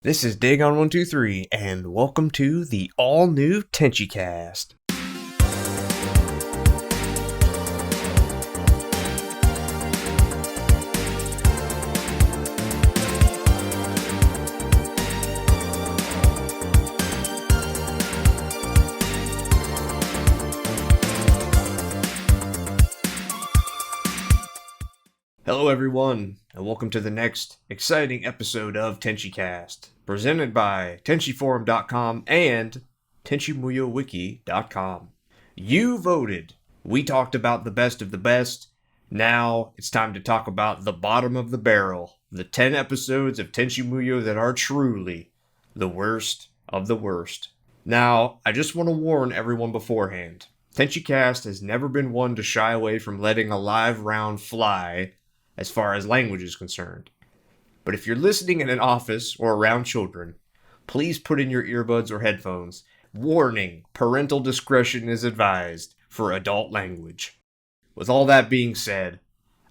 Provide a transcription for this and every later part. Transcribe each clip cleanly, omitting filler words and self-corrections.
This is Dagon123, and welcome to the all-new Tenchicast. Hello everyone, and welcome to the next exciting episode of Tenchicast, presented by TenchiForum.com and TenchiMuyoWiki.com. You voted. We talked about the best of the best. Now it's time to talk about the bottom of the barrel, the 10 episodes of Tenchi Muyo that are truly the worst of the worst. Now, I just want to warn everyone beforehand. Tenchicast has never been one to shy away from letting a live round fly as far as language is concerned. But if you're listening in an office or around children, please put in your earbuds or headphones. Warning, parental discretion is advised for adult language. With all that being said,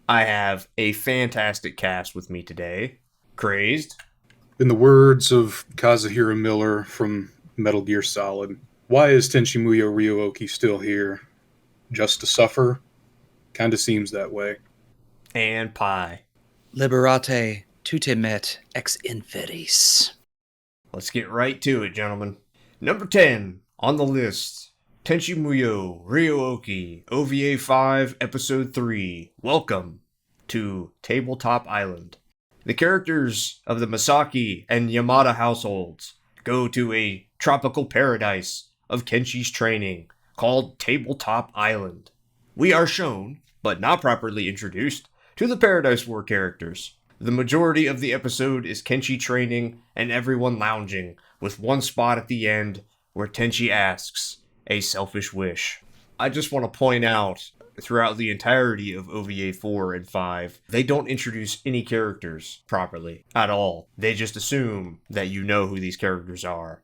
I have a fantastic cast with me today. Crazed. In the words of Kazuhiro Miller from Metal Gear Solid, why is Tenchi Muyo Ryuoki still here? Just to suffer? Kinda seems that way. And Pi. Liberate tutemet ex inferis. Let's get right to it, gentlemen. Number 10 on the list, Tenchi Muyo Ryuoki, OVA 5, Episode 3. Welcome to Tabletop Island. The characters of the Masaki and Yamada households go to a tropical paradise of Kenshi's training called Tabletop Island. We are shown, but not properly introduced, to the Paradise War characters. The majority of the episode is Kenshi training and everyone lounging, with one spot at the end where Tenchi asks a selfish wish. I just want to point out, throughout the entirety of OVA 4 and 5, they don't introduce any characters properly at all. They just assume that you know who these characters are.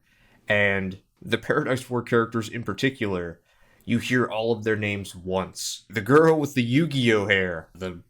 And the Paradise War characters in particular, you hear all of their names once. The girl with the Yu-Gi-Oh hair, the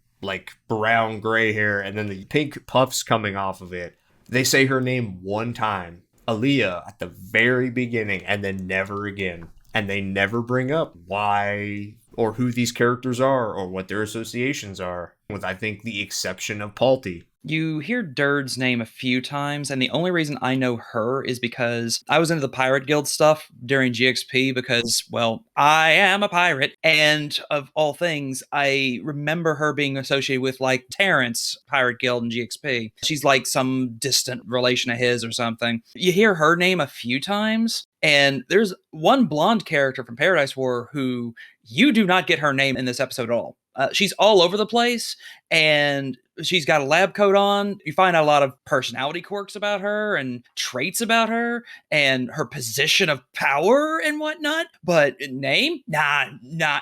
brown gray hair, and then the pink puffs coming off of it. They say her name one time, Aaliyah, at the very beginning, and then never again. And they never bring up why or who these characters are or what their associations are, with, I think, the exception of Palti. You hear Durd's name a few times, and the only reason I know her is because I was into the Pirate Guild stuff during GXP because, well, I am a pirate. And of all things, I remember her being associated with, like, Terrence, Pirate Guild and GXP. She's like some distant relation of his or something. You hear her name a few times, and there's one blonde character from Paradise War who you do not get her name in this episode at all. She's all over the place, and she's got a lab coat on. You find out a lot of personality quirks about her and traits about her and her position of power and whatnot. But name? Nah,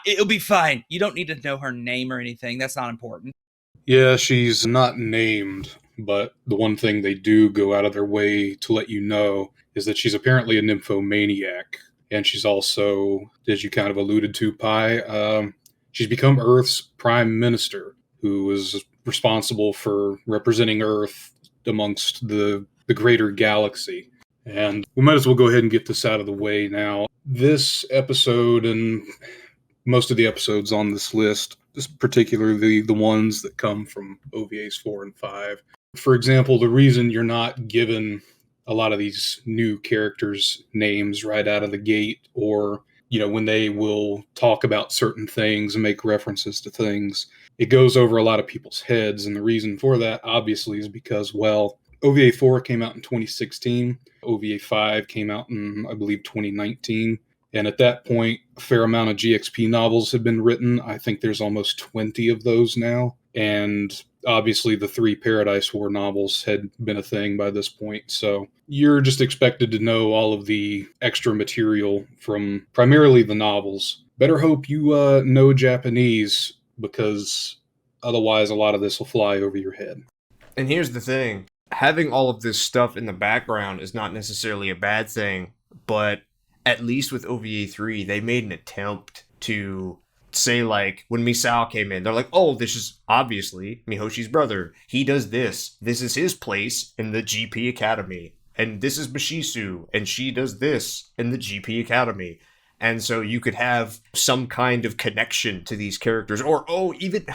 it'll be fine. You don't need to know her name or anything. That's not important. Yeah, she's not named, but the one thing they do go out of their way to let you know is that she's apparently a nymphomaniac. And she's also, as you kind of alluded to, Pi, she's become Earth's prime minister, who is responsible for representing Earth amongst the greater galaxy. And we might as well go ahead and get this out of the way now. This episode and most of the episodes on this list, particularly the ones that come from OVAs 4 and 5. For example, the reason you're not given a lot of these new characters' names right out of the gate, or when they will talk about certain things and make references to things, it goes over a lot of people's heads. And the reason for that, obviously, is because, well, OVA 4 came out in 2016. OVA 5 came out in, I believe, 2019. And at that point, a fair amount of GXP novels had been written. I think there's almost 20 of those now. And obviously, the 3 Paradise War novels had been a thing by this point. So you're just expected to know all of the extra material from primarily the novels. Better hope you know Japanese, because otherwise a lot of this will fly over your head. And here's the thing. Having all of this stuff in the background is not necessarily a bad thing, but at least with OVA 3, they made an attempt to say, like, when Misao came in, they're like, oh, this is obviously Mihoshi's brother. He does this. This is his place in the GP Academy. and this is Bashisu, and she does this in the GP Academy. And so you could have some kind of connection to these characters. Or, oh, even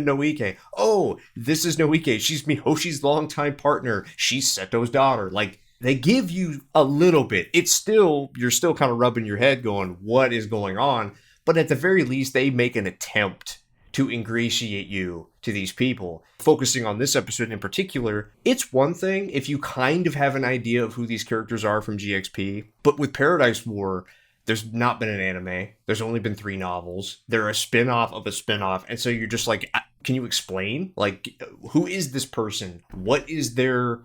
Noike. Oh, this is Noike. She's Mihoshi's longtime partner. She's Seto's daughter. Like, they give you a little bit. You're still kind of rubbing your head going, what is going on? But at the very least, they make an attempt to ingratiate you to these people. Focusing on this episode in particular, it's one thing if you kind of have an idea of who these characters are from GXP. But with Paradise War, there's not been an anime. There's only been 3 novels. They're a spin-off of a spin-off. And so you're just like, can you explain? Like, who is this person? What is their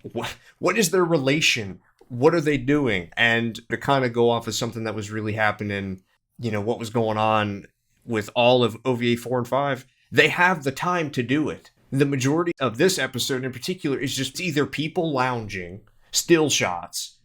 relation? What are they doing? And to kind of go off of something that was really happening, what was going on with all of OVA 4 and 5, they have the time to do it. The majority of this episode in particular is just either people lounging, still shots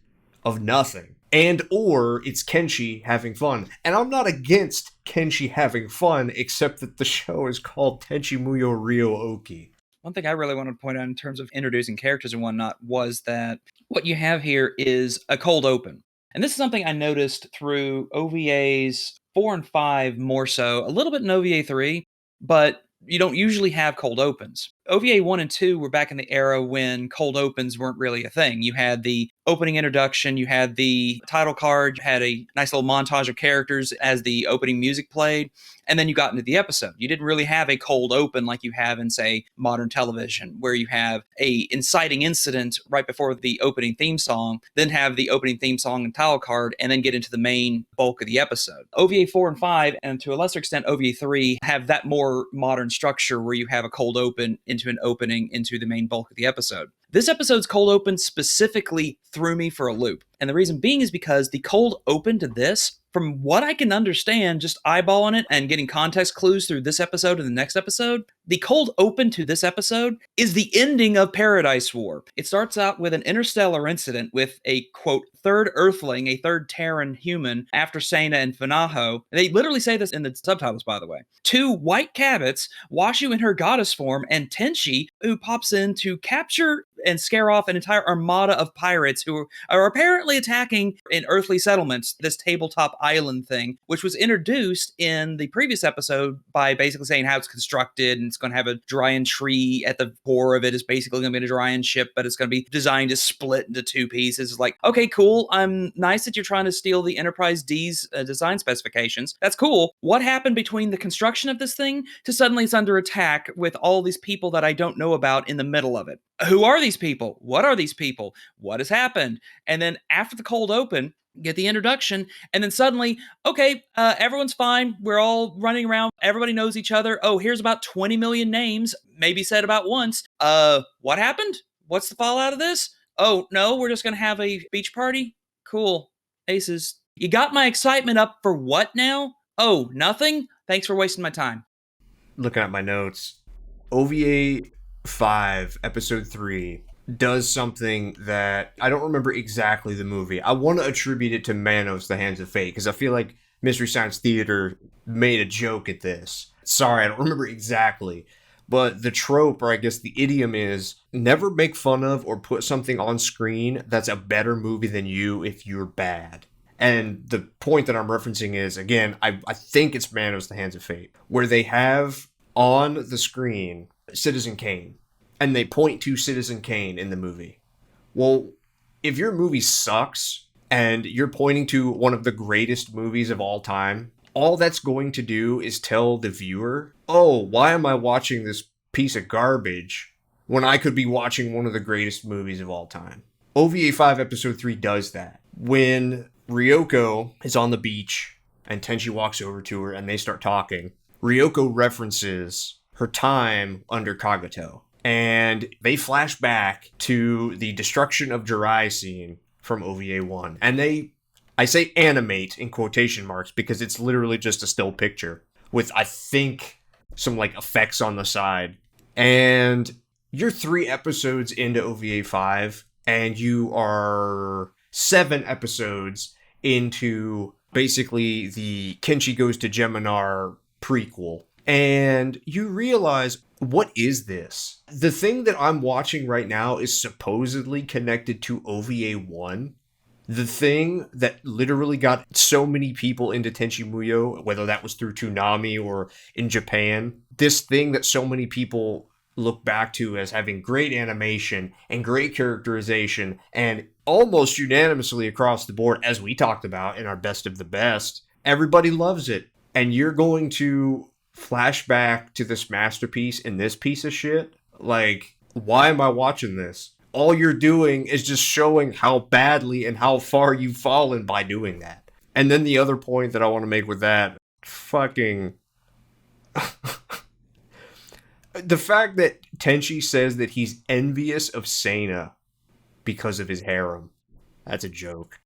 of nothing, and or it's Kenshi having fun. And I'm not against Kenshi having fun, except that the show is called Tenchi Muyo Ryo-Oki. One thing I really wanted to point out in terms of introducing characters and whatnot was that what you have here is a cold open. And this is something I noticed through OVAs 4 and 5 more so, a little bit in OVA 3, but you don't usually have cold opens. OVA 1 and 2 were back in the era when cold opens weren't really a thing. You had the opening introduction, you had the title card, you had a nice little montage of characters as the opening music played, and then you got into the episode. You didn't really have a cold open like you have in, say, modern television, where you have a inciting incident right before the opening theme song, then have the opening theme song and title card, and then get into the main bulk of the episode. OVA 4 and 5, and to a lesser extent OVA 3, have that more modern structure where you have a cold open into an opening into the main bulk of the episode. This episode's cold open specifically threw me for a loop. And the reason being is because the cold open to this, from what I can understand, just eyeballing it and getting context clues through this episode and the next episode, the cold open to this episode is the ending of Paradise War. It starts out with an interstellar incident with a, quote, third Earthling, a third Terran human, after Sena and Fanaho. They literally say this in the subtitles, by the way. 2 white Cabots, Washu in her goddess form, and Tenchi, who pops in to capture and scare off an entire armada of pirates who are apparently attacking in earthly settlements, this tabletop island thing, which was introduced in the previous episode by basically saying how it's constructed, and it's going to have a Dryan tree at the core of it. Is basically going to be a Dryan ship, but it's going to be designed to split into 2 pieces. It's like, okay, cool. I'm nice that you're trying to steal the Enterprise D's design specifications. That's cool. What happened between the construction of this thing to suddenly it's under attack with all these people that I don't know about in the middle of it? Who are these people? What are these people? What has happened? And then after the cold open, get the introduction, and then suddenly, okay, everyone's fine. We're all running around. Everybody knows each other. Oh, here's about 20 million names, maybe said about once. What happened? What's the fallout of this? Oh, no, we're just going to have a beach party? Cool. Aces. You got my excitement up for what now? Oh, nothing? Thanks for wasting my time. Looking at my notes, OVA 5, Episode 3, does something that I don't remember exactly the movie. I want to attribute it to Manos, The Hands of Fate, because I feel like Mystery Science Theater made a joke at this. Sorry, I don't remember exactly. But the trope, or I guess the idiom is, never make fun of or put something on screen that's a better movie than you if you're bad. And the point that I'm referencing is, again, I think it's Manos, The Hands of Fate, where they have on the screen Citizen Kane, and they point to Citizen Kane in the movie. Well, if your movie sucks and you're pointing to one of the greatest movies of all time, all that's going to do is tell the viewer, oh, why am I watching this piece of garbage when I could be watching one of the greatest movies of all time? OVA 5 Episode 3 does that. When Ryoko is on the beach and Tenchi walks over to her and they start talking, Ryoko references her time under Kagato. And they flash back to the destruction of Jirai scene from OVA 1. And I say animate in quotation marks because it's literally just a still picture with, I think, some like effects on the side. And you're 3 episodes into OVA 5 and you are 7 episodes into basically the Kenshi Goes to Geminar prequel. And you realize, what is this? The thing that I'm watching right now is supposedly connected to OVA 1. The thing that literally got so many people into Tenchi Muyo, whether that was through Toonami or in Japan, this thing that so many people look back to as having great animation and great characterization, and almost unanimously across the board, as we talked about in our best of the best, everybody loves it. And you're going to flash back to this masterpiece in this piece of shit? Like, why am I watching this? All you're doing is just showing how badly and how far you've fallen by doing that. And then the other point that I want to make with that, fucking... the fact that Tenchi says that he's envious of Seina because of his harem. That's a joke.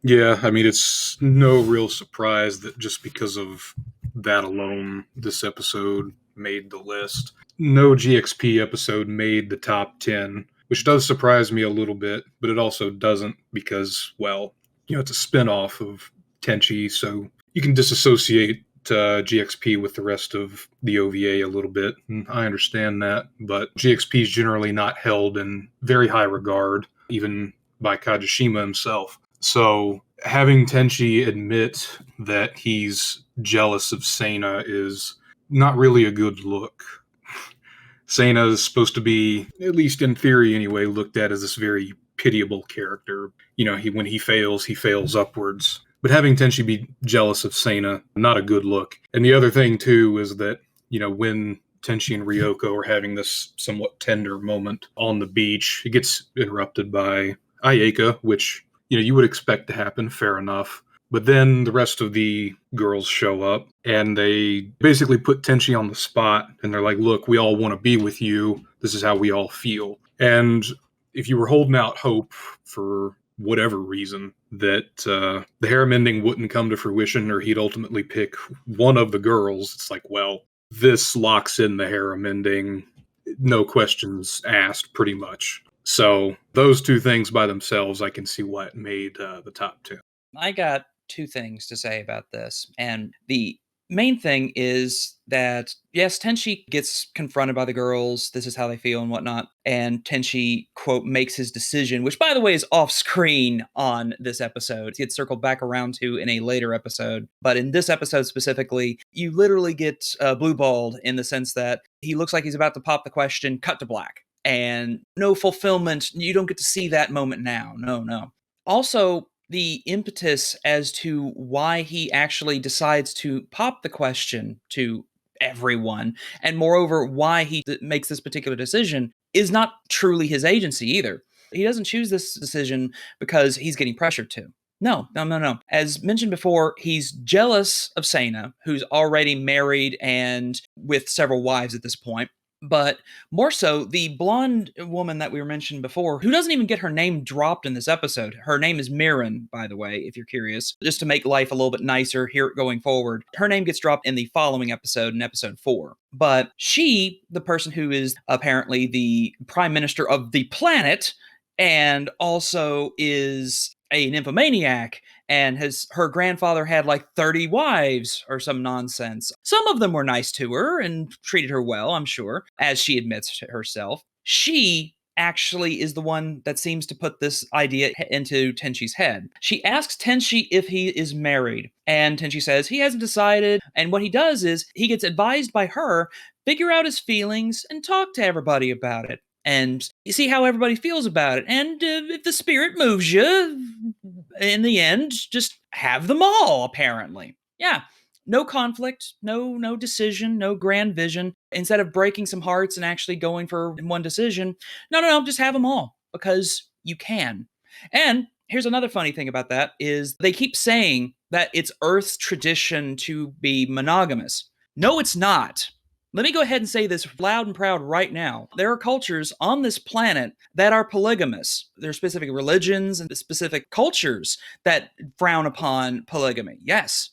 Yeah, I mean, it's no real surprise that just because of that alone, this episode made the list. No GXP episode made the top 10, which does surprise me a little bit, but it also doesn't because, well, it's a spin-off of Tenchi, so you can disassociate GXP with the rest of the OVA a little bit, and I understand that, but GXP is generally not held in very high regard, even by Kajishima himself. So having Tenchi admit that he's jealous of Seina is not really a good look. Seina is supposed to be, at least in theory anyway, looked at as this very pitiable character. When he fails upwards. But having Tenchi be jealous of Seina, not a good look. And the other thing, too, is that, when Tenchi and Ryoko are having this somewhat tender moment on the beach, it gets interrupted by Ayeka, which, you would expect to happen, fair enough. But then the rest of the girls show up, and they basically put Tenchi on the spot, and they're like, look, we all want to be with you. This is how we all feel. And if you were holding out hope for whatever reason that the harem ending wouldn't come to fruition or he'd ultimately pick one of the girls, it's like, well, this locks in the harem ending, no questions asked, pretty much. So those two things by themselves, I can see why it made the top 10. I got two things to say about this. And the main thing is that, yes, Tenchi gets confronted by the girls. This is how they feel and whatnot. And Tenchi, quote, makes his decision, which, by the way, is off screen on this episode. It gets circled back around to in a later episode. But in this episode specifically, you literally get blue-balled in the sense that he looks like he's about to pop the question, cut to black. And no fulfillment. You don't get to see that moment now. No. Also, the impetus as to why he actually decides to pop the question to everyone, and moreover, why he makes this particular decision, is not truly his agency either. He doesn't choose this decision because he's getting pressured to. No. As mentioned before, he's jealous of Seina, who's already married and with several wives at this point. But more so, the blonde woman that we were mentioned before, who doesn't even get her name dropped in this episode. Her name is Mirren, by the way, if you're curious, just to make life a little bit nicer here going forward. Her name gets dropped in the following episode, in episode 4. But she, the person who is apparently the prime minister of the planet, and also is a nymphomaniac, and her grandfather had like 30 wives or some nonsense. Some of them were nice to her and treated her well, I'm sure, as she admits to herself. She actually is the one that seems to put this idea into Tenchi's head. She asks Tenchi if he is married, and Tenchi says he hasn't decided, and what he does is he gets advised by her, figure out his feelings, and talk to everybody about it. And you see how everybody feels about it. And if the spirit moves you, in the end, just have them all, apparently. Yeah. No conflict, no decision, no grand vision. Instead of breaking some hearts and actually going for one decision, no, just have them all because you can. And here's another funny thing about that is they keep saying that it's Earth's tradition to be monogamous. No, it's not. Let me go ahead and say this loud and proud right now. There are cultures on this planet that are polygamous. There are specific religions and specific cultures that frown upon polygamy. Yes.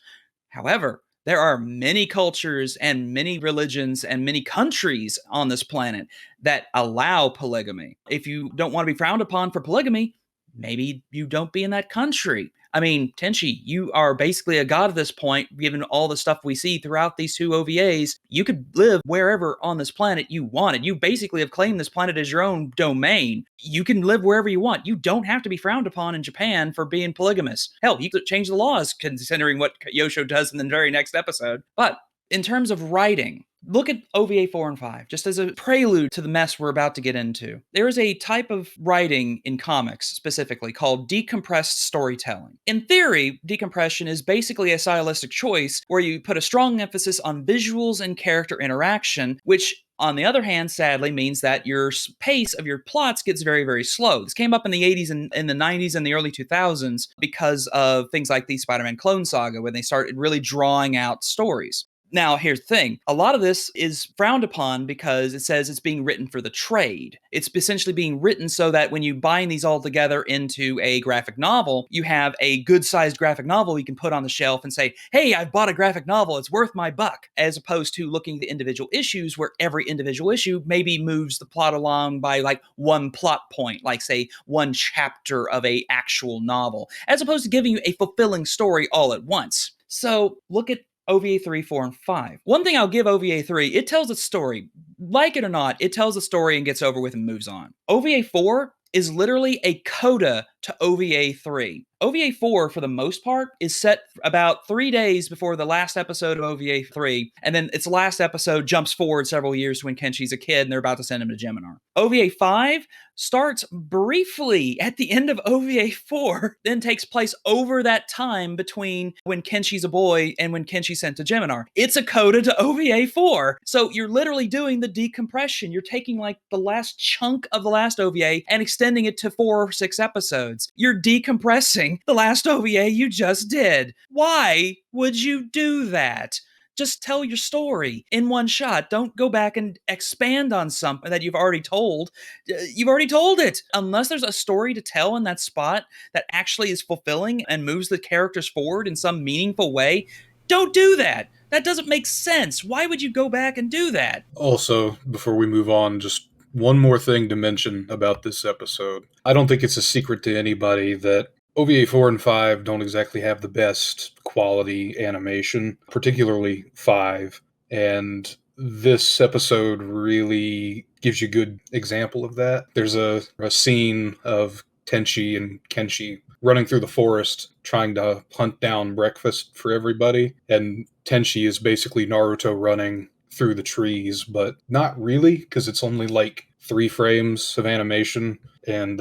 However, there are many cultures and many religions and many countries on this planet that allow polygamy. If you don't want to be frowned upon for polygamy, maybe you don't be in that country. I mean, Tenchi, you are basically a god at this point, given all the stuff we see throughout these 2 OVAs. You could live wherever on this planet you wanted. You basically have claimed this planet as your own domain. You can live wherever you want. You don't have to be frowned upon in Japan for being polygamous. Hell, you could change the laws considering what Yosho does in the very next episode. But in terms of writing, look at OVA 4 and 5, just as a prelude to the mess we're about to get into. There is a type of writing in comics, specifically, called decompressed storytelling. In theory, decompression is basically a stylistic choice where you put a strong emphasis on visuals and character interaction, which on the other hand, sadly, means that your pace of your plots gets very, very slow. This came up in the 80s and in the 90s and the early 2000s because of things like the Spider-Man Clone Saga, when they started really drawing out stories. Now, here's the thing. A lot of this is frowned upon because it says it's being written for the trade. It's essentially being written so that when you bind these all together into a graphic novel, you have a good-sized graphic novel you can put on the shelf and say, hey, I've bought a graphic novel, it's worth my buck, as opposed to looking at the individual issues where every individual issue maybe moves the plot along by like one plot point, like say one chapter of a actual novel, as opposed to giving you a fulfilling story all at once. So look at OVA 3, 4, and 5. One thing I'll give OVA 3, it tells a story. Like it or not, it tells a story and gets over with and moves on. OVA 4 is literally a coda to OVA 3. OVA 4, for the most part, is set about 3 days before the last episode of OVA 3, and then its last episode jumps forward several years to when Kenshi's a kid and they're about to send him to Geminar. OVA 5 starts briefly at the end of OVA 4, then takes place over that time between when Kenshi's a boy and when Kenshi's sent to Geminar. It's a coda to OVA 4. So you're literally doing the decompression. You're taking like the last chunk of the last OVA and extending it to 4 or 6 episodes. You're decompressing the last OVA you just did. Why would you do that? Just tell your story in one shot. Don't go back and expand on something that you've already told. You've already told it. Unless there's a story to tell in that spot that actually is fulfilling and moves the characters forward in some meaningful way, don't do that. That doesn't make sense. Why would you go back and do that? Also, before we move on, just one more thing to mention about this episode. I don't think it's a secret to anybody that OVA 4 and 5 don't exactly have the best quality animation, particularly 5. And this episode really gives you a good example of that. There's a scene of Tenchi and Kenshi running through the forest trying to hunt down breakfast for everybody. And Tenchi is basically Naruto running through the trees, but not really, because it's only like 3 frames of animation, and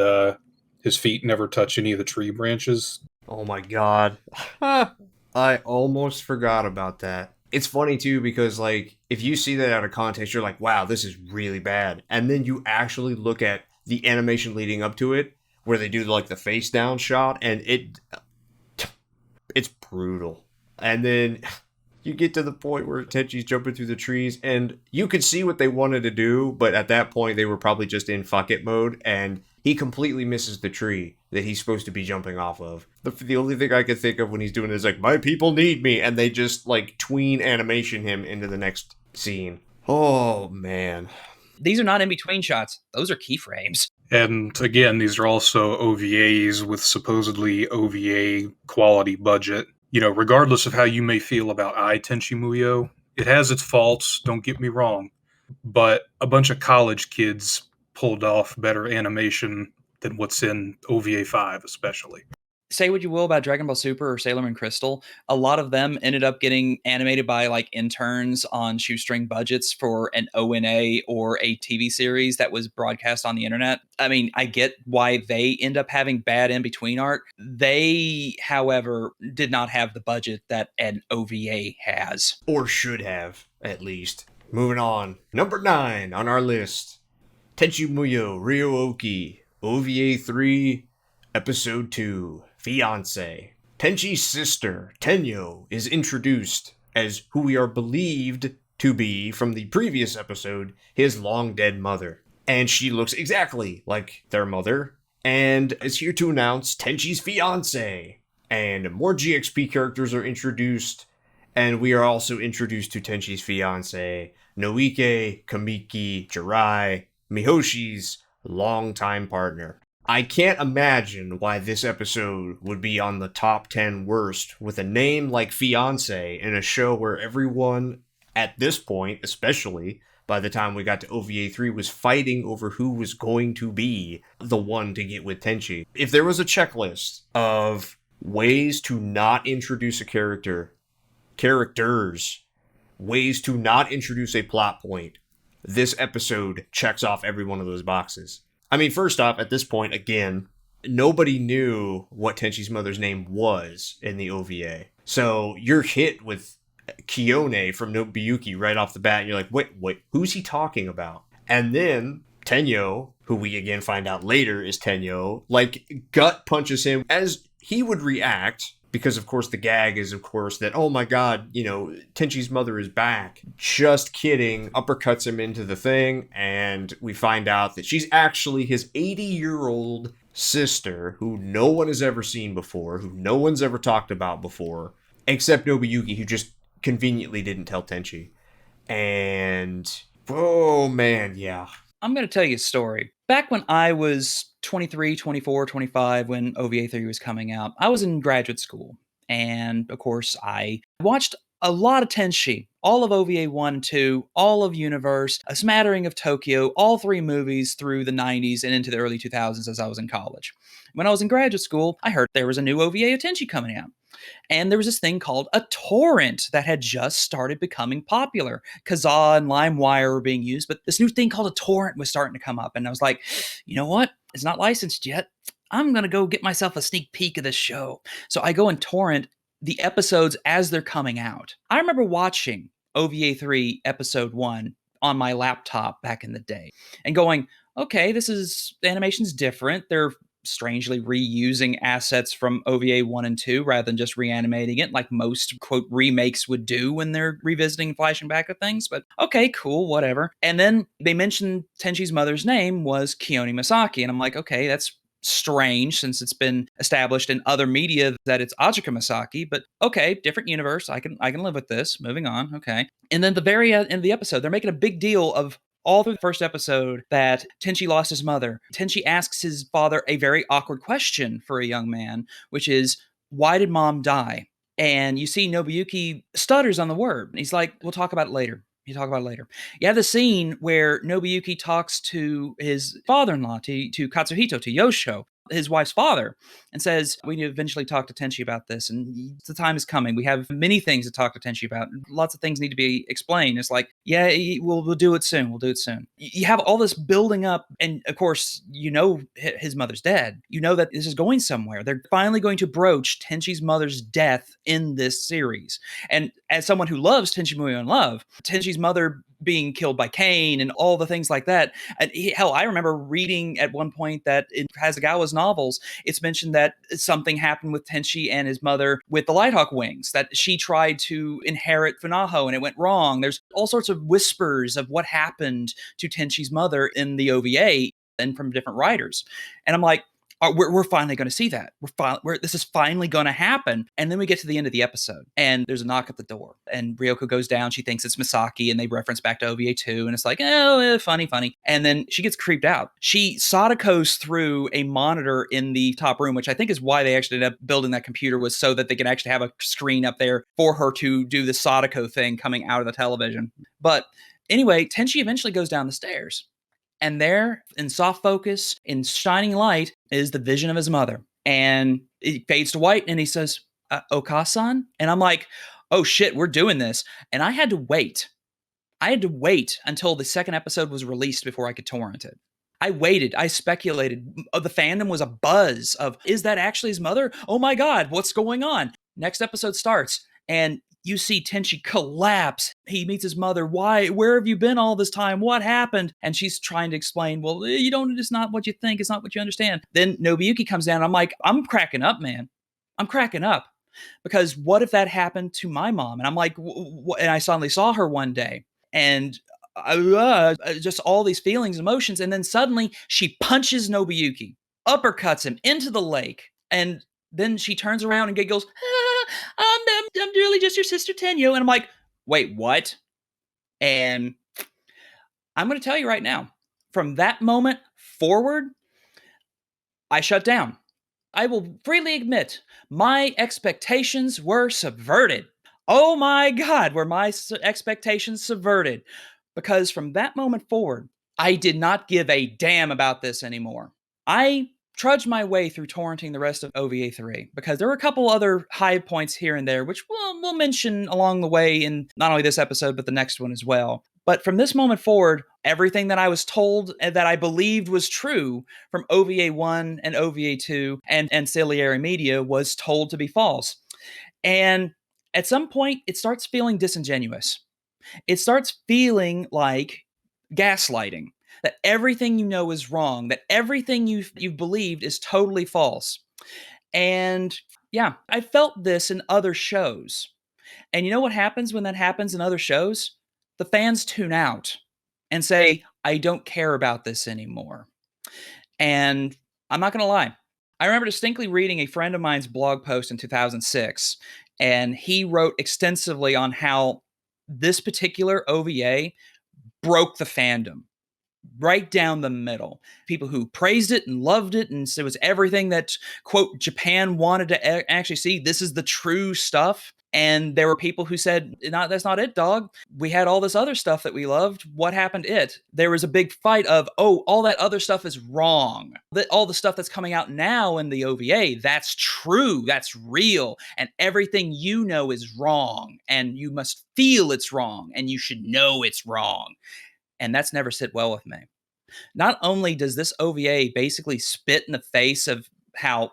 his feet never touch any of the tree branches. Oh my god. I almost forgot about that. It's funny too because like if you see that out of context, you're like, wow, this is really bad. And then you actually look at the animation leading up to it, where they do like the face down shot, and it's brutal. And then you get to the point where Tenchi's jumping through the trees, and you could see what they wanted to do, but at that point they were probably just in fuck it mode, and he completely misses the tree that he's supposed to be jumping off of. The only thing I could think of when he's doing it is like, my people need me, and they just like tween animation him into the next scene. Oh man. These are not in-between shots. Those are keyframes. And again, these are also OVAs with supposedly OVA quality budget. You know, regardless of how you may feel about Tenchi Muyo, it has its faults, don't get me wrong. But a bunch of college kids pulled off better animation than what's in OVA 5, especially. Say what you will about Dragon Ball Super or Sailor Moon Crystal, a lot of them ended up getting animated by like interns on shoestring budgets for an ONA or a TV series that was broadcast on the internet. I mean, I get why they end up having bad in-between art. They, however, did not have the budget that an OVA has. Or should have, at least. Moving on. Number 9 on our list. Tenchi Muyo Ryo-Oki, OVA 3, Episode 2, Fiancé. Tenchi's sister, Tenyo, is introduced as who we are believed to be, from the previous episode, his long-dead mother. And she looks exactly like their mother, and is here to announce Tenchi's fiancé. And more GXP characters are introduced, and we are also introduced to Tenchi's fiancé, Noike Kamiki Jirai, Mihoshi's longtime partner. I can't imagine why this episode would be on the top 10 worst with a name like Fiancé in a show where everyone, at this point, especially by the time we got to OVA 3, was fighting over who was going to be the one to get with Tenchi. If there was a checklist of ways to not introduce a characters, ways to not introduce a plot point, this episode checks off every one of those boxes. I mean, first off, at this point, again, nobody knew what Tenchi's mother's name was in the OVA. So you're hit with Kione from Nobuyuki right off the bat, and you're like, wait, who's he talking about? And then Tenyo, who we again find out later is Tenyo, like, gut punches him as he would react, because of course the gag is, of course, that, oh my god, Tenchi's mother is back. Just kidding. Uppercuts him into the thing, and we find out that she's actually his 80-year-old sister, who no one has ever seen before, who no one's ever talked about before, except Nobuyuki, who just conveniently didn't tell Tenchi. And, oh man, yeah. I'm going to tell you a story. Back when I was 23, 24, 25, when OVA 3 was coming out, I was in graduate school. And of course, I watched a lot of Tenchi, all of OVA 1 and 2, all of Universe, a smattering of Tokyo, all 3 movies through the 90s and into the early 2000s as I was in college. When I was in graduate school, I heard there was a new OVA of Tenchi coming out. And there was this thing called a torrent that had just started becoming popular. Kazaa and LimeWire were being used, but this new thing called a torrent was starting to come up. And I was like, you know what? It's not licensed yet. I'm going to go get myself a sneak peek of this show. So I go and torrent the episodes as they're coming out. I remember watching OVA 3 episode 1 on my laptop back in the day and going, okay, the animation's different. They're strangely reusing assets from OVA 1 and 2 rather than just reanimating it like most, quote, remakes would do when they're revisiting and flashing back at things. But okay, cool, whatever. And then they mentioned Tenchi's mother's name was Kione Masaki. And I'm like, okay, that's strange since it's been established in other media that it's Ajika Masaki, but okay, different universe. I can live with this. Moving on. Okay. And then the very end of the episode, they're making a big deal of all through the first episode that Tenchi lost his mother. Tenchi asks his father a very awkward question for a young man, which is, why did mom die? And you see Nobuyuki stutters on the word. He's like, we'll talk about it later. You talk about it later. You have the scene where Nobuyuki talks to his father-in-law, to Katsuhito, to Yosho, his wife's father, and says, we need to eventually talk to Tenchi about this, and the time is coming. We have many things to talk to Tenchi about. Lots of things need to be explained. It's like, yeah, we'll do it soon. We'll do it soon. You have all this building up, and of course, his mother's dead. You know that this is going somewhere. They're finally going to broach Tenchi's mother's death in this series. And as someone who loves Tenchi Muyo in love, Tenchi's mother being killed by Kane and all the things like that. And hell, I remember reading at one point that in Hasegawa's novels, it's mentioned that something happened with Tenchi and his mother with the Lighthawk wings, that she tried to inherit Funaho and it went wrong. There's all sorts of whispers of what happened to Tenchi's mother in the OVA and from different writers. And I'm like, we're finally going to see that. This is finally going to happen. And then we get to the end of the episode and there's a knock at the door and Ryoko goes down. She thinks it's Masaki and they reference back to OVA 2 and it's like, funny. And then she gets creeped out. She Sadako's through a monitor in the top room, which I think is why they actually ended up building that computer, was so that they could actually have a screen up there for her to do the Sadako thing coming out of the television. But anyway, Tenchi eventually goes down the stairs. And there, in soft focus, in shining light, is the vision of his mother. And it fades to white, and he says, Okasan? And I'm like, oh shit, we're doing this. And I had to wait. Until the second episode was released before I could torrent it. I waited. I speculated. The fandom was a buzz of, is that actually his mother? Oh my God, what's going on? Next episode starts, and you see Tenchi collapse. He meets his mother. Why? Where have you been all this time? What happened? And she's trying to explain, well, it's not what you think. It's not what you understand. Then Nobuyuki comes down. I'm like, I'm cracking up, man. I'm cracking up. Because what if that happened to my mom? And I'm like, and I suddenly saw her one day. And just all these feelings, emotions. And then suddenly she punches Nobuyuki, uppercuts him into the lake. And then she turns around and goes, I'm really just your sister Tenyo. And I'm like, wait, what? And I'm going to tell you right now, from that moment forward, I shut down. I will freely admit, my expectations were subverted. Oh my God, were my expectations subverted? Because from that moment forward, I did not give a damn about this anymore. I trudged my way through torrenting the rest of OVA 3 because there were a couple other high points here and there, which we'll mention along the way in not only this episode, but the next one as well. But from this moment forward, everything that I was told and that I believed was true from OVA 1 and OVA 2 and ancillary media was told to be false. And at some point, it starts feeling disingenuous. It starts feeling like gaslighting, that everything you know is wrong, that everything you've believed is totally false. And yeah, I felt this in other shows. And you know what happens when that happens in other shows? The fans tune out and say, I don't care about this anymore. And I'm not going to lie. I remember distinctly reading a friend of mine's blog post in 2006, and he wrote extensively on how this particular OVA broke the fandom right down the middle. People who praised it and loved it, and it was everything that, quote, Japan wanted to actually see. This is the true stuff. And there were people who said, that's not it, dog. We had all this other stuff that we loved. What happened to it? There was a big fight of, all that other stuff is wrong. All the stuff that's coming out now in the OVA, that's true. That's real. And everything you know is wrong. And you must feel it's wrong. And you should know it's wrong. And that's never sit well with me. Not only does this OVA basically spit in the face of how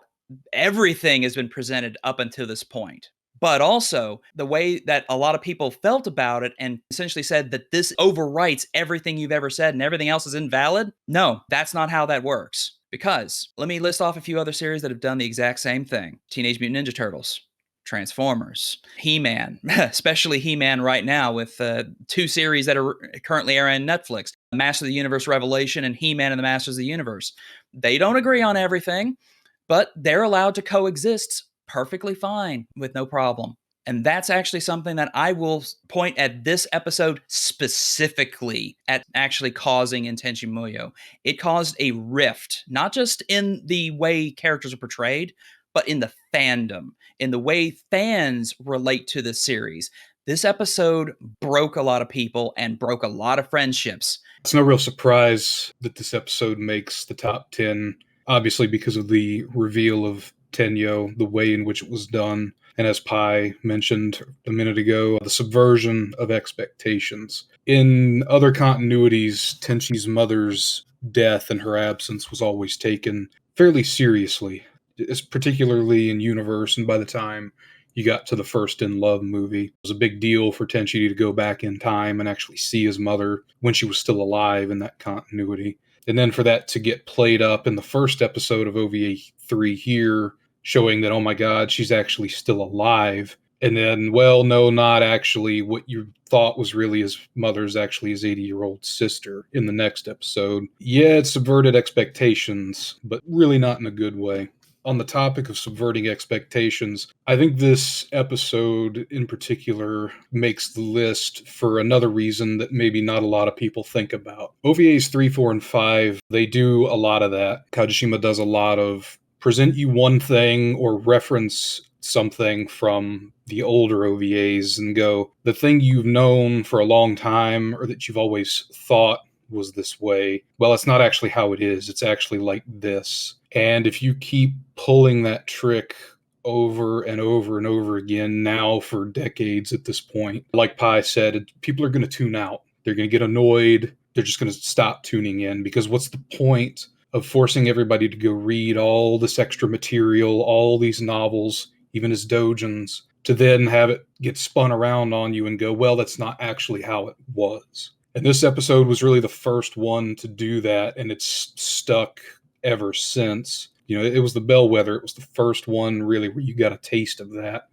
everything has been presented up until this point, but also the way that a lot of people felt about it and essentially said that this overwrites everything you've ever said and everything else is invalid. No, that's not how that works. Because let me list off a few other series that have done the exact same thing. Teenage Mutant Ninja Turtles, Transformers, He-Man, especially He-Man right now with 2 series that are currently airing on Netflix, Master of the Universe Revelation and He-Man and the Masters of the Universe. They don't agree on everything, but they're allowed to coexist perfectly fine with no problem. And that's actually something that I will point at this episode specifically at actually causing in Tenchi Muyo. It caused a rift, not just in the way characters are portrayed, but in the fandom, in the way fans relate to the series. This episode broke a lot of people and broke a lot of friendships. It's no real surprise that this episode makes the top 10, obviously because of the reveal of Tenyo, the way in which it was done, and as Pai mentioned a minute ago, the subversion of expectations. In other continuities, Tenchi's mother's death and her absence was always taken fairly seriously, particularly in universe, and by the time you got to the first In Love movie, it was a big deal for Tenchi to go back in time and actually see his mother when she was still alive in that continuity. And then for that to get played up in the first episode of OVA 3 here, showing that, oh my God, she's actually still alive. And then, well, no, not actually. What you thought was really his mother's actually his 80-year-old sister in the next episode. Yeah, it subverted expectations, but really not in a good way. On the topic of subverting expectations, I think this episode in particular makes the list for another reason that maybe not a lot of people think about. OVAs 3, 4, and 5, they do a lot of that. Kajishima does a lot of present you one thing or reference something from the older OVAs and go, the thing you've known for a long time or that you've always thought was this way, well, it's not actually how it is. It's actually like this. And if you keep pulling that trick over and over and over again now for decades at this point, like Pai said, people are going to tune out. They're going to get annoyed. They're just going to stop tuning in, because what's the point of forcing everybody to go read all this extra material, all these novels, even as doujins, to then have it get spun around on you and go, well, that's not actually how it was. And this episode was really the first one to do that, and it's stuck ever since. You know, it was the bellwether. It was the first one really where you got a taste of that,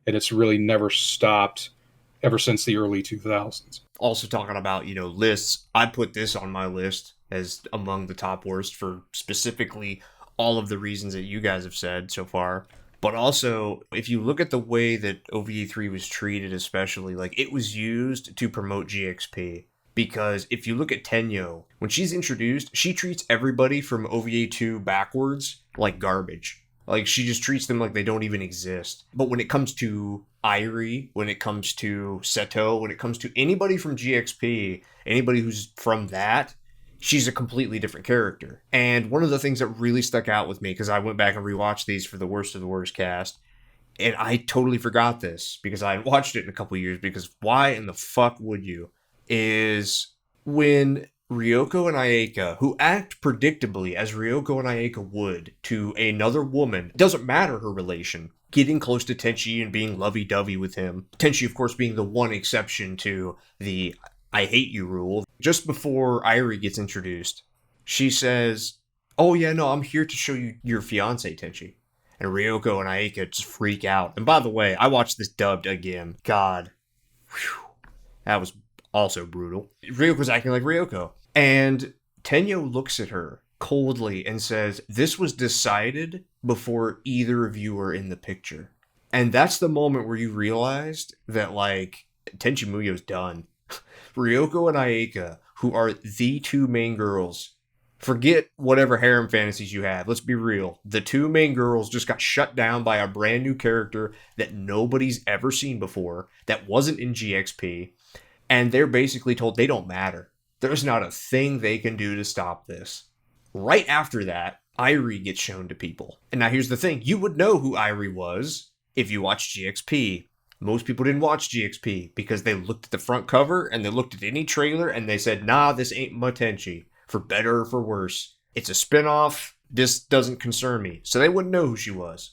and it's really never stopped ever since the early 2000s. Also talking about, lists, I put this on my list as among the top worst for specifically all of the reasons that you guys have said so far. But also, if you look at the way that OVA 3 was treated, especially, like, it was used to promote GXP. Because if you look at Tenyo, when she's introduced, she treats everybody from OVA 2 backwards like garbage. Like, she just treats them like they don't even exist. But when it comes to Airi, when it comes to Seto, when it comes to anybody from GXP, anybody who's from that, she's a completely different character. And one of the things that really stuck out with me, because I went back and rewatched these for the Worst of the Worst cast, and I totally forgot this because I hadn't watched it in a couple years, because why in the fuck would you? Is when Ryoko and Ayaka, who act predictably as Ryoko and Ayaka would to another woman, doesn't matter her relation, getting close to Tenchi and being lovey-dovey with him. Tenchi, of course, being the one exception to the I hate you rule. Just before Airi gets introduced, she says, "Oh yeah, no, I'm here to show you your fiance, Tenchi." And Ryoko and Ayaka just freak out. And by the way, I watched this dubbed again. God. Whew. That was also brutal. Ryoko's acting like Ryoko. And Tenyo looks at her coldly and says, "This was decided before either of you were in the picture." And that's the moment where you realized that, like, Tenchi Muyo's done. Ryoko and Ayaka, who are the two main girls, forget whatever harem fantasies you have. Let's be real. The two main girls just got shut down by a brand new character that nobody's ever seen before, that wasn't in GXP, and they're basically told they don't matter. There's not a thing they can do to stop this. Right after that, Airi gets shown to people. And now here's the thing. You would know who Airi was if you watched GXP. Most people didn't watch GXP because they looked at the front cover and they looked at any trailer and they said, nah, this ain't my Tenchi. For better or for worse. It's a spinoff. This doesn't concern me. So they wouldn't know who she was.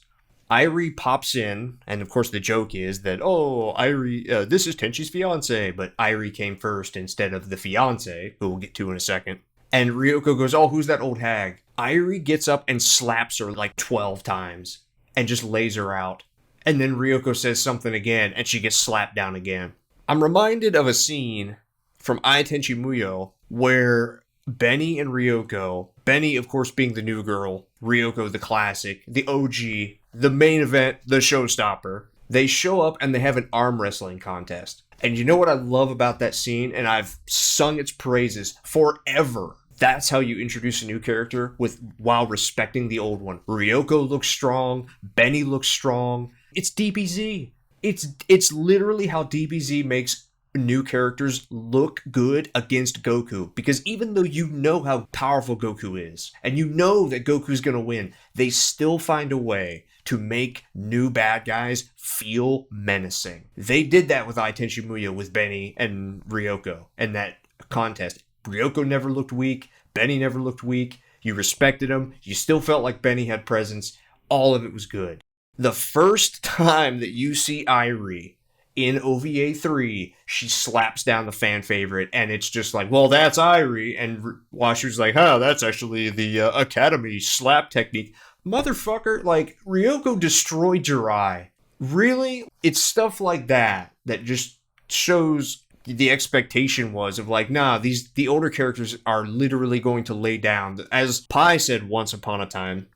Airi pops in, and of course the joke is that, oh, Airi, this is Tenchi's fiance, but Airi came first instead of the fiance, who we'll get to in a second. And Ryoko goes, oh, who's that old hag? Airi gets up and slaps her like 12 times and just lays her out. And then Ryoko says something again, and she gets slapped down again. I'm reminded of a scene from I, Tenchi Muyo, where Benny and Ryoko, Benny, of course, being the new girl, Ryoko, the classic, the OG, the main event, the showstopper, they show up and they have an arm wrestling contest. And you know what I love about that scene? And I've sung its praises forever. That's how you introduce a new character while respecting the old one. Ryoko looks strong. Benny looks strong. It's DBZ. It's literally how DBZ makes new characters look good against Goku. Because even though you know how powerful Goku is, and you know that Goku's gonna win, they still find a way to make new bad guys feel menacing. They did that with I, Tenchi Muyo with Benny and Ryoko in that contest. Ryoko never looked weak. Benny never looked weak. You respected him. You still felt like Benny had presence. All of it was good. The first time that you see Airi in OVA 3, she slaps down the fan favorite, and it's just like, well, that's Airi. And Washer's like, that's actually the Academy slap technique. Motherfucker, like, Ryoko destroyed Jirai. Really? It's stuff like that just shows the expectation was of like, nah, the older characters are literally going to lay down. As Pi said once upon a time,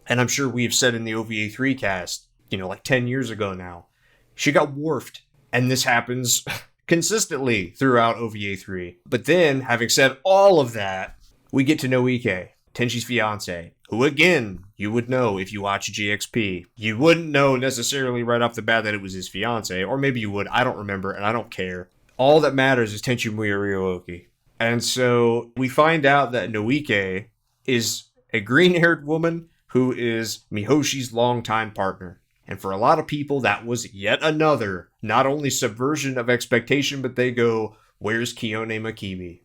and I'm sure we've said in the OVA 3 cast, like 10 years ago now, she got dwarfed. And this happens consistently throughout OVA 3. But then, having said all of that, we get to Noike, Tenchi's fiance, who again, you would know if you watch GXP. You wouldn't know necessarily right off the bat that it was his fiance, or maybe you would, I don't remember, and I don't care. All that matters is Tenchi Muyo Ryooki. And so we find out that Noike is a green-haired woman who is Mihoshi's longtime partner. And for a lot of people, that was yet another, not only subversion of expectation, but they go, where's Kione Makibi?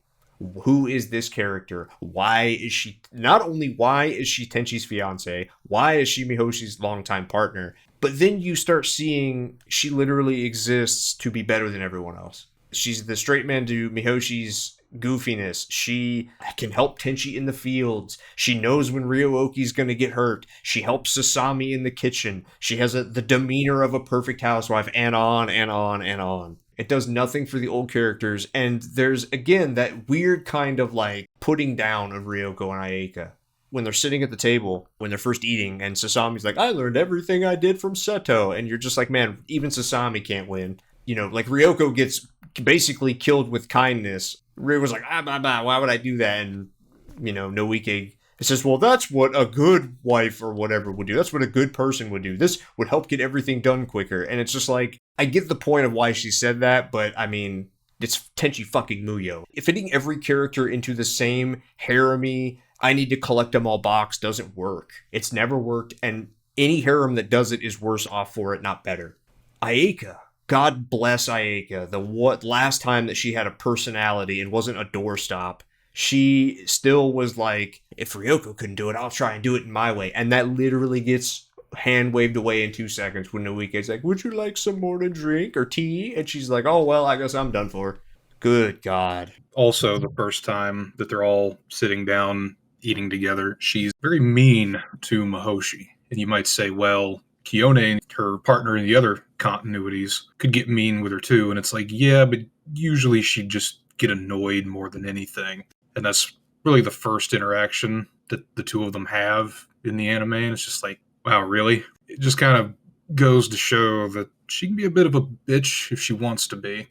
Who is this character? Why is she Tenchi's fiance? Why is she Mihoshi's longtime partner? But then you start seeing she literally exists to be better than everyone else. She's the straight man to Mihoshi's goofiness. She can help Tenchi in the fields. She knows when Ryooki's gonna get hurt. She helps Sasami in the kitchen. She has the demeanor of a perfect housewife, and on and on and on. It does nothing for the old characters, and there's, again, that weird kind of, like, putting down of Ryoko and Ayaka. When they're sitting at the table, when they're first eating, and Sasami's like, I learned everything I did from Seto, and you're just like, man, even Sasami can't win. Like, Ryoko gets basically killed with kindness, Ray was like, blah, blah, why would I do that? And, Noike says, well, that's what a good wife or whatever would do. That's what a good person would do. This would help get everything done quicker. And it's just like, I get the point of why she said that, but I mean, it's Tenchi fucking Muyo. Fitting every character into the same harem-y, I need to collect them all box doesn't work. It's never worked, and any harem that does it is worse off for it, not better. Ayeka. God bless Ayeka. The last time that she had a personality and wasn't a doorstop, she still was like, if Ryoko couldn't do it, I'll try and do it in my way. And that literally gets hand waved away in 2 seconds when Noike's like, would you like some more to drink or tea? And she's like, oh, well, I guess I'm done for. Good God. Also, the first time that they're all sitting down eating together, she's very mean to Mahoshi. And you might say, well, Kione, her partner in the other continuities, could get mean with her too. And it's like, yeah, but usually she'd just get annoyed more than anything. And that's really the first interaction that the two of them have in the anime. And it's just like, wow, really? It just kind of goes to show that she can be a bit of a bitch if she wants to be.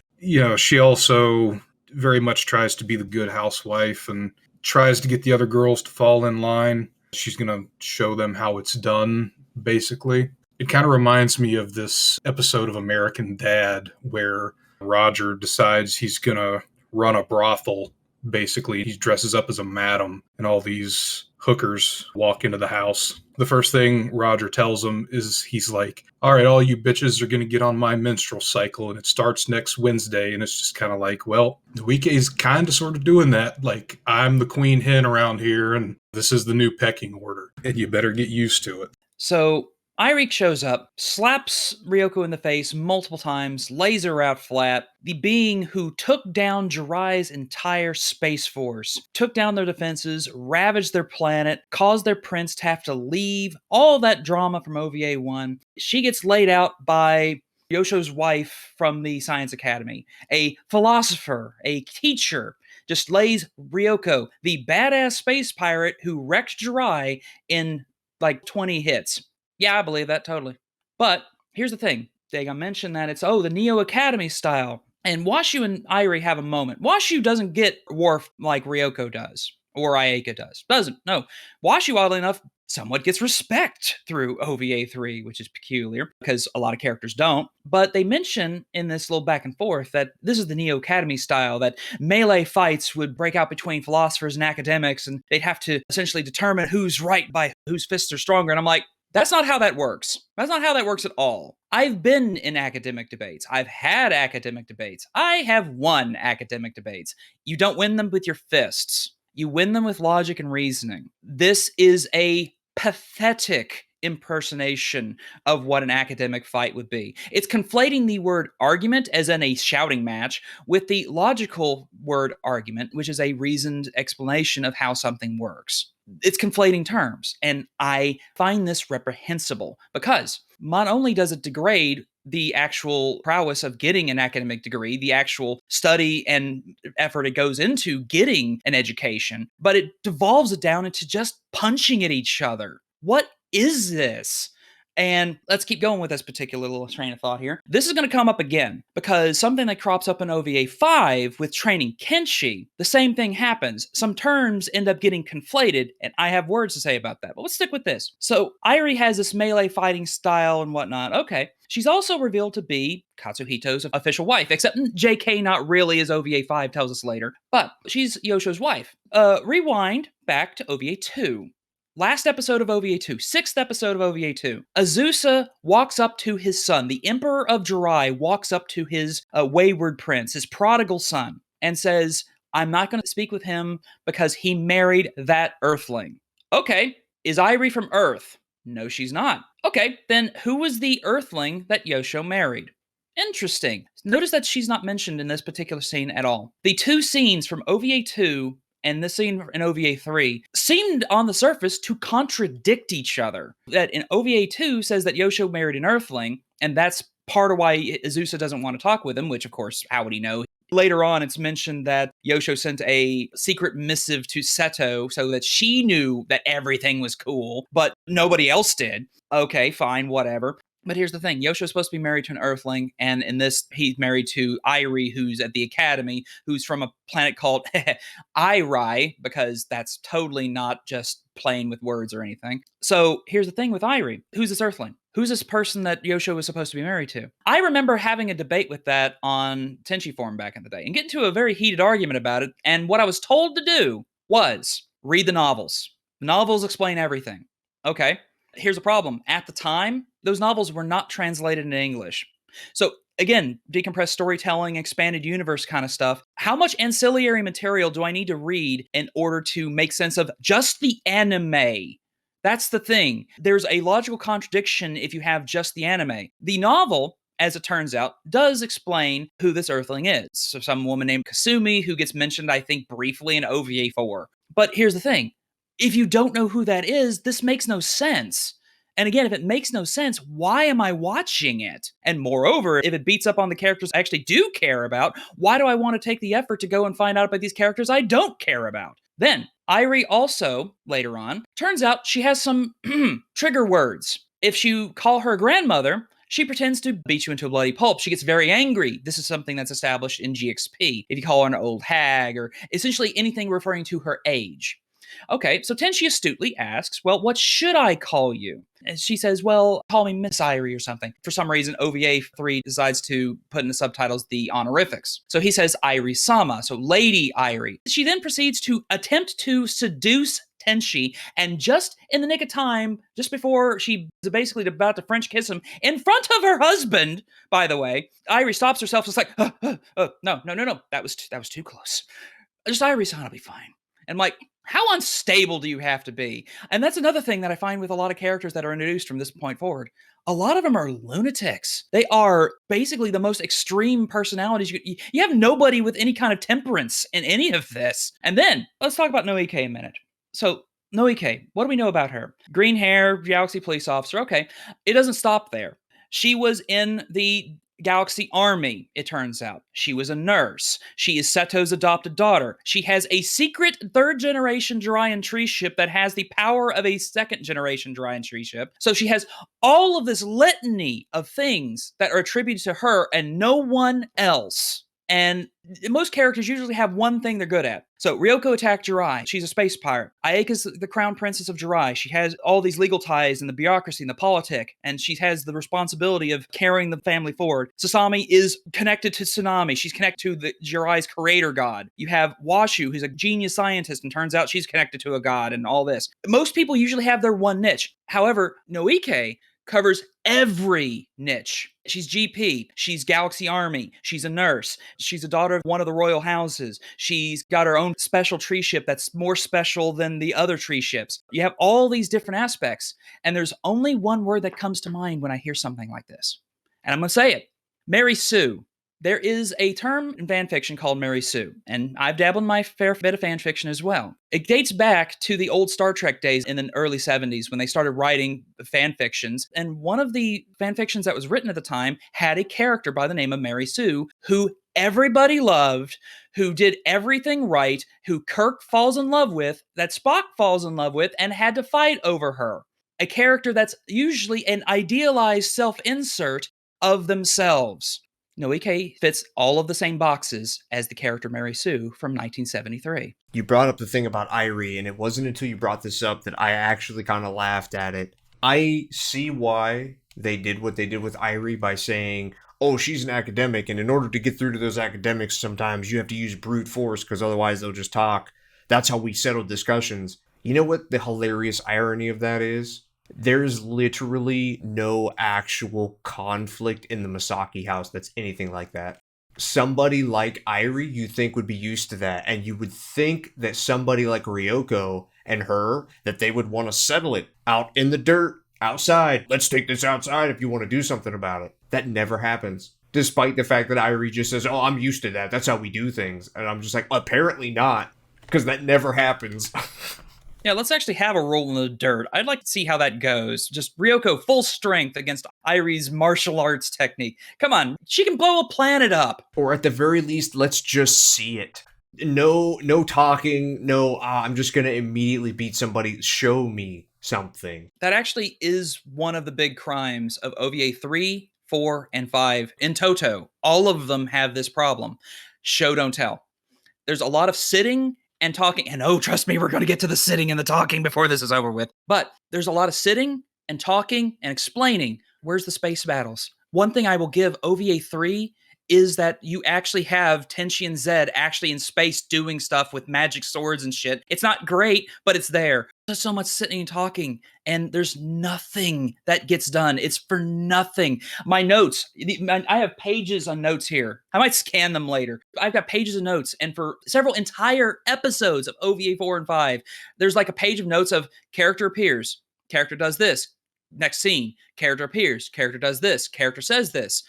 She also very much tries to be the good housewife and tries to get the other girls to fall in line. She's going to show them how it's done, basically. It kind of reminds me of this episode of American Dad where Roger decides he's going to run a brothel. Basically, he dresses up as a madam, and all these hookers walk into the house. The first thing Roger tells them is he's like, all right, all you bitches are going to get on my menstrual cycle, and it starts next Wednesday. And it's just kind of like, well, Noike is kind of sort of doing that. Like, I'm the queen hen around here, and this is the new pecking order, and you better get used to it. So Irik shows up, slaps Ryoko in the face multiple times, lays her out flat. The being who took down Jiraiya's entire space force, took down their defenses, ravaged their planet, caused their prince to have to leave, all that drama from OVA 1. She gets laid out by Yosho's wife from the Science Academy, a philosopher, a teacher, just lays Ryoko, the badass space pirate who wrecked Jiraiya in like 20 hits. Yeah, I believe that totally. But here's the thing. Dagon mentioned that it's, the Neo Academy style. And Washu and Irie have a moment. Washu doesn't get Worf like Ryoko does, or Ayeka does. Doesn't. No. Washu, oddly enough, somewhat gets respect through OVA 3, which is peculiar, because a lot of characters don't. But they mention in this little back and forth that this is the Neo Academy style, that melee fights would break out between philosophers and academics, and they'd have to essentially determine who's right by whose fists are stronger. And I'm like, that's not how that works. That's not how that works at all. I've been in academic debates. I've had academic debates. I have won academic debates. You don't win them with your fists. You win them with logic and reasoning. This is a pathetic impersonation of what an academic fight would be. It's conflating the word argument, as in a shouting match, with the logical word argument, which is a reasoned explanation of how something works. It's conflating terms, and I find this reprehensible because not only does it degrade the actual prowess of getting an academic degree, the actual study and effort it goes into getting an education, but it devolves it down into just punching at each other. What is this? And let's keep going with this particular little train of thought here. This is going to come up again because something that crops up in OVA 5 with training Kenshi, the same thing happens. Some terms end up getting conflated, and I have words to say about that, but let's stick with this. So Irie has this melee fighting style and whatnot. Okay. She's also revealed to be Katsuhito's official wife, except JK not really, as OVA 5 tells us later, but she's Yosho's wife. Rewind back to OVA 2. Last episode of OVA 2, 6th episode of OVA 2, Azusa walks up to his son. The Emperor of Jiraiya walks up to his wayward prince, his prodigal son, and says, I'm not going to speak with him because he married that Earthling. Okay, is Irie from Earth? No, she's not. Okay, then who was the Earthling that Yosho married? Interesting. Notice that she's not mentioned in this particular scene at all. The two scenes from OVA 2 and this scene in OVA 3 seemed on the surface to contradict each other. That in OVA 2 says that Yosho married an Earthling, and that's part of why Azusa doesn't want to talk with him, which of course, how would he know? Later on, it's mentioned that Yosho sent a secret missive to Seto so that she knew that everything was cool, but nobody else did. Okay, fine, whatever. But here's the thing. Yosho's supposed to be married to an Earthling, and in this, he's married to Irie, who's at the Academy, who's from a planet called Irai, because that's totally not just playing with words or anything. So here's the thing with Irie. Who's this Earthling? Who's this person that Yosho was supposed to be married to? I remember having a debate with that on Tenchi Forum back in the day, and getting into a very heated argument about it, and what I was told to do was read the novels. The novels explain everything. Okay. Here's a problem. At the time, those novels were not translated into English. So again, decompressed storytelling, expanded universe kind of stuff. How much ancillary material do I need to read in order to make sense of just the anime? That's the thing. There's a logical contradiction if you have just the anime. The novel, as it turns out, does explain who this Earthling is. So some woman named Kasumi, who gets mentioned, I think, briefly in OVA 4. But here's the thing. If you don't know who that is, this makes no sense. And again, if it makes no sense, why am I watching it? And moreover, if it beats up on the characters I actually do care about, why do I want to take the effort to go and find out about these characters I don't care about? Then, Irie also, later on, turns out she has some trigger words. If you call her grandmother, she pretends to beat you into a bloody pulp. She gets very angry. This is something that's established in GXP. If you call her an old hag, or essentially anything referring to her age. Okay, so Tenchi astutely asks, well, what should I call you? And she says, well, call me Miss Irie or something. For some reason, OVA 3 decides to put in the subtitles the honorifics. So he says Irie-sama, so Lady Irie. She then proceeds to attempt to seduce Tenchi, and just in the nick of time, just before she is basically about to French kiss him, in front of her husband, by the way, Irie stops herself, just like, no, that was too close. Just Irie-san will be fine. And like, how unstable do you have to be? And that's another thing that I find with a lot of characters that are introduced from this point forward. A lot of them are lunatics. They are basically the most extreme personalities. You have nobody with any kind of temperance in any of this. And then, let's talk about Noike a minute. So, Noike, what do we know about her? Green hair, Galaxy police officer. Okay, it doesn't stop there. She was in the Galaxy Army, it turns out. She was a nurse. She is Seto's adopted daughter. She has a secret third-generation Jiraiyan tree ship that has the power of a second-generation Jiraiyan tree ship. So she has all of this litany of things that are attributed to her and no one else. And most characters usually have one thing they're good at. So Ryoko attacked Jirai. She's a space pirate. Ayaka's the crown princess of Jirai. She has all these legal ties and the bureaucracy and the politic, and she has the responsibility of carrying the family forward. Sasami is connected to Tsunami. She's connected to the Jirai's creator god. You have Washu, who's a genius scientist, and turns out she's connected to a god and all this. Most people usually have their one niche. However, Noike covers every niche. She's GP. She's Galaxy Army. She's a nurse. She's a daughter of one of the royal houses. She's got her own special tree ship that's more special than the other tree ships. You have all these different aspects, and there's only one word that comes to mind when I hear something like this. And I'm going to say it. Mary Sue. There is a term in fanfiction called Mary Sue, and I've dabbled in my fair bit of fanfiction as well. It dates back to the old Star Trek days in the early 70s when they started writing fanfictions, and one of the fanfictions that was written at the time had a character by the name of Mary Sue who everybody loved, who did everything right, who Kirk falls in love with, that Spock falls in love with, and had to fight over her. A character that's usually an idealized self-insert of themselves. Noike fits all of the same boxes as the character Mary Sue from 1973. You brought up the thing about Irie, and it wasn't until you brought this up that I actually kind of laughed at it. I see why they did what they did with Irie by saying, oh, she's an academic, and in order to get through to those academics, sometimes you have to use brute force, because otherwise they'll just talk. That's how we settle discussions. You know what the hilarious irony of that is? There's literally no actual conflict in the Masaki house that's anything like that. Somebody like Irie you think would be used to that, and you would think that somebody like Ryoko and her, that they would want to settle it out in the dirt, outside. Let's take this outside if you want to do something about it. That never happens. Despite the fact that Irie just says, oh, I'm used to that. That's how we do things. And I'm just like, apparently not, because that never happens. Yeah, let's actually have a roll in the dirt. I'd like to see how that goes. Just Ryoko full strength against Irie's martial arts technique. Come on, she can blow a planet up. Or at the very least, let's just see it. No talking, no, I'm just going to immediately beat somebody. Show me. something. That actually is one of the big crimes of OVA 3, 4, and 5 in toto. All of them have this problem. Show, don't tell. There's a lot of sitting and talking. And oh, trust me, we're going to get to the sitting and the talking before this is over with. But there's a lot of sitting and talking and explaining. Where's the space battles? One thing I will give OVA 3 is that you actually have Tenchi and Zed actually in space doing stuff with magic swords and shit. It's not great, but it's there. There's so much sitting and talking, and there's nothing that gets done. It's for nothing. My notes, I have pages on notes here. I might scan them later. I've got pages of notes, and for several entire episodes of OVA 4 and 5, there's like a page of notes of character appears, character does this, next scene, character appears, character does this, character says this,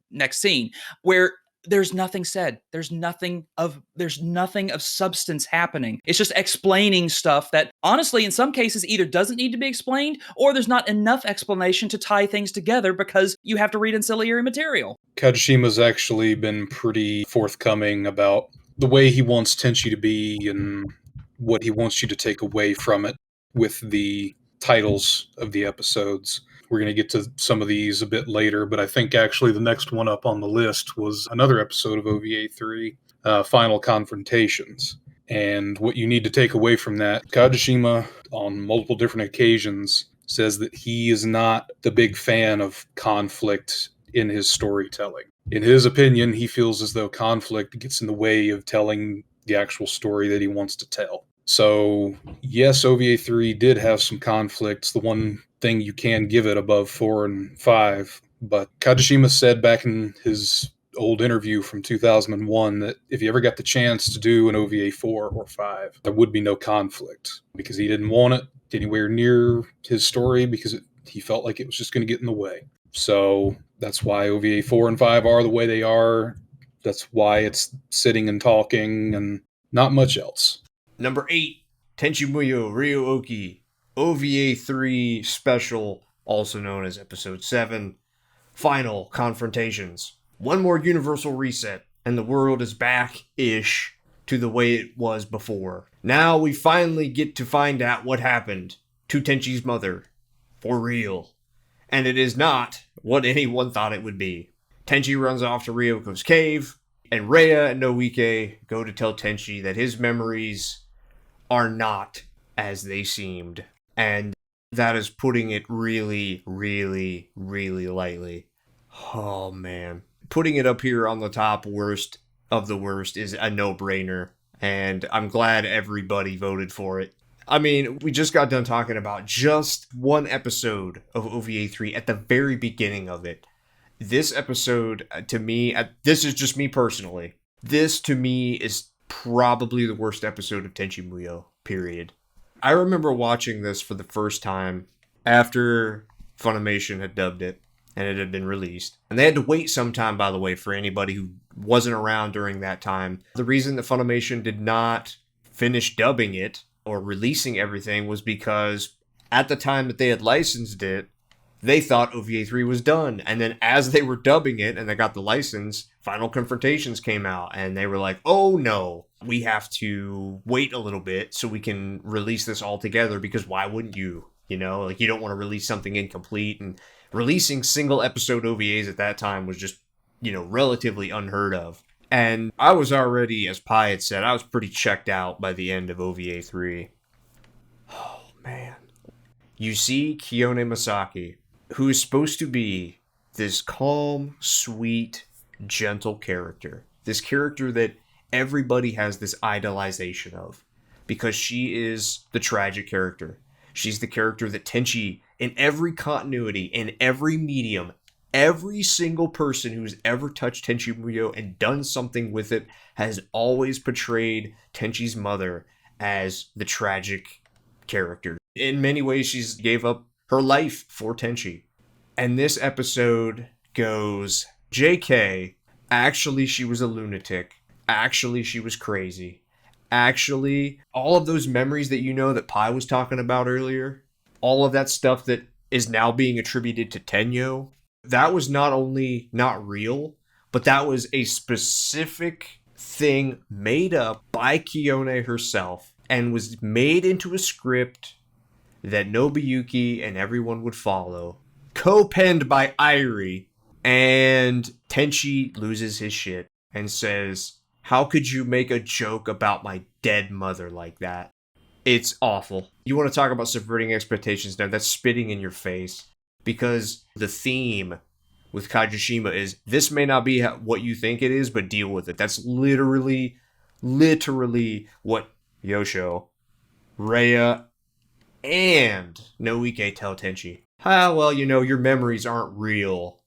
next scene, where there's nothing said. There's nothing of substance happening. It's just explaining stuff that honestly, in some cases, either doesn't need to be explained or there's not enough explanation to tie things together because you have to read ancillary material. Kajishima's actually been pretty forthcoming about the way he wants Tenchi to be and what he wants you to take away from it with the titles of the episodes. We're going to get to some of these a bit later, but I think actually the next one up on the list was another episode of OVA 3, Final Confrontations. And what you need to take away from that, Kajishima, on multiple different occasions, says that he is not the big fan of conflict in his storytelling. In his opinion, he feels as though conflict gets in the way of telling the actual story that he wants to tell. So, yes, OVA 3 did have some conflicts. The one thing you can give it above 4 and 5. But Kajishima said back in his old interview from 2001 that if he ever got the chance to do an OVA 4 or 5, there would be no conflict because he didn't want it anywhere near his story because he felt like it was just going to get in the way. So that's why OVA 4 and 5 are the way they are. That's why it's sitting and talking and not much else. Number 8, Tenchi Muyo Ryuoki, OVA 3 Special, also known as Episode 7, Final Confrontations. One more universal reset, and the world is back-ish to the way it was before. Now we finally get to find out what happened to Tenchi's mother. For real. And it is not what anyone thought it would be. Tenchi runs off to Ryoko's cave, and Rhea and Noike go to tell Tenchi that his memories are not as they seemed. And that is putting it really, really, really lightly. Oh, man. Putting it up here on the top worst of the worst is a no-brainer. And I'm glad everybody voted for it. I mean, we just got done talking about just one episode of OVA 3 at the very beginning of it. This episode, to me, this is just me personally. This, to me, is probably the worst episode of Tenchi Muyo, period. I remember watching this for the first time after Funimation had dubbed it and it had been released. And they had to wait some time, by the way, for anybody who wasn't around during that time. The reason that Funimation did not finish dubbing it or releasing everything was because at the time that they had licensed it, they thought OVA 3 was done. And then as they were dubbing it and they got the license, Final Confrontations came out and they were like, oh no, we have to wait a little bit so we can release this all together because why wouldn't you? You know, like you don't want to release something incomplete, and releasing single episode OVAs at that time was just, you know, relatively unheard of. And I was already, as Pi had said, I was pretty checked out by the end of OVA 3. Oh man. You see Kione Masaki, who is supposed to be this calm, sweet, gentle character. This character that everybody has this idolization of. Because she is the tragic character. She's the character that Tenchi, in every continuity, in every medium, every single person who's ever touched Tenchi Muyo and done something with it has always portrayed Tenchi's mother as the tragic character. In many ways, she's gave up her life for Tenchi. And this episode goes, JK, actually she was a lunatic. Actually she was crazy. Actually, all of those memories that you know that Pi was talking about earlier, all of that stuff that is now being attributed to Tenyo, that was not only not real, but that was a specific thing made up by Kione herself and was made into a script that Nobuyuki and everyone would follow. Co-penned by Airi. And Tenchi loses his shit and says, how could you make a joke about my dead mother like that? It's awful. You want to talk about subverting expectations now? That's spitting in your face. Because the theme with Kajishima is, this may not be what you think it is, but deal with it. That's literally what Yosho, Rhea, and Noike tell Tenchi. Well, your memories aren't real.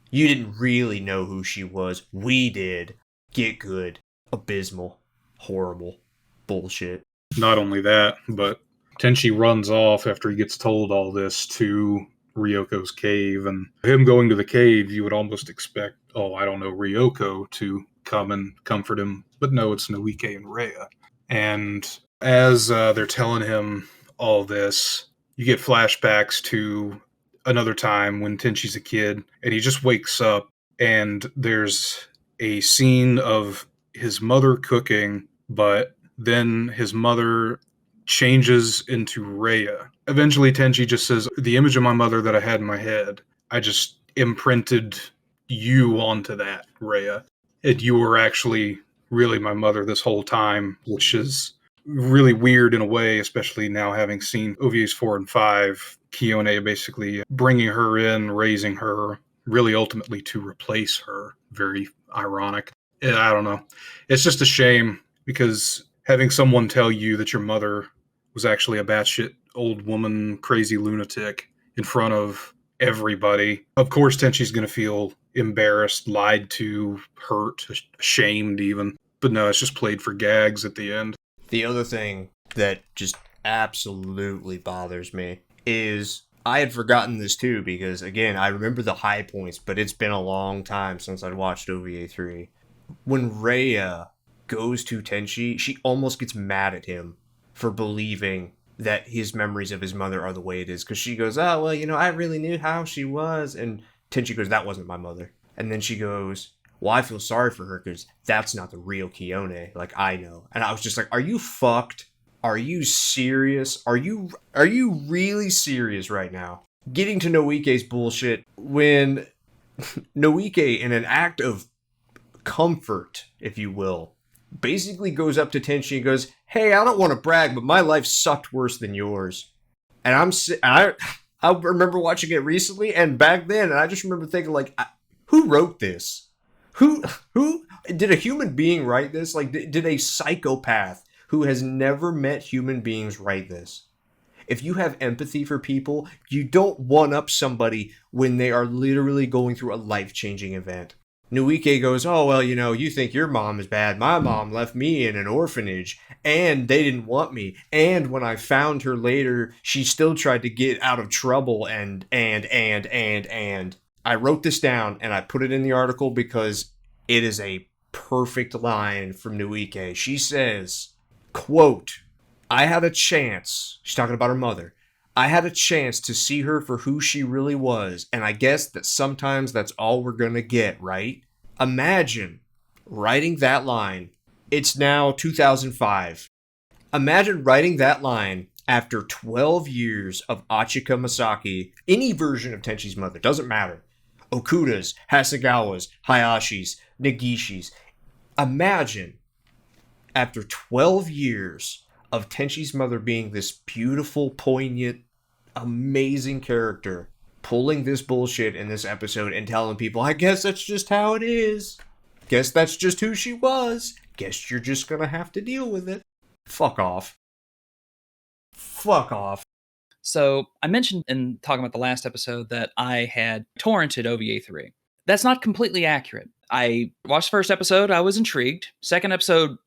You didn't really know who she was. We did. Get good. Abysmal. Horrible. Bullshit. Not only that, but Tenchi runs off after he gets told all this to Ryoko's cave. And him going to the cave, you would almost expect, Ryoko to come and comfort him. But no, it's Noike and Rhea. And as they're telling him all this, you get flashbacks to another time when Tenchi's a kid, and he just wakes up, and there's a scene of his mother cooking, but then his mother changes into Rhea. Eventually, Tenchi just says, the image of my mother that I had in my head, I just imprinted you onto that, Rhea. And you were actually really my mother this whole time, which is really weird in a way, especially now having seen OVAs 4 and 5, Kione basically bringing her in, raising her, really ultimately to replace her. Very ironic. I don't know. It's just a shame, because having someone tell you that your mother was actually a batshit old woman, crazy lunatic in front of everybody, of course Tenchi's going to feel embarrassed, lied to, hurt, ashamed even. But no, it's just played for gags at the end. The other thing that just absolutely bothers me is, I had forgotten this too, because again, I remember the high points, but it's been a long time since I'd watched OVA 3. When Rhea goes to Tenchi, she almost gets mad at him for believing that his memories of his mother are the way it is, because she goes, oh, well, I really knew how she was, and Tenchi goes, that wasn't my mother. And then she goes, well, I feel sorry for her because that's not the real Kione, like I know. And I was just like, are you fucked? Are you serious? Are you really serious right now? Getting to Noike's bullshit when Noike, in an act of comfort, if you will, basically goes up to Tenchi and goes, hey, I don't want to brag, but my life sucked worse than yours. And I remember watching it recently and back then, and I just remember thinking, like, who wrote this? Who did a human being write this? Like, did a psychopath who has never met human beings write this? If you have empathy for people, you don't one-up somebody when they are literally going through a life-changing event. Noike goes, oh, well, you think your mom is bad. My mom left me in an orphanage, and they didn't want me. And when I found her later, she still tried to get out of trouble, and. I wrote this down, and I put it in the article because it is a perfect line from Noike. She says, quote, I had a chance, she's talking about her mother, I had a chance to see her for who she really was, and I guess that sometimes that's all we're gonna get, right? Imagine writing that line. It's now 2005. Imagine writing that line after 12 years of Achika Masaki, any version of Tenchi's mother, doesn't matter. Okuda's, Hasegawa's, Hayashi's, Nagishi's. Imagine, after 12 years of Tenchi's mother being this beautiful, poignant, amazing character, pulling this bullshit in this episode and telling people, I guess that's just how it is. Guess that's just who she was. Guess you're just gonna have to deal with it. Fuck off. Fuck off. So I mentioned in talking about the last episode that I had torrented OVA 3. That's not completely accurate. I watched the first episode, I was intrigued. Second episode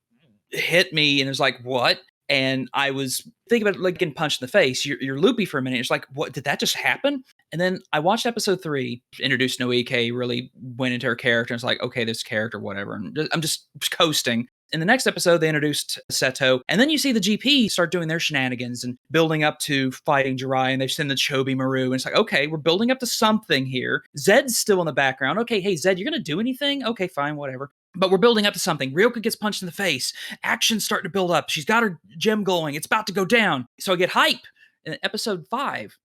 hit me and it was like, what? And I was thinking about it like getting punched in the face. You're loopy for a minute. It's like, what, did that just happen? And then I watched episode 3, introduced Noike, really went into her character. And it's like, okay, this character, whatever. And I'm just coasting. In the next episode, they introduced Seto, and then you see the GP start doing their shenanigans and building up to fighting Jirai, and they send the Chobi Maru, and it's like, okay, we're building up to something here. Zed's still in the background. Okay, hey, Zed, you're going to do anything? Okay, fine, whatever. But we're building up to something. Ryoka gets punched in the face. Action's starting to build up. She's got her gem going. It's about to go down. So I get hype. in episode 5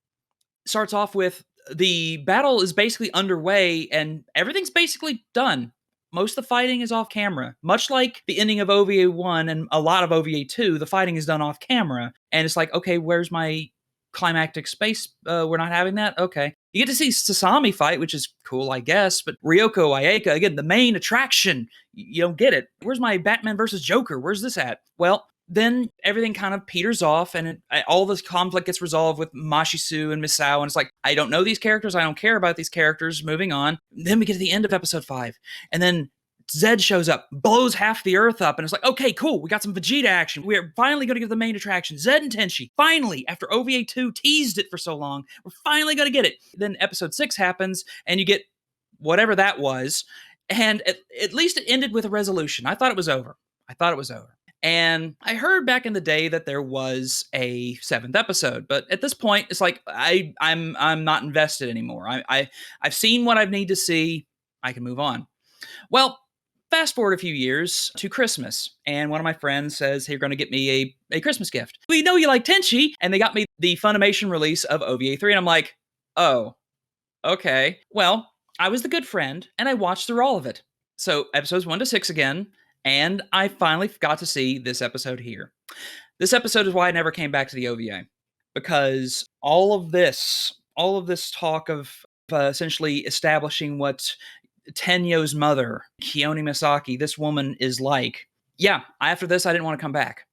starts off with the battle is basically underway and everything's basically done. Most of the fighting is off camera. Much like the ending of OVA 1 and a lot of OVA 2, the fighting is done off camera. And it's like, okay, where's my climactic space? We're not having that? Okay. You get to see Sasami fight, which is cool, I guess. But Ryoko Ayaka, again, the main attraction. You don't get it. Where's my Batman versus Joker? Where's this at? Well, then everything kind of peters off and all this conflict gets resolved with Mashisu and Misao. And it's like, I don't know these characters. I don't care about these characters. Moving on. Then we get to the end of episode 5. And then Zed shows up, blows half the earth up, and it's like, okay, cool, we got some Vegeta action. We're finally going to get the main attraction, Zed and Tenchi. Finally, after OVA 2 teased it for so long, we're finally going to get it. Then episode 6 happens, and you get whatever that was, and at least it ended with a resolution. I thought it was over. And I heard back in the day that there was a 7th episode, but at this point, it's like I'm not invested anymore. I've seen what I need to see. I can move on. Well, fast forward a few years to Christmas, and one of my friends says, hey, you're going to get me a Christmas gift. We know you like Tenchi, and they got me the Funimation release of OVA 3, and I'm like, oh, okay. Well, I was the good friend, and I watched through all of it. So episodes 1 to 6 again, and I finally got to see this episode here. This episode is why I never came back to the OVA, because all of this talk of essentially establishing what Tenyo's mother, Kione Masaki, this woman is like. Yeah, after this, I didn't want to come back.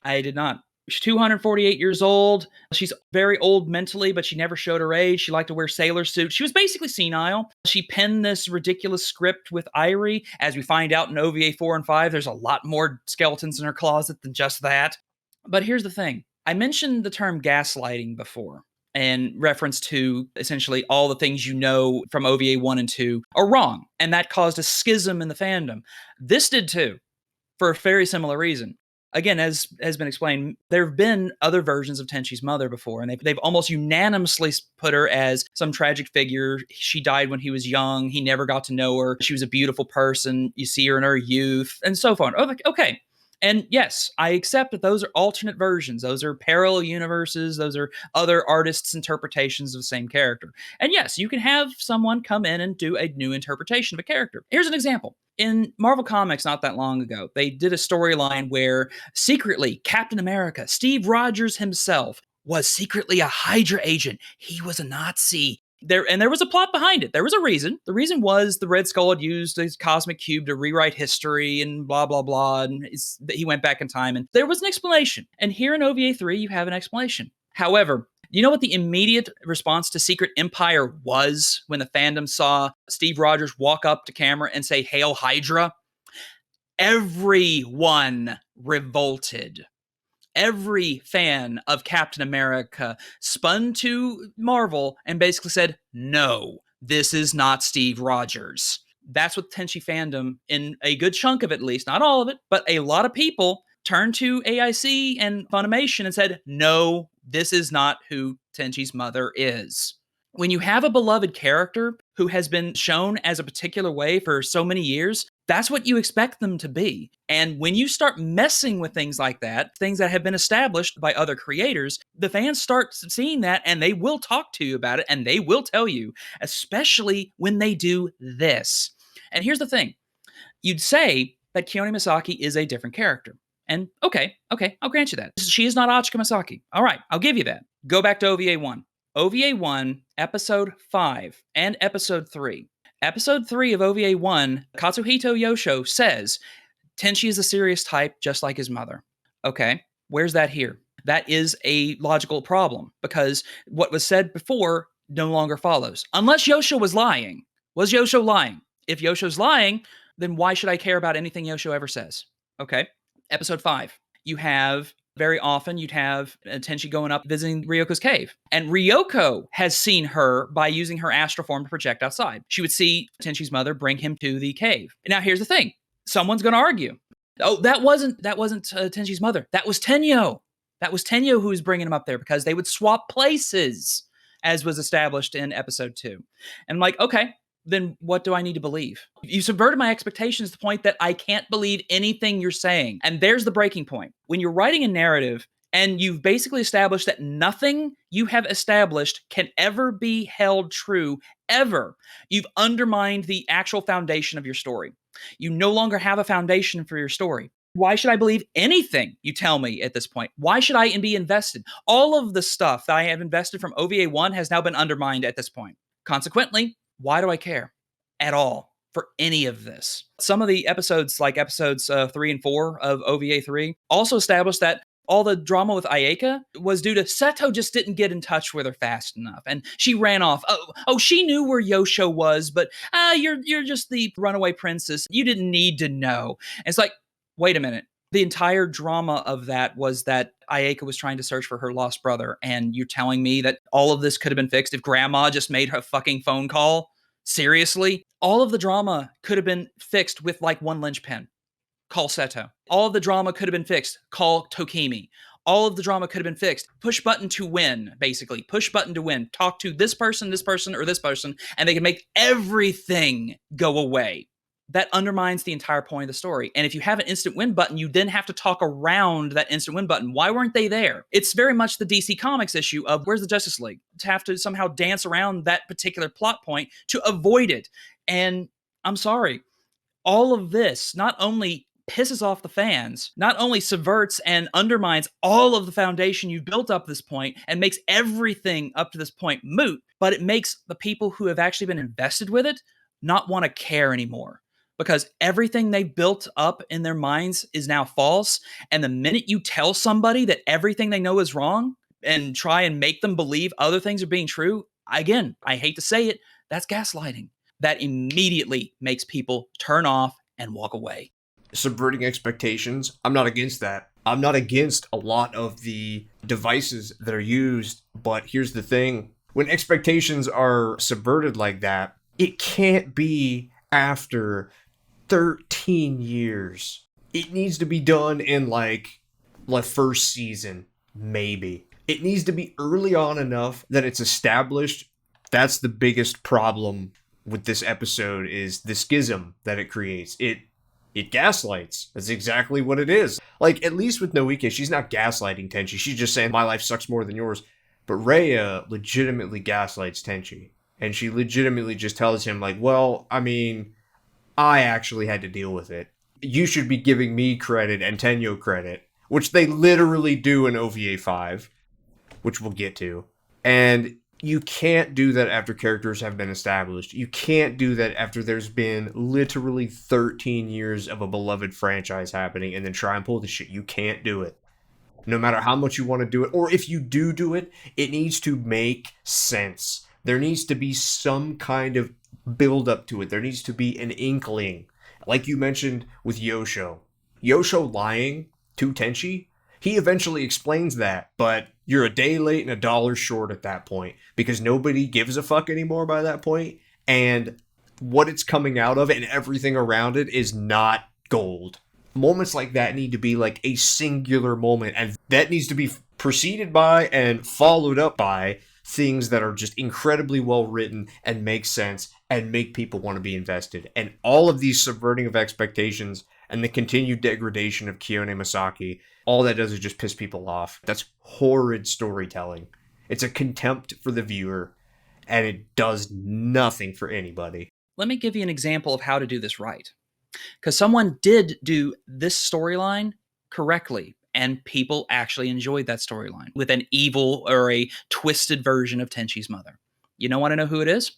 I did not. She's 248 years old. She's very old mentally, but she never showed her age. She liked to wear sailor suits. She was basically senile. She penned this ridiculous script with Irie. As we find out in OVA 4 and 5, there's a lot more skeletons in her closet than just that. But here's the thing. I mentioned the term gaslighting before, in reference to essentially all the things you know from OVA 1 and 2 are wrong, and that caused a schism in the fandom. This did too, for a very similar reason. Again, as has been explained, there have been other versions of Tenchi's mother before, and they've almost unanimously put her as some tragic figure. She died when he was young. He never got to know her. She was a beautiful person. You see her in her youth, and so forth. Okay. And yes, I accept that those are alternate versions. Those are parallel universes. Those are other artists' interpretations of the same character. And yes, you can have someone come in and do a new interpretation of a character. Here's an example. In Marvel Comics not that long ago, they did a storyline where secretly Captain America, Steve Rogers himself, was secretly a Hydra agent. He was a Nazi. There was a plot behind it. There was a reason. The reason was the Red Skull had used his cosmic cube to rewrite history and blah, blah, blah. And he went back in time. And there was an explanation. And here in OVA 3, you have an explanation. However, you know what the immediate response to Secret Empire was when the fandom saw Steve Rogers walk up to camera and say, "Hail Hydra"? Everyone revolted. Every fan of Captain America spun to Marvel and basically said, no, this is not Steve Rogers. That's what Tenchi fandom, in a good chunk of it at least, not all of it, but a lot of people turned to AIC and Funimation and said, no, this is not who Tenchi's mother is. When you have a beloved character who has been shown as a particular way for so many years, that's what you expect them to be. And when you start messing with things like that, things that have been established by other creators, the fans start seeing that and they will talk to you about it and they will tell you, especially when they do this. And here's the thing. You'd say that Kione Masaki is a different character. And okay, I'll grant you that. She is not Achika Masaki. All right, I'll give you that. Go back to OVA 1. OVA 1, Episode 5, and Episode 3. Episode 3 of OVA 1, Katsuhito Yosho says, Tenchi is a serious type just like his mother. Okay, where's that here? That is a logical problem, because what was said before no longer follows. Unless Yosho was lying. Was Yosho lying? If Yosho's lying, then why should I care about anything Yosho ever says? Okay, Episode 5. Very often you'd have Tenchi going up visiting Ryoko's cave. And Ryoko has seen her by using her astral form to project outside. She would see Tenchi's mother bring him to the cave. Now here's the thing. Someone's going to argue. Oh, that wasn't Tenchi's mother. That was Tenyo. That was Tenyo who was bringing him up there, because they would swap places, as was established in episode 2. And I'm like, okay, then what do I need to believe? You subverted my expectations to the point that I can't believe anything you're saying. And there's the breaking point. When you're writing a narrative And you've basically established that nothing you have established can ever be held true, ever. You've undermined the actual foundation of your story. You no longer have a foundation for your story. Why should I believe anything you tell me at this point? Why should I be invested? All of the stuff that I have invested from OVA 1 has now been undermined at this point. Consequently, why do I care at all for any of this? Some of the episodes, like episodes 3 and 4 of OVA 3, also established that all the drama with Ayeka was due to Seto just didn't get in touch with her fast enough, and she ran off. Oh, she knew where Yosho was, but you're just the runaway princess. You didn't need to know. And it's like, wait a minute. The entire drama of that was that Ayeka was trying to search for her lost brother, and you're telling me that all of this could have been fixed if Grandma just made her fucking phone call? Seriously? All of the drama could have been fixed with like one linchpin. Call Seto. All of the drama could have been fixed. Call Tokimi. All of the drama could have been fixed. Push button to win, basically. Push button to win. Talk to this person, or this person, and they can make everything go away. That undermines the entire point of the story. And if you have an instant win button, you then have to talk around that instant win button. Why weren't they there? It's very much the DC Comics issue of where's the Justice League? To have to somehow dance around that particular plot point to avoid it. And I'm sorry, all of this not only pisses off the fans, not only subverts and undermines all of the foundation you've built up to this point and makes everything up to this point moot, but it makes the people who have actually been invested with it not want to care anymore. Because everything they built up in their minds is now false. And the minute you tell somebody that everything they know is wrong and try and make them believe other things are being true, again, I hate to say it, that's gaslighting. That immediately makes people turn off and walk away. Subverting expectations, I'm not against that. I'm not against a lot of the devices that are used, but here's the thing. When expectations are subverted like that, it can't be after 13 years. It needs to be done in like the first season, maybe. It needs to be early on enough that it's established. That's the biggest problem with this episode, is the schism that it creates. It gaslights. That's exactly what it is. Like, at least with Noike, she's not gaslighting Tenchi. She's just saying, my life sucks more than yours. But Rhea legitimately gaslights Tenchi. And she legitimately just tells him, like, well, I mean, I actually had to deal with it. You should be giving me credit and Tenyo credit, which they literally do in OVA 5, which we'll get to. And you can't do that after characters have been established. You can't do that after there's been literally 13 years of a beloved franchise happening and then try and pull the shit. You can't do it. No matter how much you want to do it, or if you do it, it needs to make sense. There needs to be some kind of build up to it. There needs to be an inkling. Like you mentioned with Yosho. Yosho lying to Tenchi, he eventually explains that, but you're a day late and $1 short at that point, because nobody gives a fuck anymore by that point, and what it's coming out of and everything around it is not gold. Moments like that need to be like a singular moment, and that needs to be preceded by and followed up by things that are just incredibly well written and make sense and make people want to be invested. And all of these subverting of expectations and the continued degradation of Kione Masaki, all that does is just piss people off. That's horrid storytelling. It's a contempt for the viewer, and it does nothing for anybody. Let me give you an example of how to do this right. Because someone did do this storyline correctly, and people actually enjoyed that storyline with an evil or a twisted version of Tenchi's mother. You don't want to know who it is?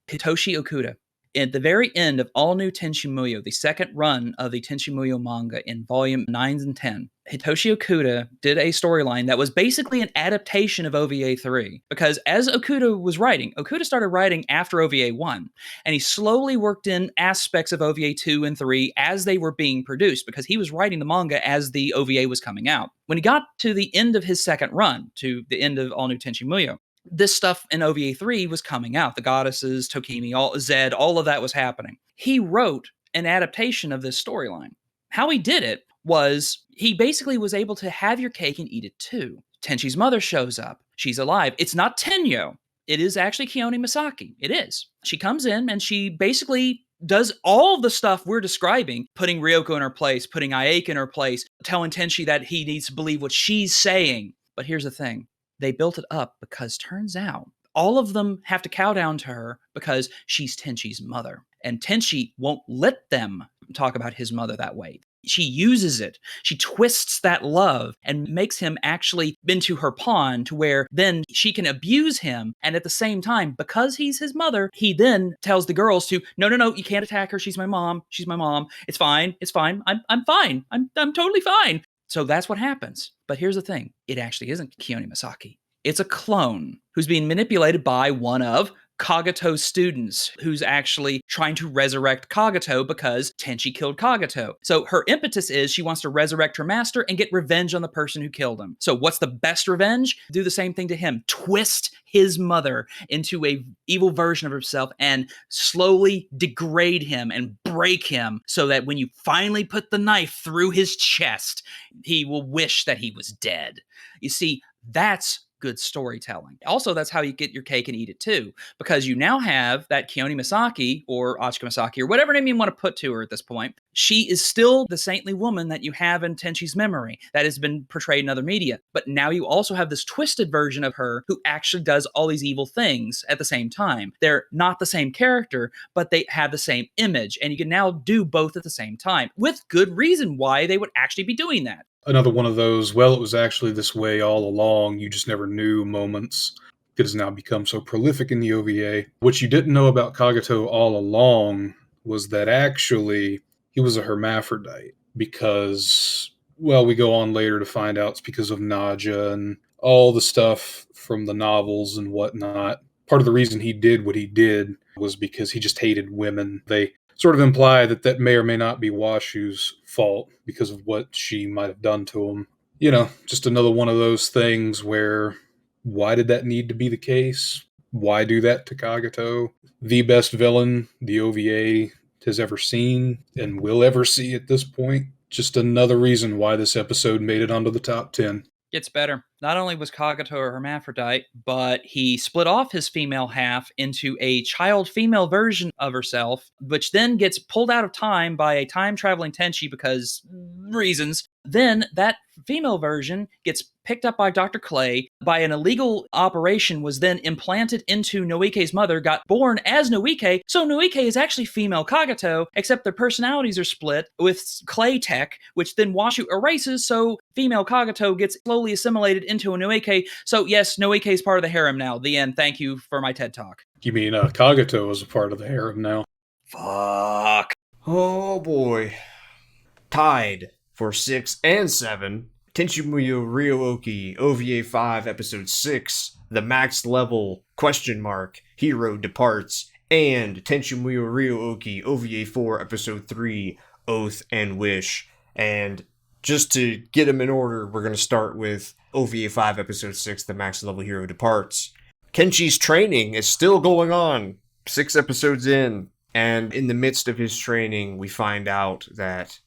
Hitoshi Okuda. At the very end of All New Tenchi Muyo, the second run of the Tenchi Muyo manga in volume 9 and 10, Hitoshi Okuda did a storyline that was basically an adaptation of OVA 3. Because as Okuda was writing, Okuda started writing after OVA 1, and he slowly worked in aspects of OVA 2 and 3 as they were being produced, because he was writing the manga as the OVA was coming out. When he got to the end of his second run, to the end of All New Tenchi Muyo, this stuff in OVA 3 was coming out. The goddesses, Tokimi, Zed, all of that was happening. He wrote an adaptation of this storyline. How he did it was he basically was able to have your cake and eat it too. Tenchi's mother shows up. She's alive. It's not Tenyo. It is actually Kione Masaki. It is. She comes in and she basically does all the stuff we're describing, putting Ryoko in her place, putting Ayeka in her place, telling Tenchi that he needs to believe what she's saying. But here's the thing. They built it up because turns out all of them have to cow down to her because she's Tenchi's mother. And Tenchi won't let them talk about his mother that way. She uses it. She twists that love and makes him actually into her pawn to where then she can abuse him. And at the same time, because he's his mother, he then tells the girls to, no, you can't attack her. She's my mom. She's my mom. It's fine. It's fine. I'm fine. I'm totally fine. So that's what happens. But here's the thing. It actually isn't Kione Masaki. It's a clone who's being manipulated by one of Kagato's students, who's actually trying to resurrect Kagato because Tenchi killed Kagato. So her impetus is she wants to resurrect her master and get revenge on the person who killed him. So what's the best revenge? Do the same thing to him. Twist his mother into a evil version of herself and slowly degrade him and break him so that when you finally put the knife through his chest, he will wish that he was dead. You see, that's good storytelling. Also, that's how you get your cake and eat it too, because you now have that Kione Masaki or Achika Masaki or whatever name you want to put to her at this point. She is still the saintly woman that you have in Tenchi's memory that has been portrayed in other media. But now you also have this twisted version of her who actually does all these evil things at the same time. They're not the same character, but they have the same image. And you can now do both at the same time with good reason why they would actually be doing that. Another one of those, well, it was actually this way all along, you just never knew moments. It has now become so prolific in the OVA. What you didn't know about Kagato all along was that actually he was a hermaphrodite because, well, we go on later to find out it's because of Naja and all the stuff from the novels and whatnot. Part of the reason he did what he did was because he just hated women. They sort of imply that that may or may not be Washu's fault because of what she might have done to him. You know, just another one of those things where, why did that need to be the case? Why do that to Kagato? The best villain the OVA has ever seen and will ever see at this point. Just another reason why this episode made it onto the top 10. Gets better. Not only was Kagato a hermaphrodite, but he split off his female half into a child female version of herself, which then gets pulled out of time by a time-traveling Tenchi because reasons. Then that female version gets picked up by Dr. Clay by an illegal operation, was then implanted into Noike's mother, got born as Noike. So Noike is actually female Kagato, except their personalities are split with Clay tech, which then Washu erases, so female Kagato gets slowly assimilated into a Noike. So yes, Noike is part of the harem now. The end. Thank you for my TED Talk. You mean Kagato is a part of the harem now? Fuck. Oh boy. Tied for 6 and 7, Tenchi Muyo Ryo-Oki OVA 5 Episode 6, The Max Level, ? Hero Departs, and Tenchi Muyo Ryo-Oki OVA 4 Episode 3, Oath and Wish. And just to get them in order, we're going to start with OVA 5 Episode 6, The Max Level Hero Departs. Kenshi's training is still going on, 6 episodes in, and in the midst of his training, we find out that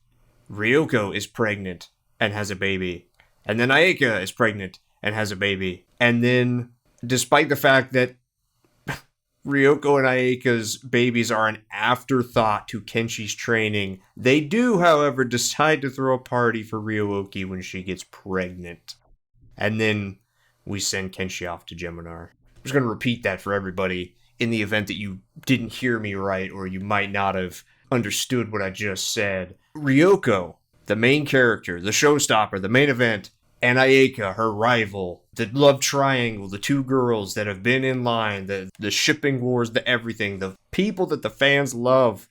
Ryoko is pregnant and has a baby. And then Ayeka is pregnant and has a baby. And then, despite the fact that Ryoko and Ayeka's babies are an afterthought to Kenshi's training, they do, however, decide to throw a party for Ryo-Oki when she gets pregnant. And then we send Kenshi off to Geminar. I'm just going to repeat that for everybody in the event that you didn't hear me right or you might not have understood what I just said. Ryoko, the main character, the showstopper, the main event, and Ayeka, her rival, the love triangle, the two girls that have been in line, the shipping wars, the everything, the people that the fans love,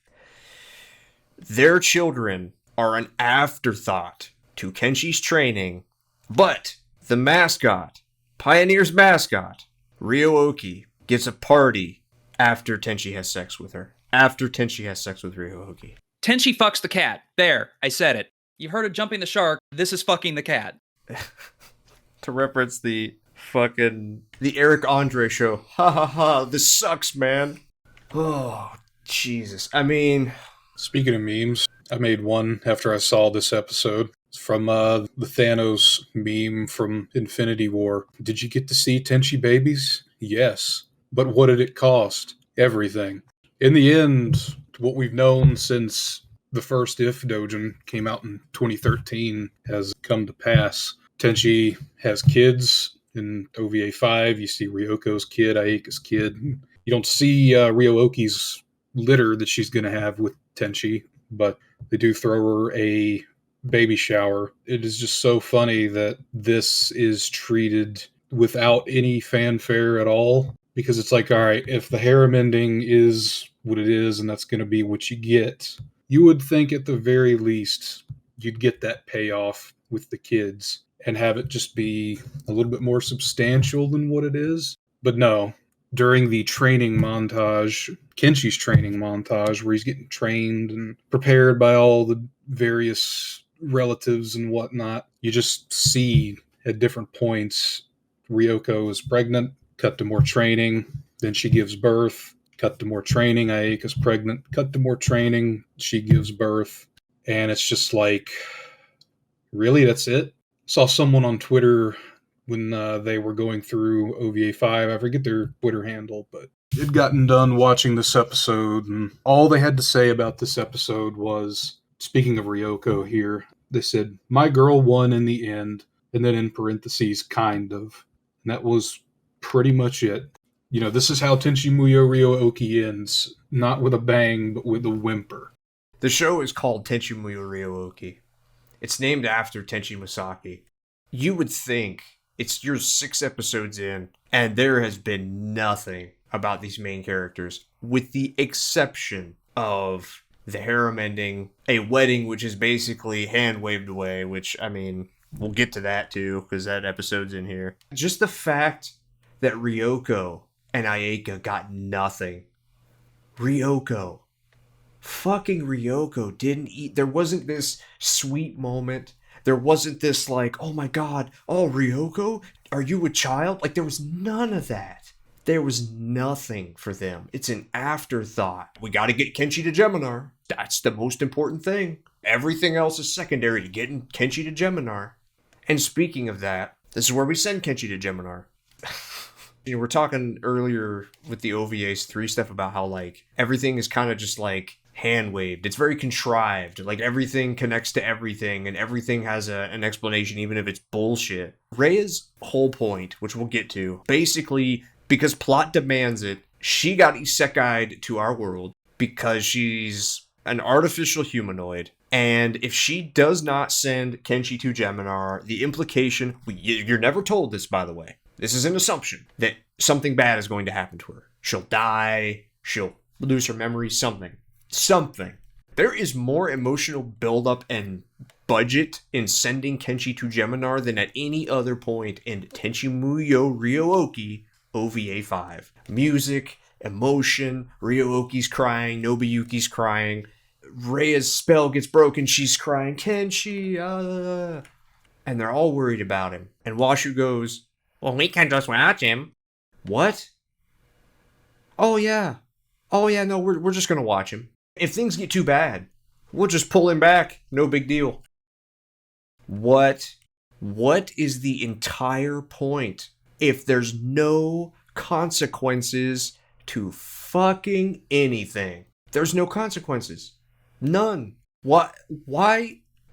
their children are an afterthought to Kenshi's training, but the mascot, Pioneer's mascot, Ryo-Oki, gets a party after Tenchi has sex with her. After Tenchi has sex with Ryo-Oki. Tenchi fucks the cat. There, I said it. You've heard of jumping the shark. This is fucking the cat. To reference the Eric Andre show. Ha ha ha, this sucks, man. Oh, Jesus. I mean... Speaking of memes, I made one after I saw this episode. It's from the Thanos meme from Infinity War. Did you get to see Tenchi babies? Yes. But what did it cost? Everything. In the end, what we've known since the first If Dojin came out in 2013 has come to pass. Tenchi has kids. In OVA 5, you see Ryoko's kid, Ayeka's kid. You don't see Ryo-Oki's litter that she's going to have with Tenchi, but they do throw her a baby shower. It is just so funny that this is treated without any fanfare at all, because it's like, all right, if the harem ending is what it is and that's going to be what you get, you would think at the very least you'd get that payoff with the kids and have it just be a little bit more substantial than what it is. But no, during the training montage, Kenshi's training montage, where he's getting trained and prepared by all the various relatives and whatnot, you just see at different points Ryoko is pregnant, cut to more training, then she gives birth, cut to more training, Ayeka's pregnant, cut to more training, she gives birth, and it's just like, really, that's it? Saw someone on Twitter when they were going through OVA 5, I forget their Twitter handle, but they'd gotten done watching this episode, and all they had to say about this episode was, speaking of Ryoko here, they said, "My girl won in the end," and then in parentheses, kind of. And that was pretty much it. You know, this is how Tenchi Muyo Ryo-Oki ends, not with a bang, but with a whimper. The show is called Tenchi Muyo Ryo-Oki. It's named after Tenchi Masaki. You would think you're 6 episodes in, and there has been nothing about these main characters, with the exception of the harem ending, a wedding which is basically hand waved away, which, I mean, we'll get to that too, because that episode's in here. Just the fact that Ryoko and Ayeka got nothing. Fucking Ryoko didn't eat. There wasn't this sweet moment. There wasn't this like, oh my god, oh Ryoko, are you a child? Like, there was none of that. There was nothing for them. It's an afterthought. We got to get Kenshi to Geminar. That's the most important thing. Everything else is secondary to getting Kenshi to Geminar. And speaking of that, this is where we send Kenshi to Geminar. You know, we're talking earlier with the OVAs 3 stuff about how, like, everything is kind of just, like, hand-waved. It's very contrived. Like, everything connects to everything, and everything has an explanation, even if it's bullshit. Reia's whole point, which we'll get to, basically, because plot demands it, she got isekai'd to our world because she's an artificial humanoid. And if she does not send Kenshi to Geminar, the implication, you're never told this, by the way, this is an assumption, that something bad is going to happen to her. She'll die, she'll lose her memory, something. There is more emotional buildup and budget in sending Kenshi to Geminar than at any other point in Tenchi Muyo Ryo-Oki OVA 5. Music, emotion, Ryo-Oki's crying, Nobuyuki's crying, Reia's spell gets broken, she's crying, Kenshi, and they're all worried about him. And Washu goes, well, we can just watch him. What? Oh yeah, no, we're just gonna watch him. If things get too bad, we'll just pull him back, no big deal. What is the entire point if there's no consequences to fucking anything? There's no consequences. None. Why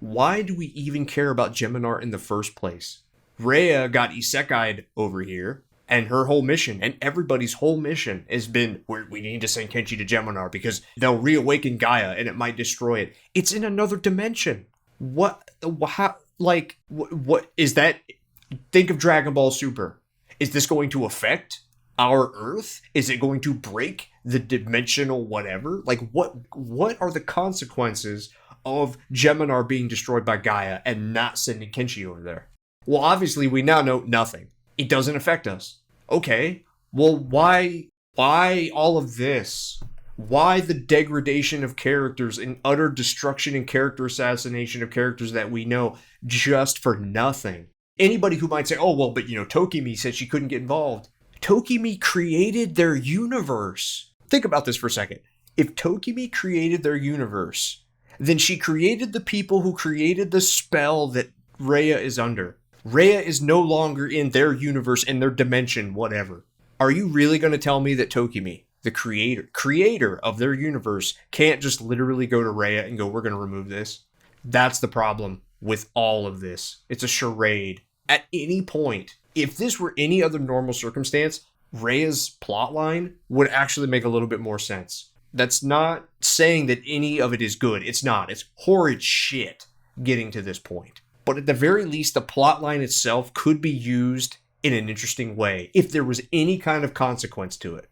do we even care about Geminar in the first place? Reia got isekai'd over here, and her whole mission, and everybody's whole mission, has been, we need to send Kenshi to Geminar because they'll reawaken Gaia and it might destroy it. It's in another dimension. What is that? Think of Dragon Ball Super. Is this going to affect our Earth? Is it going to break the dimensional whatever? Like, what are the consequences of Geminar being destroyed by Gaia and not sending Kenshi over there? Well, obviously, we now know nothing. It doesn't affect us. Okay, well, why all of this? Why the degradation of characters and utter destruction and character assassination of characters that we know just for nothing? Anybody who might say, oh, well, but, Tokimi said she couldn't get involved. Tokimi created their universe. Think about this for a second. If Tokimi created their universe, then she created the people who created the spell that Reia is under. Reia is no longer in their universe, in their dimension, whatever. Are you really going to tell me that Tokimi, the creator of their universe, can't just literally go to Rhea and go, we're going to remove this. That's the problem with all of this. It's a charade. At any point, if this were any other normal circumstance, Rhea's plotline would actually make a little bit more sense. That's not saying that any of it is good. It's not. It's horrid shit getting to this point. But at the very least, the plotline itself could be used in an interesting way if there was any kind of consequence to it.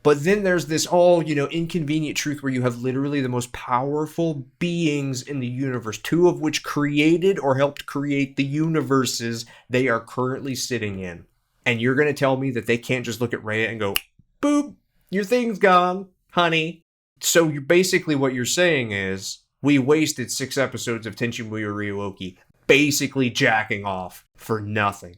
But then there's this all, inconvenient truth where you have literally the most powerful beings in the universe, two of which created or helped create the universes they are currently sitting in. And you're going to tell me that they can't just look at Rhea and go, boop, your thing's gone, honey. So what you're saying is, we wasted 6 episodes of Tenchi Muyo Ryuoki basically jacking off for nothing,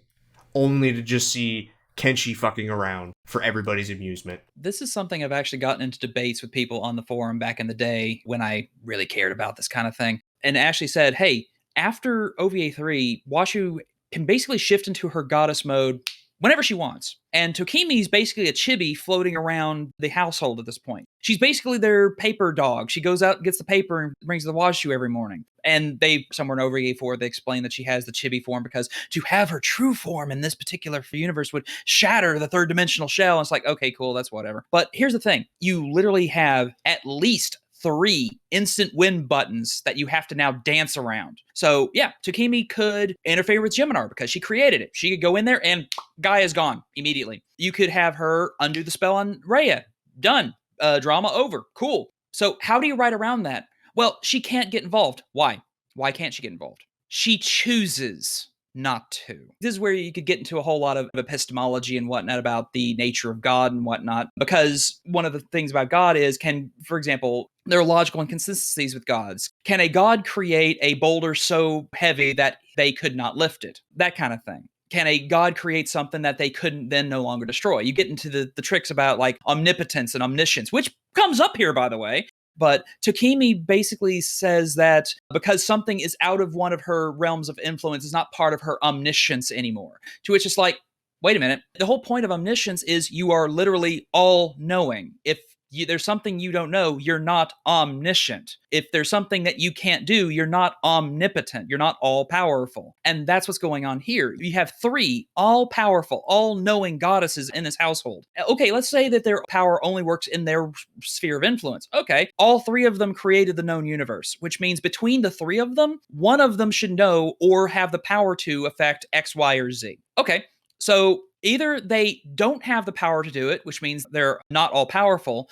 only to just see Kenshi fucking around for everybody's amusement. This is something I've actually gotten into debates with people on the forum back in the day when I really cared about this kind of thing. And Ashley said, hey, after OVA 3, Washu can basically shift into her goddess mode whenever she wants. And Tokimi's basically a chibi floating around the household at this point. She's basically their paper dog. She goes out, gets the paper, and brings the Washu every morning. And they, somewhere in OVA 4, they explain that she has the chibi form because to have her true form in this particular universe would shatter the third dimensional shell. And it's like, okay, cool, that's whatever. But here's the thing. You literally have at least 3 instant win buttons that you have to now dance around. So yeah, Tokimi could interfere with Geminar because she created it. She could go in there and Guy is gone immediately. You could have her undo the spell on Rhea. Done. Drama over. Cool. So how do you write around that? Well, she can't get involved. Why? Why can't she get involved? She chooses not to. This is where you could get into a whole lot of epistemology and whatnot about the nature of God and whatnot, because one of the things about God is, for example, there are logical inconsistencies with gods. Can a god create a boulder so heavy that they could not lift it? That kind of thing. Can a god create something that they couldn't then no longer destroy? You get into the tricks about like omnipotence and omniscience, which comes up here, by the way. But Tokimi basically says that because something is out of one of her realms of influence, is not part of her omniscience anymore. To which it's like, wait a minute. The whole point of omniscience is you are literally all-knowing. If there's something you don't know, you're not omniscient. If there's something that you can't do, you're not omnipotent. You're not all-powerful. And that's what's going on here. You have 3 all-powerful, all-knowing goddesses in this household. Okay, let's say that their power only works in their sphere of influence. Okay, all 3 of them created the known universe, which means between the 3 of them, one of them should know or have the power to affect X, Y, or Z. Okay, so either they don't have the power to do it, which means they're not all powerful,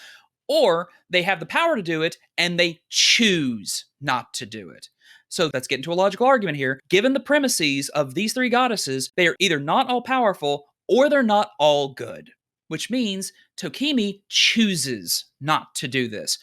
or they have the power to do it and they choose not to do it. So let's get into a logical argument here. Given the premises of these 3 goddesses, they are either not all powerful or they're not all good, which means Tokimi chooses not to do this.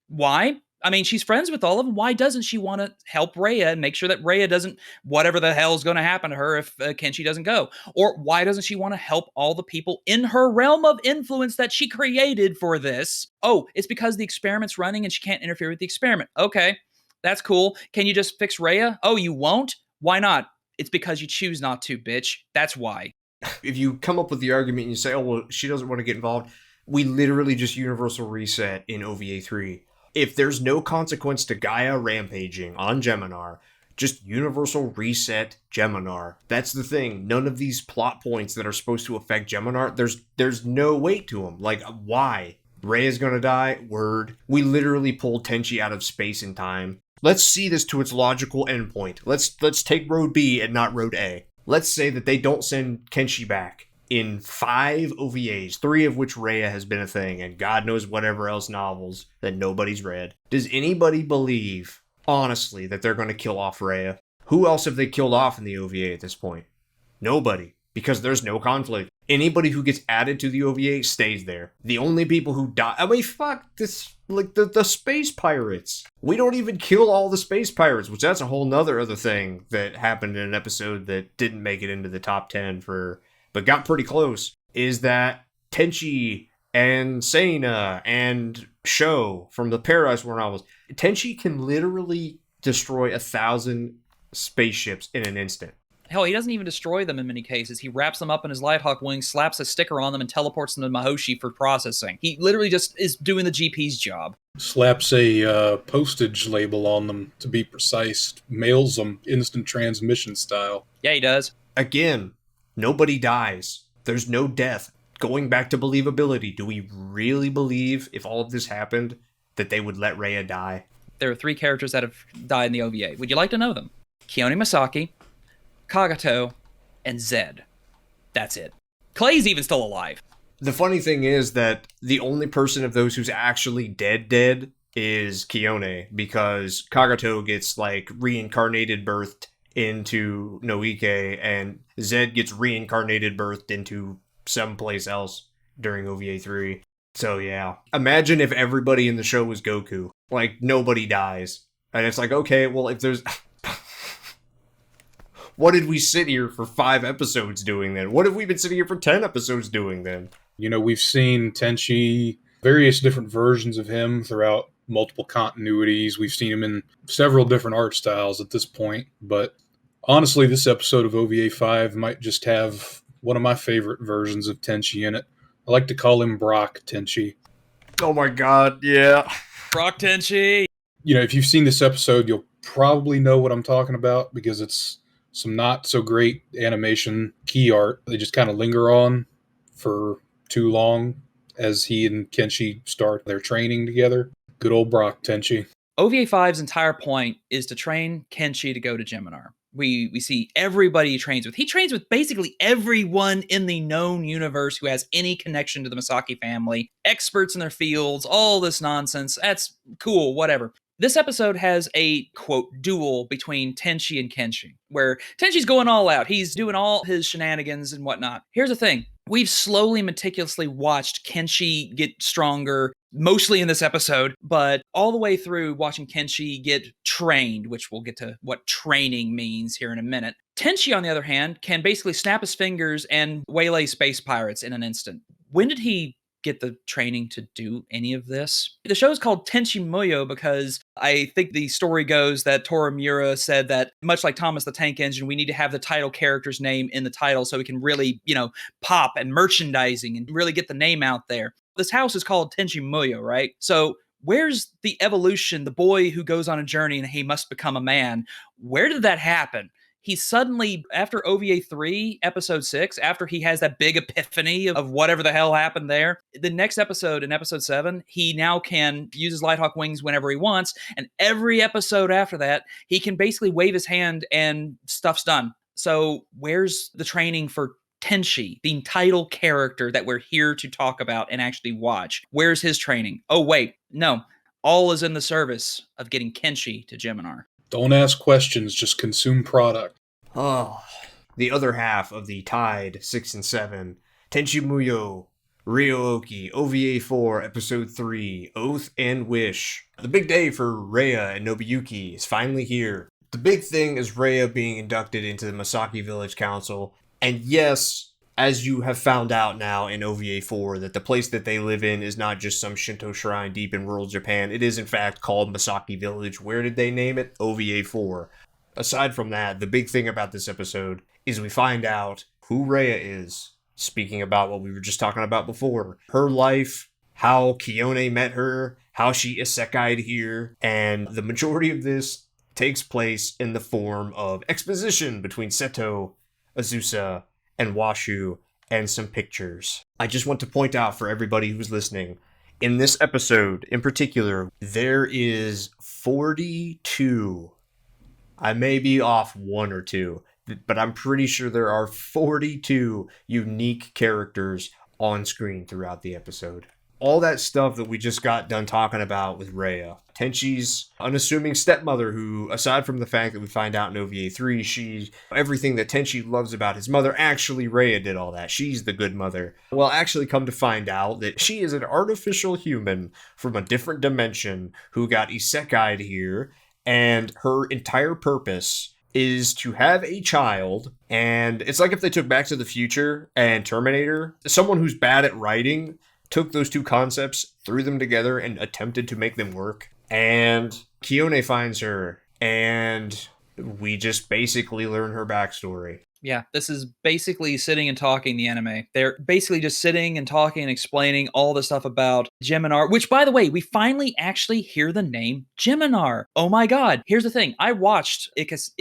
Why? I mean, she's friends with all of them. Why doesn't she want to help Rhea and make sure that Rhea doesn't, whatever the hell is going to happen to her if Kenshi doesn't go? Or why doesn't she want to help all the people in her realm of influence that she created for this? Oh, it's because the experiment's running and she can't interfere with the experiment. Okay, that's cool. Can you just fix Rhea? Oh, you won't? Why not? It's because you choose not to, bitch. That's why. If you come up with the argument and you say, oh, well, she doesn't want to get involved, we literally just universal reset in OVA 3. If there's no consequence to Gaia rampaging on Geminar, just universal reset Geminar. That's the thing. None of these plot points that are supposed to affect Geminar, there's no weight to them. Like, why? Rhea's gonna die? Word. We literally pulled Tenchi out of space and time. Let's see this to its logical endpoint. Let's take road B and not road A. Let's say that they don't send Kenshi back in 5 OVAs, 3 of which Rhea has been a thing, and God knows whatever else novels that nobody's read. Does anybody believe, honestly, that they're going to kill off Rhea? Who else have they killed off in the OVA at this point? Nobody, because there's no conflict. Anybody who gets added to the OVA stays there. The only people who die... I mean, fuck, this... Like, the space pirates. We don't even kill all the space pirates, which that's a whole nother other thing that happened in an episode that didn't make it into the top 10 but got pretty close, is that Tenchi and Seina and Sho from the Paradise War novels, Tenchi can literally destroy 1,000 spaceships in an instant. Hell, he doesn't even destroy them in many cases. He wraps them up in his Lighthawk wings, slaps a sticker on them, and teleports them to Mahoshi for processing. He literally just is doing the GP's job. Slaps a postage label on them, to be precise. Mails them instant transmission style. Yeah, he does. Again, nobody dies. There's no death. Going back to believability, do we really believe if all of this happened that they would let Rhea die? There are 3 characters that have died in the OVA. Would you like to know them? Kione Masaki, Kagato, and Zed. That's it. Clay's even still alive. The funny thing is that the only person of those who's actually dead is Kione, because Kagato gets, like, reincarnated birthed into Noike, and Zed gets reincarnated birthed into someplace else during OVA 3. So yeah. Imagine if everybody in the show was Goku. Like, nobody dies. And it's like, okay, well, if there's... What did we sit here for 5 episodes doing then? What have we been sitting here for 10 episodes doing then? You know, we've seen Tenchi, various different versions of him throughout multiple continuities. We've seen him in several different art styles at this point. But honestly, this episode of OVA 5 might just have one of my favorite versions of Tenchi in it. I like to call him Brock Tenchi. Oh my god, yeah. Brock Tenchi! You know, if you've seen this episode, you'll probably know what I'm talking about, because it's some not so great animation key art they just kind of linger on for too long as he and Kenshi start their training together. Good old Brock Tenchi. OVA 5's entire point is to train Kenshi to go to Geminar. We see everybody he trains with. He trains with basically everyone in the known universe who has any connection to the Masaki family, experts in their fields, all this nonsense. That's cool, whatever. This episode has a, quote, duel between Tenchi and Kenshi, where Tenchi's going all out. He's doing all his shenanigans and whatnot. Here's the thing. We've slowly, meticulously watched Kenshi get stronger, mostly in this episode, but all the way through watching Kenshi get trained, which we'll get to what training means here in a minute. Tenchi, on the other hand, can basically snap his fingers and waylay space pirates in an instant. When did he get the training to do any of this? The show is called Tenchi Muyo because I think the story goes that Toromura said that, much like Thomas the Tank Engine, we need to have the title character's name in the title so we can really, pop and merchandising and really get the name out there. This house is called Tenchi Muyo, right? So where's the evolution, the boy who goes on a journey and he must become a man? Where did that happen? He suddenly, after OVA 3, episode 6, after he has that big epiphany of whatever the hell happened there, the next episode, in episode 7, he now can use his Lighthawk wings whenever he wants, and every episode after that, he can basically wave his hand and stuff's done. So where's the training for Tenchi, the title character that we're here to talk about and actually watch? Where's his training? Oh, wait, no. All is in the service of getting Kenshi to Geminar. Don't ask questions, just consume product. Oh, the other half of the tied 6 and 7. Tenchi Muyo, Ryooki, OVA 4, Episode 3, Oath and Wish. The big day for Rhea and Nobuyuki is finally here. The big thing is Rhea being inducted into the Masaki Village Council. And yes, as you have found out now in OVA 4, that the place that they live in is not just some Shinto shrine deep in rural Japan. It is in fact called Masaki Village. Where did they name it? OVA 4. Aside from that, the big thing about this episode is we find out who Rhea is. Speaking about what we were just talking about before. Her life, how Kione met her, how she isekai'd here, and the majority of this takes place in the form of exposition between Seto, Azusa, and Washu, and some pictures. I just want to point out for everybody who's listening, in this episode in particular, there is 42. I may be off 1 or 2, but I'm pretty sure there are 42 unique characters on screen throughout the episode. All that stuff that we just got done talking about with Rhea. Tenchi's unassuming stepmother who, aside from the fact that we find out in OVA 3, everything that Tenchi loves about his mother, actually Rhea did all that. She's the good mother. Well, actually come to find out that she is an artificial human from a different dimension who got isekai'd here, and her entire purpose is to have a child, and it's like if they took Back to the Future and Terminator, someone who's bad at writing took those two concepts, threw them together, and attempted to make them work. And Kione finds her, and We just basically learn her backstory. Yeah, this is basically sitting and talking the anime. They're basically just sitting and talking and explaining all the stuff about Geminar, which, by the way, we finally actually hear the name Geminar. Oh my god. Here's the thing. I watched Ikesai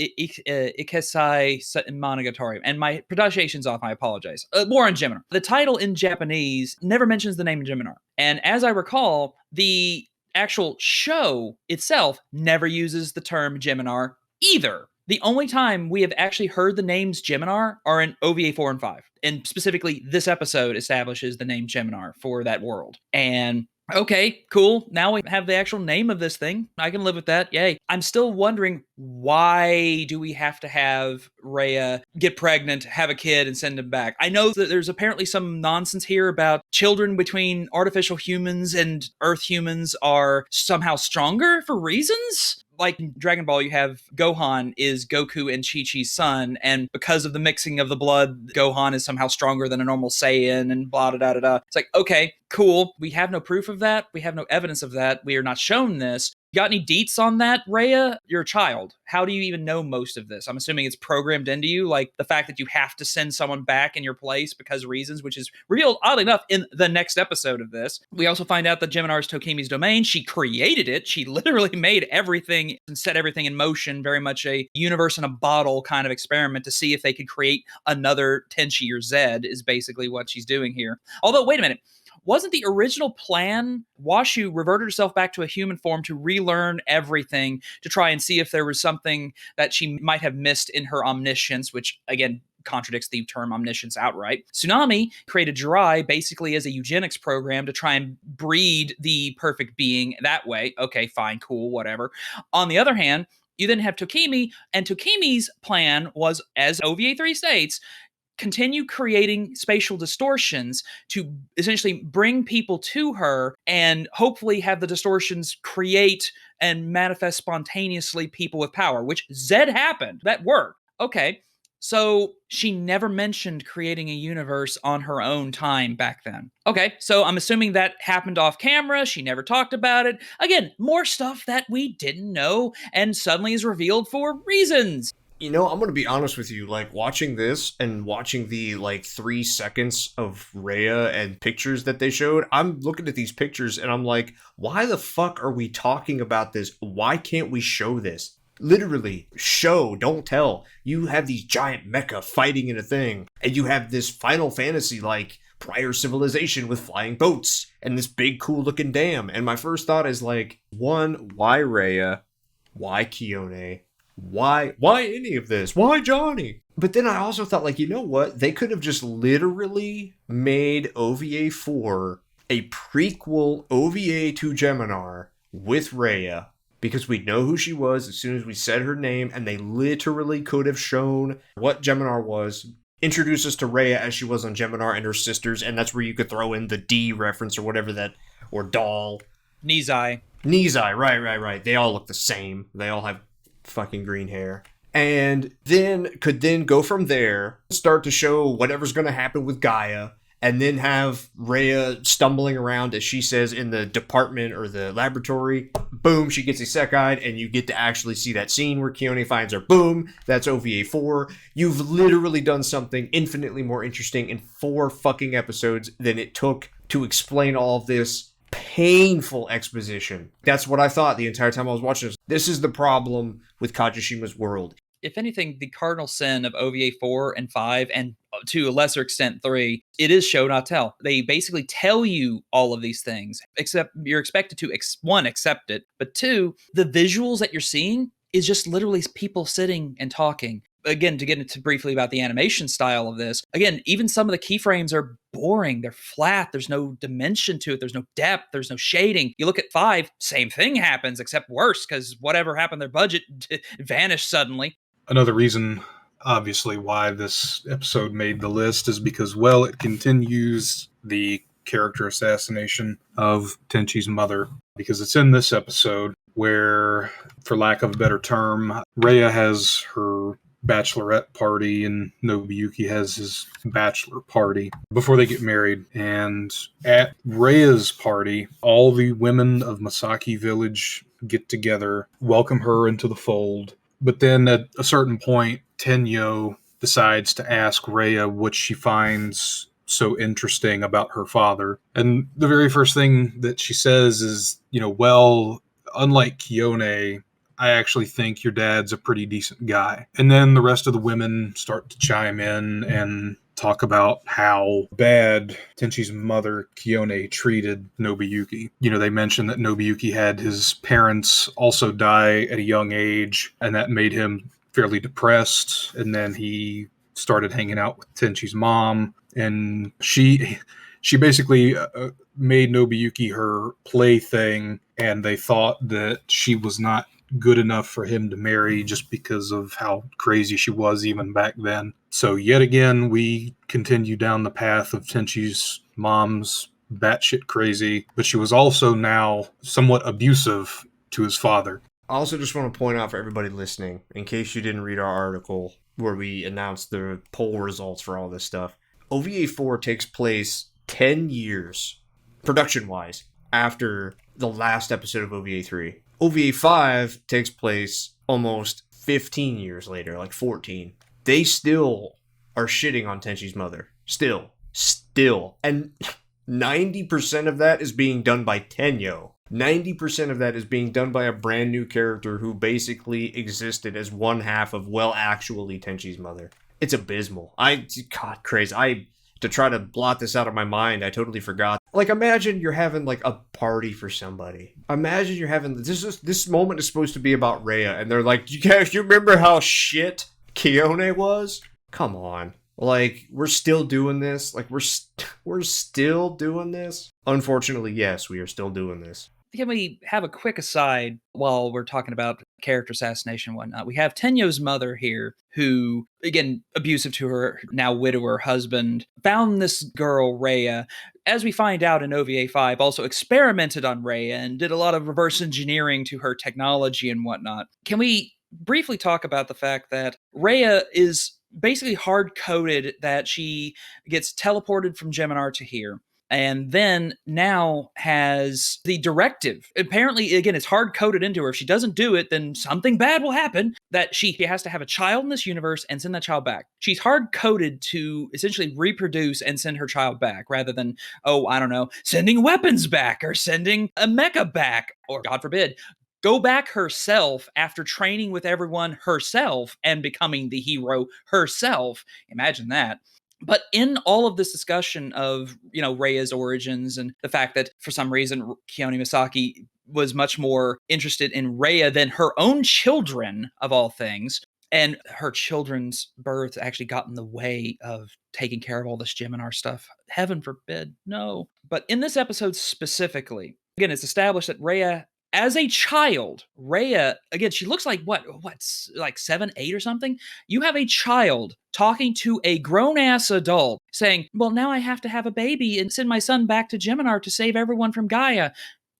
Monogatari, and my pronunciation's off. I apologize. More on Geminar. The title in Japanese never mentions the name Geminar. And as I recall, the actual show itself never uses the term Geminar either. The only time we have actually heard the names Geminar are in OVA 4 and 5. And specifically, this episode establishes the name Geminar for that world. And okay, cool. Now we have the actual name of this thing. I can live with that. Yay. I'm still wondering, why do we have to have Rhea get pregnant, have a kid, and send him back? I know that there's apparently some nonsense here about children between artificial humans and Earth humans are somehow stronger for reasons. Like in Dragon Ball, you have Gohan is Goku and Chi-Chi's son, and because of the mixing of the blood, Gohan is somehow stronger than a normal Saiyan, and blah, da, da, da, da. It's like, okay, cool. We have no proof of that. We have no evidence of that. We are not shown this. You got any deets on that, Rhea? You're a child. How do you even know most of this? I'm assuming it's programmed into you, like the fact that you have to send someone back in your place because of reasons, which is revealed, oddly enough, in the next episode of this. We also find out that Geminar is Tokimi's domain. She created it. She literally made everything and set everything in motion, very much a universe in a bottle kind of experiment to see if they could create another Tenchi or Zed is basically what she's doing here. Although, wait a minute. Wasn't the original plan Washu reverted herself back to a human form to relearn everything to try and see if there was something that she might have missed in her omniscience, which, again, contradicts the term omniscience outright. Tsunami created Jirai basically as a eugenics program to try and breed the perfect being that way. Okay, fine, cool, whatever. On the other hand, you then have Tokimi, and Tokimi's plan was, as OVA 3 states, continue creating spatial distortions to essentially bring people to her and hopefully have the distortions create and manifest spontaneously people with power, which Zed happened. That worked. Okay. So she never mentioned creating a universe on her own time back then. Okay, so I'm assuming that happened off camera. She never talked about it. Again, more stuff that we didn't know and suddenly is revealed for reasons. You know, I'm going to be honest with you, like, watching this and watching the, 3 seconds of Rhea and pictures that they showed, I'm looking at these pictures and I'm like, why the fuck are we talking about this? Why can't we show this? Literally, show, don't tell. You have these giant mecha fighting in a thing, and you have this Final Fantasy-like prior civilization with flying boats and this big cool looking dam. And my first thought is like, one, why Rhea? Why Kione? Why any of this? Why Johnny? But then I also thought, like, you know what? They could have just literally made OVA 4 a prequel OVA to Geminar with Rhea, because we know who she was as soon as we said her name, and they literally could have shown what Geminar was, introduce us to Rhea as she was on Geminar and her sisters, and that's where you could throw in the D reference or whatever that, or doll. Nizai, right. They all look the same. They all have fucking green hair. And then could then go from there, start to show whatever's going to happen with Gaia, and then have Rhea stumbling around, as she says, in the department or the laboratory. Boom, she gets isekai'd, and you get to actually see that scene where Kione finds her. Boom, that's OVA 4. You've literally done something infinitely more interesting in 4 fucking episodes than it took to explain all of this painful exposition. That's what I thought the entire time I was watching this. This is the problem with Kajushima's world. If anything, the cardinal sin of OVA 4 and 5, and to a lesser extent 3, it is show not tell. They basically tell you all of these things, except you're expected to, one, accept it, but 2, the visuals that you're seeing is just literally people sitting and talking. Again, to get into briefly about the animation style of this, again, even some of the keyframes are boring. They're flat. There's no dimension to it. There's no depth. There's no shading. You look at 5, same thing happens, except worse, because whatever happened, their budget vanished suddenly. Another reason, obviously, why this episode made the list is because, well, it continues the character assassination of Tenchi's mother, because it's in this episode where, for lack of a better term, Rhea has her bachelorette party and Nobuyuki has his bachelor party before they get married. And at Rhea's party, all the women of Masaki village get together, welcome her into the fold, But then at a certain point, Tenyo decides to ask Rhea what she finds so interesting about her father. And the very first thing that she says is, well, unlike Kione, I actually think your dad's a pretty decent guy. And then the rest of the women start to chime in and talk about how bad Tenchi's mother, Kione, treated Nobuyuki. They mentioned that Nobuyuki had his parents also die at a young age, and that made him fairly depressed. And then he started hanging out with Tenchi's mom, and she basically made Nobuyuki her plaything, and they thought that she was not good enough for him to marry just because of how crazy she was even back then. So yet again, we continue down the path of Tenchi's mom's batshit crazy, but she was also now somewhat abusive to his father. I also just want to point out for everybody listening, in case you didn't read our article where we announced the poll results for all this stuff, OVA 4 takes place 10 years, production-wise, after the last episode of OVA 3. OVA 5 takes place almost 15 years later, like 14. They still are shitting on Tenchi's mother. Still. And 90% of that is being done by Tenyo. 90% of that is being done by a brand new character who basically existed as one half of, actually Tenchi's mother. It's abysmal. God, crazy. To try to blot this out of my mind, I totally forgot. Like, imagine you're having, like, a party for somebody. Imagine you're having... This moment is supposed to be about Rhea, and they're like, you remember how shit Kione was? Come on. Like, we're still doing this? Like, we're still doing this? Unfortunately, yes, we are still doing this. Can we have a quick aside while we're talking about character assassination and whatnot? We have Tenyo's mother here who, again, abusive to her now widower husband, found this girl, Rhea. As we find out in OVA 5, also experimented on Rhea and did a lot of reverse engineering to her technology and whatnot. Can we briefly talk about the fact that Rhea is basically hard-coded that she gets teleported from Geminar to here? And then now has the directive. Apparently, again, it's hard-coded into her. If she doesn't do it, then something bad will happen, that she has to have a child in this universe and send that child back. She's hard-coded to essentially reproduce and send her child back, rather than, sending weapons back or sending a mecha back, or, God forbid, go back herself after training with everyone herself and becoming the hero herself. Imagine that. But in all of this discussion of, Rhea's origins and the fact that for some reason Kione Masaki was much more interested in Rhea than her own children, of all things, and her children's birth actually got in the way of taking care of all this Geminar stuff. Heaven forbid, no. But in this episode specifically, again, it's established that Rhea, as a child, Rhea, again, she looks like what's like 7, 8 or something? You have a child talking to a grown-ass adult saying, well, now I have to have a baby and send my son back to Geminar to save everyone from Gaia.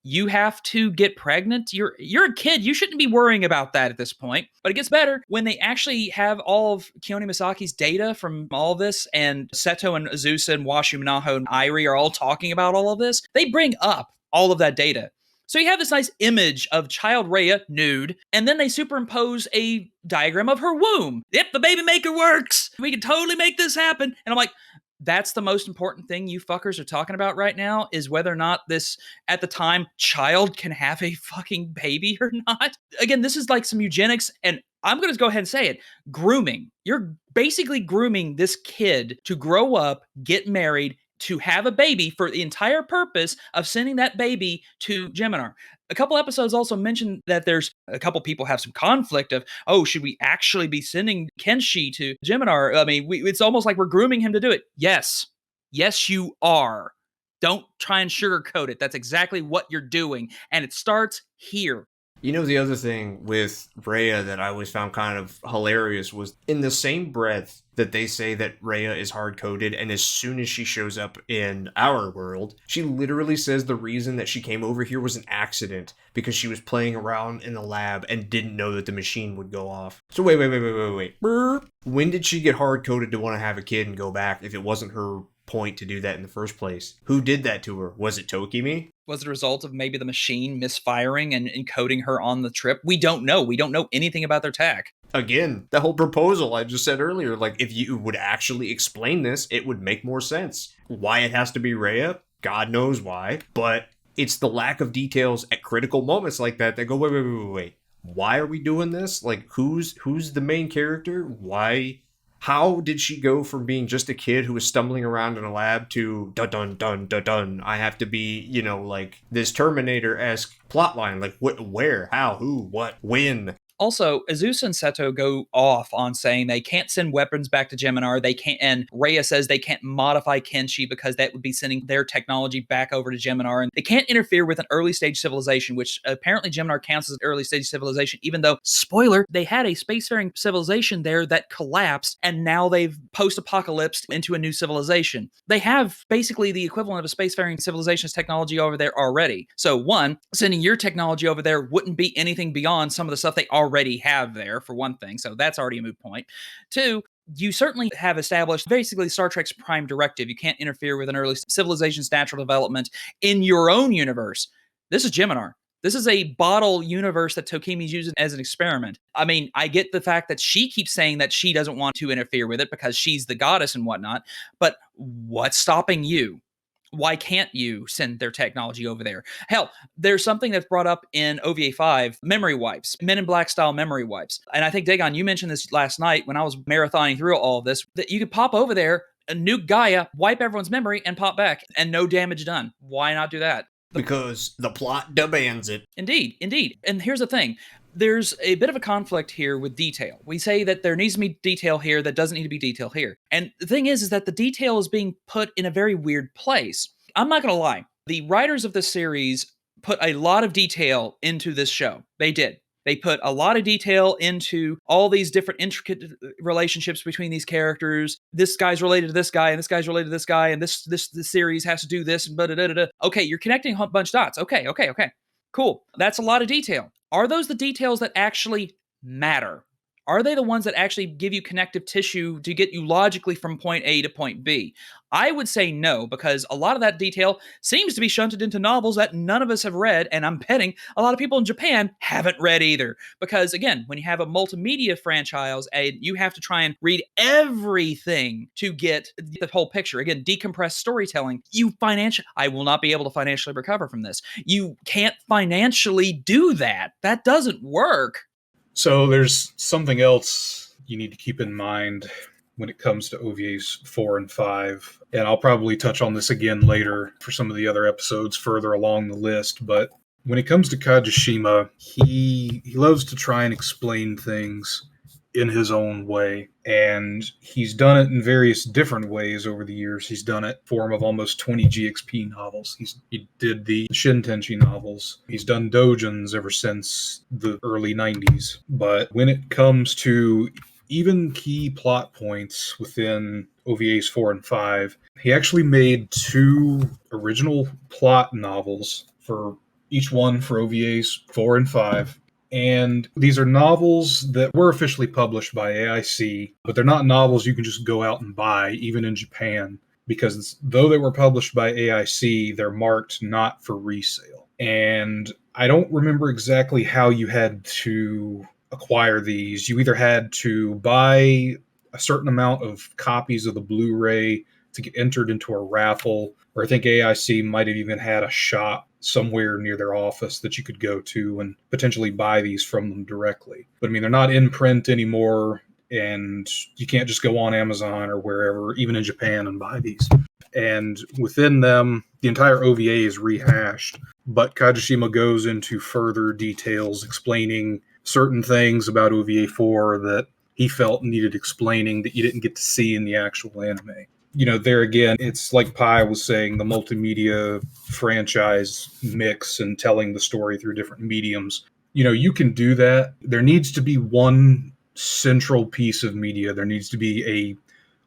You have to get pregnant? You're a kid. You shouldn't be worrying about that at this point. But it gets better when they actually have all of Kione Masaki's data from all of this, and Seto and Azusa and Washu Minaho and Irie are all talking about all of this. They bring up all of that data. So you have this nice image of child Rhea, nude, and then they superimpose a diagram of her womb. Yep, the baby maker works. We can totally make this happen. And I'm like, that's the most important thing you fuckers are talking about right now, is whether or not this, at the time, child can have a fucking baby or not. Again, this is like some eugenics, and I'm going to go ahead and say it, grooming. You're basically grooming this kid to grow up, get married, to have a baby for the entire purpose of sending that baby to Geminar. A couple episodes also mentioned that there's a couple people have some conflict of, should we actually be sending Kenshi to Geminar? I mean, it's almost like we're grooming him to do it. Yes, you are. Don't try and sugarcoat it. That's exactly what you're doing. And it starts here. The other thing with Rhea that I always found kind of hilarious was, in the same breath that they say that Rhea is hard-coded, and as soon as she shows up in our world, she literally says the reason that she came over here was an accident because she was playing around in the lab and didn't know that the machine would go off. So wait. Burp. When did she get hard-coded to want to have a kid and go back if it wasn't her point to do that in the first place? Who did that to her? Was it Tokimi? Was it a result of maybe the machine misfiring and encoding her on the trip? We don't know. We don't know anything about their tech. Again, the whole proposal I just said earlier, like, if you would actually explain this, it would make more sense. Why it has to be Rhea, God knows why, but it's the lack of details at critical moments like that go, wait. Why are we doing this? Like, who's the main character? Why? How did she go from being just a kid who was stumbling around in a lab to dun, I have to be, like this Terminator-esque plotline? Like, what, where, how, who, what, when? Also, Azusa and Seto go off on saying they can't send weapons back to Geminar. They can't, and Rhea says they can't modify Kenshi because that would be sending their technology back over to Geminar. And they can't interfere with an early stage civilization, which apparently Geminar counts as an early stage civilization, even though, spoiler, they had a spacefaring civilization there that collapsed, and now they've post-apocalypsed into a new civilization. They have basically the equivalent of a spacefaring civilization's technology over there already. So one, sending your technology over there wouldn't be anything beyond some of the stuff they already have there, for one thing. So that's already a moot point. Two, you certainly have established basically Star Trek's prime directive. You can't interfere with an early civilization's natural development in your own universe. This is Geminar. This is a bottle universe that Tokimi's using as an experiment. I mean, I get the fact that she keeps saying that she doesn't want to interfere with it because she's the goddess and whatnot, but what's stopping you? Why can't you send their technology over there? Hell, there's something that's brought up in OVA 5, memory wipes, Men in Black style memory wipes. And I think, Dagon, you mentioned this last night when I was marathoning through all of this, that you could pop over there, nuke Gaia, wipe everyone's memory, and pop back, and no damage done. Why not do that? Because the plot demands it. Indeed. And here's the thing. There's a bit of a conflict here with detail. We say that there needs to be detail here that doesn't need to be detail here. And the thing is that the detail is being put in a very weird place. I'm not going to lie. The writers of this series put a lot of detail into this show. They did. They put a lot of detail into all these different intricate relationships between these characters. This guy's related to this guy, and this guy's related to this guy, and this series has to do this, and da-da-da-da. Okay, you're connecting a bunch of dots. Okay. Cool. That's a lot of detail. Are those the details that actually matter? Are they the ones that actually give you connective tissue to get you logically from point A to point B? I would say no, because a lot of that detail seems to be shunted into novels that none of us have read, and I'm betting a lot of people in Japan haven't read either. Because again, when you have a multimedia franchise, you have to try and read everything to get the whole picture. Again, decompressed storytelling. I will not be able to financially recover from this. You can't financially do that. That doesn't work. So there's something else you need to keep in mind when it comes to OVAs 4 and 5. And I'll probably touch on this again later for some of the other episodes further along the list. But when it comes to Kajishima, he loves to try and explain things in his own way. And he's done it in various different ways over the years. He's done it in form of almost 20 GXP novels. He did the Shin Tenchi novels. He's done doujins ever since the early 90s. But when it comes to even key plot points within OVAs 4 and 5, he actually made 2 original plot novels for each one for OVAs 4 and 5. And these are novels that were officially published by AIC, but they're not novels you can just go out and buy, even in Japan, because though they were published by AIC, they're marked not for resale. And I don't remember exactly how you had to acquire these. You either had to buy a certain amount of copies of the Blu-ray to get entered into a raffle, or I think AIC might have even had a shop somewhere near their office that you could go to and potentially buy these from them directly. But I mean, they're not in print anymore, and you can't just go on Amazon or wherever, even in Japan, and buy these. And within them, the entire OVA is rehashed, but Kajishima goes into further details explaining certain things about OVA 4 that he felt needed explaining that you didn't get to see in the actual anime. You know, there again, it's like Pi was saying, the multimedia franchise mix and telling the story through different mediums. You know, you can do that. There needs to be one central piece of media. There needs to be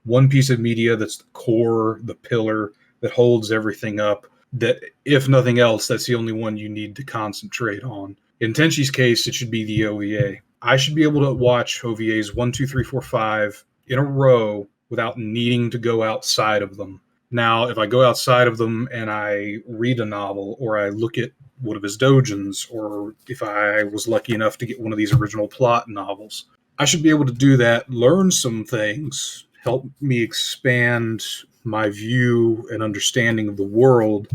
one piece of media that's the core, the pillar that holds everything up, that if nothing else, that's the only one you need to concentrate on. In Tenchi's case, it should be the OVA. I should be able to watch OVAs 1, 2, 3, 4, 5 in a row without needing to go outside of them. Now, if I go outside of them and I read a novel or I look at one of his dojins, or if I was lucky enough to get one of these original plot novels, I should be able to do that, learn some things, help me expand my view and understanding of the world,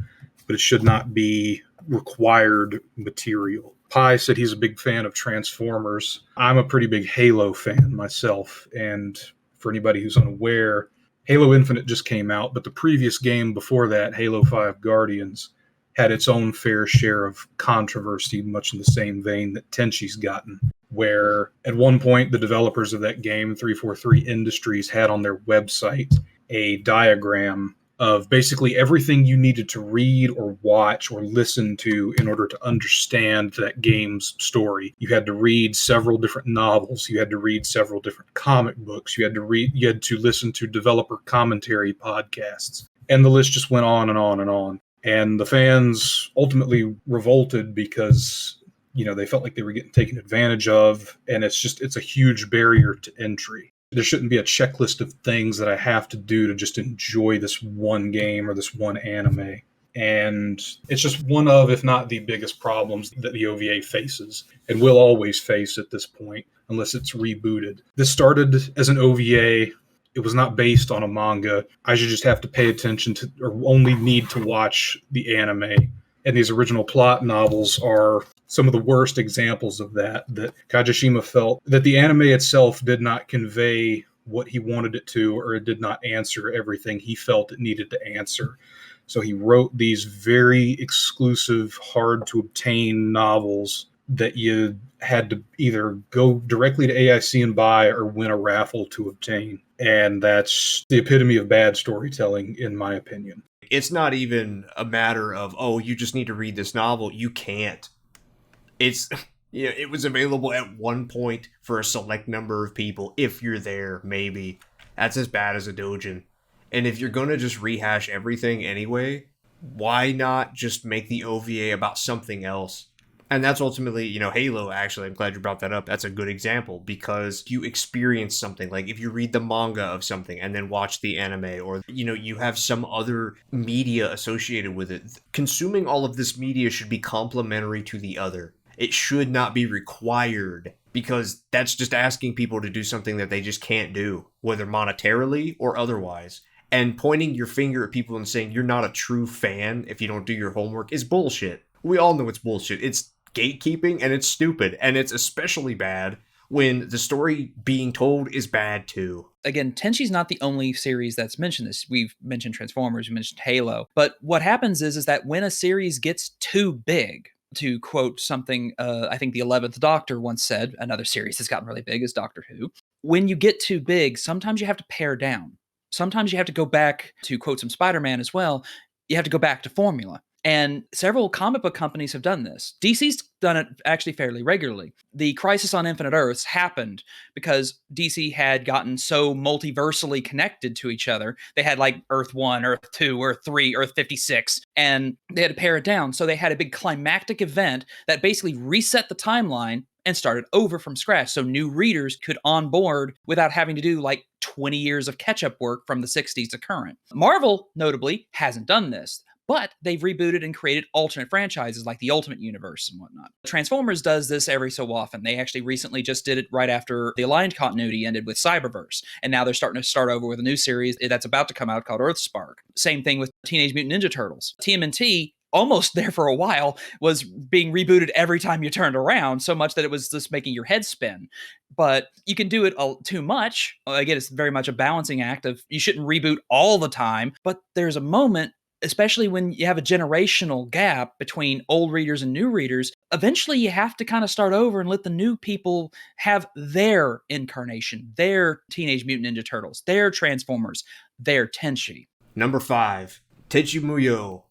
but it should not be required material. Pi said he's a big fan of Transformers. I'm a pretty big Halo fan myself, and for anybody who's unaware, Halo Infinite just came out, but the previous game before that, Halo 5 Guardians, had its own fair share of controversy, much in the same vein that Tenchi's gotten, where at one point the developers of that game, 343 Industries, had on their website a diagram of basically everything you needed to read or watch or listen to in order to understand that game's story. You had to read several different novels, you had to read several different comic books, you had to listen to developer commentary podcasts. And the list just went on and on and on. And the fans ultimately revolted because, they felt like they were getting taken advantage of, and it's a huge barrier to entry. There shouldn't be a checklist of things that I have to do to just enjoy this one game or this one anime. And it's just one of, if not the biggest problems that the OVA faces and will always face at this point, unless it's rebooted. This started as an OVA. It was not based on a manga. I should just have to pay attention to, or only need to watch the anime. And these original plot novels are some of the worst examples of that Kajishima felt that the anime itself did not convey what he wanted it to, or it did not answer everything he felt it needed to answer. So he wrote these very exclusive, hard to obtain novels that you had to either go directly to AIC and buy or win a raffle to obtain. And that's the epitome of bad storytelling, in my opinion. It's not even a matter of, oh, you just need to read this novel. You can't. It was available at one point for a select number of people. If you're there, maybe. That's as bad as a dojin. And if you're going to just rehash everything anyway, why not just make the OVA about something else? And that's ultimately, Halo, actually, I'm glad you brought that up. That's a good example because you experience something. Like if you read the manga of something and then watch the anime, or, you have some other media associated with it. Consuming all of this media should be complementary to the other. It should not be required, because that's just asking people to do something that they just can't do, whether monetarily or otherwise. And pointing your finger at people and saying you're not a true fan if you don't do your homework is bullshit. We all know it's bullshit. It's gatekeeping, and it's stupid, and it's especially bad when the story being told is bad too. Again, Tenchi's not the only series that's mentioned this. We've mentioned Transformers, we mentioned Halo, but what happens is that when a series gets too big, to quote something I think the 11th Doctor once said, another series that's gotten really big is Doctor Who, when you get too big, sometimes you have to pare down. Sometimes you have to go back, to quote some Spider-Man as well, you have to go back to formula. And several comic book companies have done this. DC's done it actually fairly regularly. The Crisis on Infinite Earths happened because DC had gotten so multiversally connected to each other. They had like Earth 1, Earth 2, Earth 3, Earth 56, and they had to pare it down. So they had a big climactic event that basically reset the timeline and started over from scratch, so new readers could onboard without having to do like 20 years of catch-up work from the 60s to current. Marvel, notably, hasn't done this, but they've rebooted and created alternate franchises like the Ultimate Universe and whatnot. Transformers does this every so often. They actually recently just did it right after the Aligned continuity ended with Cyberverse, and now they're starting to start over with a new series that's about to come out called Earthspark. Same thing with Teenage Mutant Ninja Turtles. TMNT, almost there for a while, was being rebooted every time you turned around, so much that it was just making your head spin. But you can do it too much. Again, it's very much a balancing act of you shouldn't reboot all the time, but there's a moment, especially when you have a generational gap between old readers and new readers, eventually you have to kind of start over and let the new people have their incarnation, their Teenage Mutant Ninja Turtles, their Transformers, their Tenchi. Number 5, Tenchi Muyo,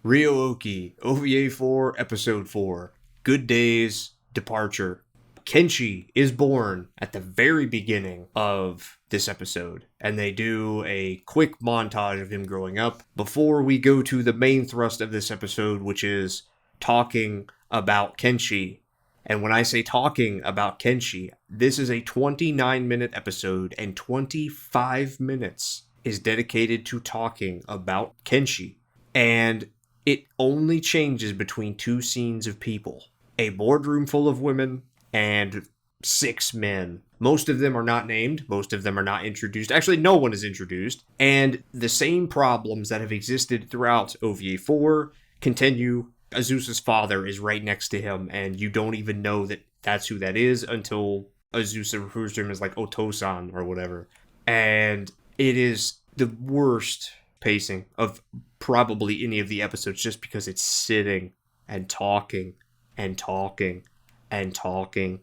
Ryo-Oki, OVA 4, Episode 4, Good Days, Departure. Kenshi is born at the very beginning of this episode, and they do a quick montage of him growing up before we go to the main thrust of this episode, which is talking about Kenshi. And when I say talking about Kenshi, this is a 29-minute episode, and 25 minutes is dedicated to talking about Kenshi. And it only changes between two scenes of people. A boardroom full of women and 6 men. Most of them are not named. Most of them are not introduced. Actually, no one is introduced. And the same problems that have existed throughout OVA 4 continue. Azusa's father is right next to him, and you don't even know that that's who that is until Azusa refers to him as like Otosan or whatever. And it is the worst pacing of probably any of the episodes just because it's sitting and talking and talking and talking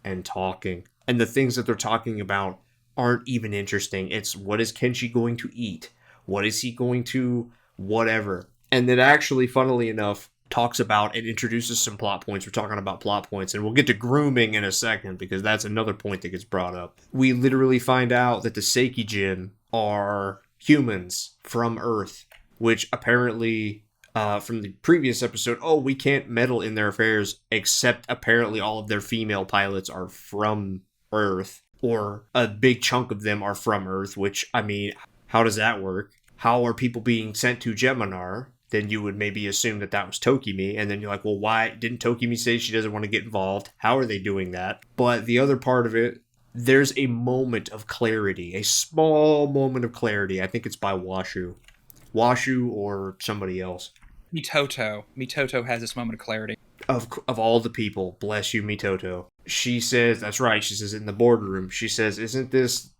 and talking. And the things that they're talking about aren't even interesting. It's what is Kenshi going to eat? What is he going to whatever? And then actually, funnily enough, talks about and introduces some plot points. We're talking about plot points, and we'll get to grooming in a second because that's another point that gets brought up. We literally find out that the Seikijin are humans from Earth, which apparently from the previous episode, we can't meddle in their affairs, except apparently all of their female pilots are from Earth, or a big chunk of them are from Earth, which, I mean, how does that work? How are people being sent to Geminar? Then you would maybe assume that that was Tokimi, and then you're like, well, why didn't Tokimi say she doesn't want to get involved? How are they doing that? But the other part of it, there's a moment of clarity, a small moment of clarity. I think it's by Washu or somebody else. Mitoto has this moment of clarity. Of all the people, bless you, Mitoto. She says, that's right, she says in the boardroom, she says, isn't this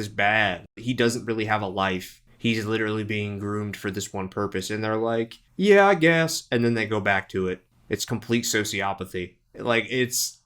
bad? He doesn't really have a life. He's literally being groomed for this one purpose. And they're like, yeah, I guess. And then they go back to it. It's complete sociopathy. Like, it's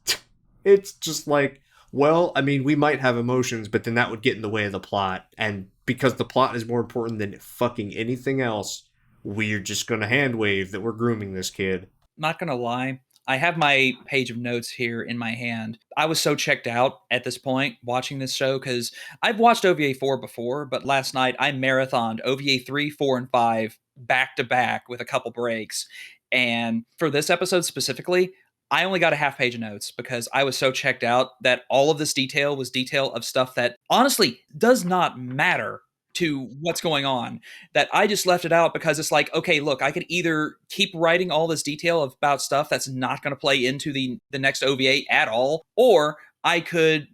just like, well, I mean, we might have emotions, but then that would get in the way of the plot. And because the plot is more important than fucking anything else, we're just going to hand wave that we're grooming this kid. Not going to lie. I have my page of notes here in my hand. I was so checked out at this point watching this show because I've watched OVA 4 before, but last night I marathoned OVA 3, 4, and 5 back to back with a couple breaks. And for this episode specifically, I only got a half page of notes because I was so checked out that all of this detail was detail of stuff that honestly does not matter to what's going on, that I just left it out because it's like, okay, look, I could either keep writing all this detail about stuff that's not going to play into the next OVA at all, or I could,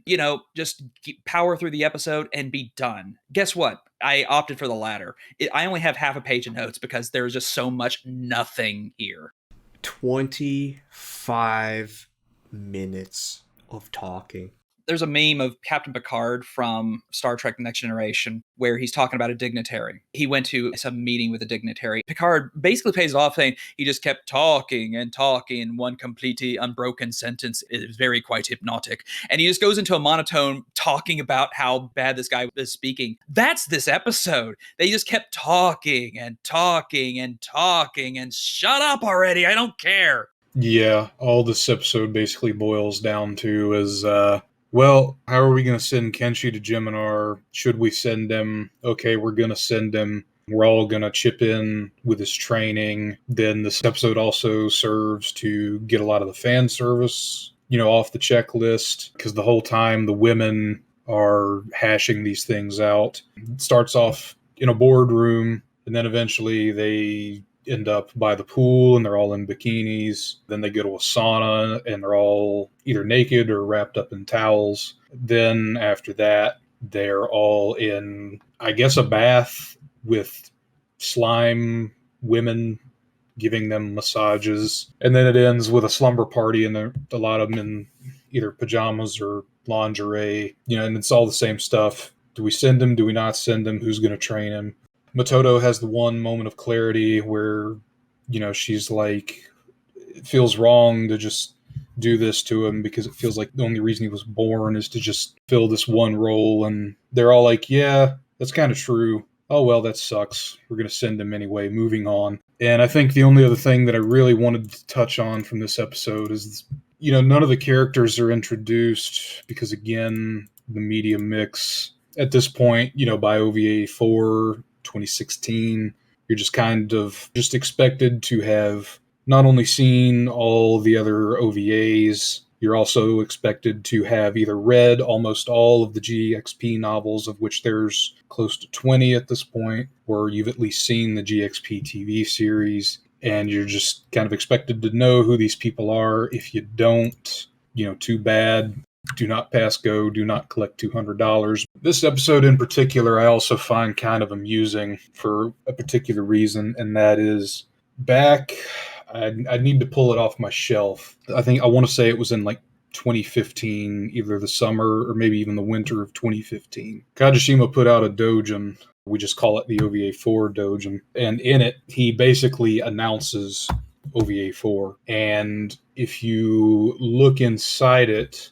just power through the episode and be done. Guess what? I opted for the latter. I only have half a page of notes because there's just so much nothing here. 25 minutes of talking. There's a meme of Captain Picard from Star Trek The Next Generation where he's talking about a dignitary. He went to some meeting with a dignitary. Picard basically pays it off saying he just kept talking and talking in one completely unbroken sentence. It was very quite hypnotic. And he just goes into a monotone talking about how bad this guy is speaking. That's this episode. They just kept talking and talking and talking and shut up already. I don't care. Yeah, all this episode basically boils down to is, well, how are we going to send Kenshi to Geminar? Should we send him? Okay, we're going to send him. We're all going to chip in with his training. Then this episode also serves to get a lot of the fan service, off the checklist, because the whole time the women are hashing these things out. It starts off in a boardroom, and then eventually they end up by the pool and they're all in bikinis. Then they go to a sauna and they're all either naked or wrapped up in towels. Then after that, they're all in, I guess, a bath with slime women giving them massages. And then it ends with a slumber party and a lot of them in either pajamas or lingerie, and it's all the same stuff. Do we send him? Do we not send him? Who's going to train him? Matoto has the one moment of clarity where, she's like, it feels wrong to just do this to him because it feels like the only reason he was born is to just fill this one role. And they're all like, yeah, that's kind of true. Oh, well, that sucks. We're going to send him anyway. Moving on. And I think the only other thing that I really wanted to touch on from this episode is, none of the characters are introduced because, again, the media mix at this point, by OVA 4, 2016, you're just kind of just expected to have not only seen all the other OVAs, You're also expected to have either read almost all of the GXP novels, of which there's close to 20 at this point, or you've at least seen the GXP TV series, and you're just kind of expected to know who these people are. If you don't, too bad. Do not pass go. Do not collect $200. This episode in particular, I also find kind of amusing for a particular reason, and that is back. I need to pull it off my shelf. I want to say it was in like 2015, either the summer or maybe even the winter of 2015. Kajishima put out a doujin. We just call it the OVA 4 doujin. And in it, he basically announces OVA 4. And if you look inside it,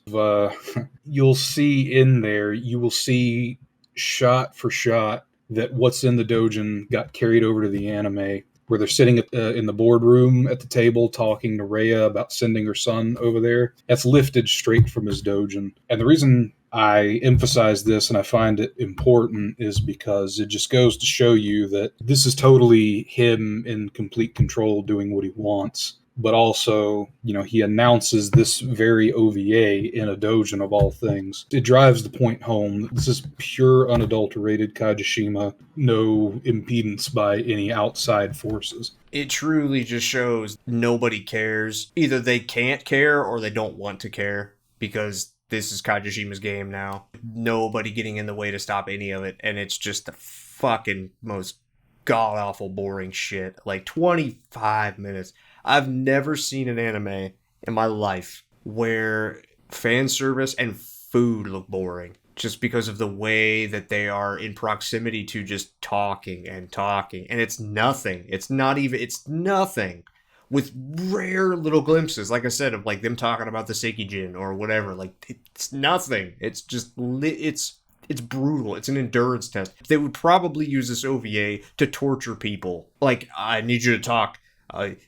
you'll see in there, you will see shot for shot that what's in the doujin got carried over to the anime, where they're sitting in the boardroom at the table talking to Rhea about sending her son over there. That's lifted straight from his doujin. And the reason I emphasize this and I find it important is because it just goes to show you that this is totally him in complete control doing what he wants. But also, he announces this very OVA in a doujin of all things. It drives the point home that this is pure, unadulterated Kajishima, no impedance by any outside forces. It truly just shows nobody cares. Either they can't care or they don't want to care, because this is Kajishima's game now. Nobody getting in the way to stop any of it, and it's just the fucking most god-awful boring shit. Like 25 minutes. I've never seen an anime in my life where fan service and food look boring, just because of the way that they are in proximity to just talking and talking. And it's nothing. It's nothing. With rare little glimpses, like I said, of like them talking about the Seikijin or whatever. Like, it's nothing. It's just, it's brutal. It's an endurance test. They would probably use this OVA to torture people. Like, I need you to talk.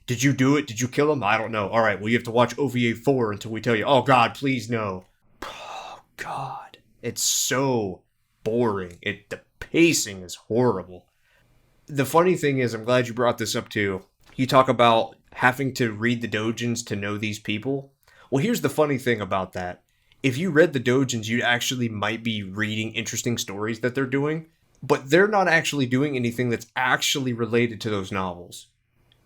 Did you do it? Did you kill him? I don't know. All right, well, you have to watch OVA 4 until we tell you. Oh, God, please, no. Oh, God. It's so boring. The pacing is horrible. The funny thing is, I'm glad you brought this up, too. You talk about having to read the doujins to know these people. Well, here's the funny thing about that. If you read the doujins, you actually might be reading interesting stories that they're doing, but they're not actually doing anything that's actually related to those novels.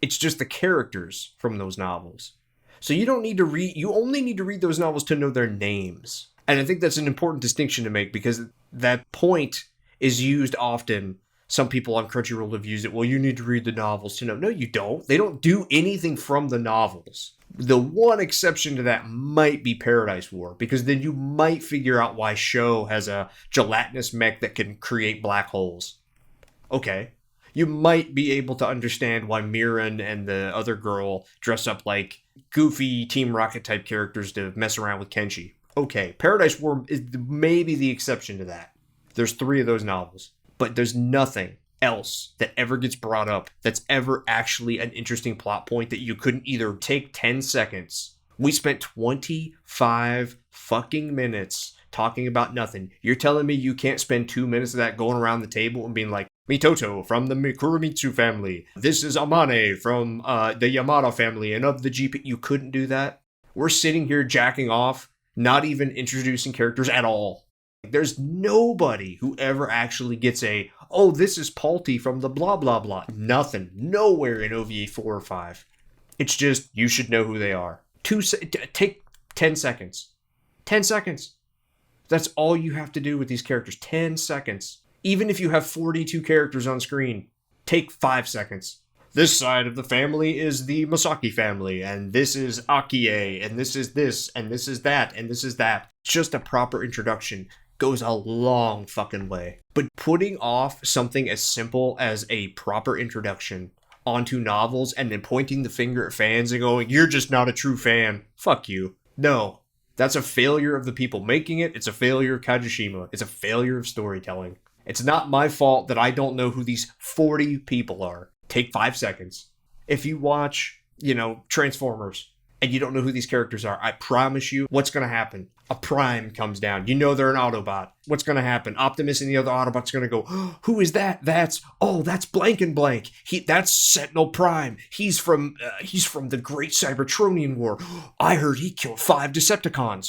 It's just the characters from those novels. So you only need to read those novels to know their names. And I think that's an important distinction to make, because that point is used often. Some people on Crunchyroll have used it. Well, you need to read the novels to know. No, you don't. They don't do anything from the novels. The one exception to that might be Paradise War, because then you might figure out why Sho has a gelatinous mech that can create black holes. Okay. You might be able to understand why Miran and the other girl dress up like goofy Team Rocket type characters to mess around with Kenshi. Okay, Paradise War is maybe the exception to that. There's 3 of those novels, but there's nothing else that ever gets brought up that's ever actually an interesting plot point that you couldn't either take 10 seconds. We spent 25 fucking minutes talking about nothing. You're telling me you can't spend 2 minutes of that going around the table and being like, Mitoto from the Kuromitsu family. This is Amane from the Yamada family and of the GP. You couldn't do that? We're sitting here jacking off, not even introducing characters at all. There's nobody who ever actually gets this is Palti from the blah blah blah. Nothing. Nowhere in OVA 4 or 5. It's just, you should know who they are. Take 10 seconds. 10 seconds. That's all you have to do with these characters. 10 seconds. Even if you have 42 characters on screen, take 5 seconds. This side of the family is the Masaki family, and this is Akie, and this is this, and this is that, and this is that. Just a proper introduction goes a long fucking way. But putting off something as simple as a proper introduction onto novels and then pointing the finger at fans and going, you're just not a true fan. Fuck you. No. That's a failure of the people making it. It's a failure of Kajishima. It's a failure of storytelling. It's not my fault that I don't know who these 40 people are. Take 5 seconds. If you watch, Transformers, and you don't know who these characters are, I promise you, what's going to happen? A prime comes down. You know they're an Autobot. What's going to happen? Optimus and the other Autobots are going to go, oh, who is that? That's blank and blank. That's Sentinel Prime. He's from the Great Cybertronian War. I heard he killed 5 Decepticons.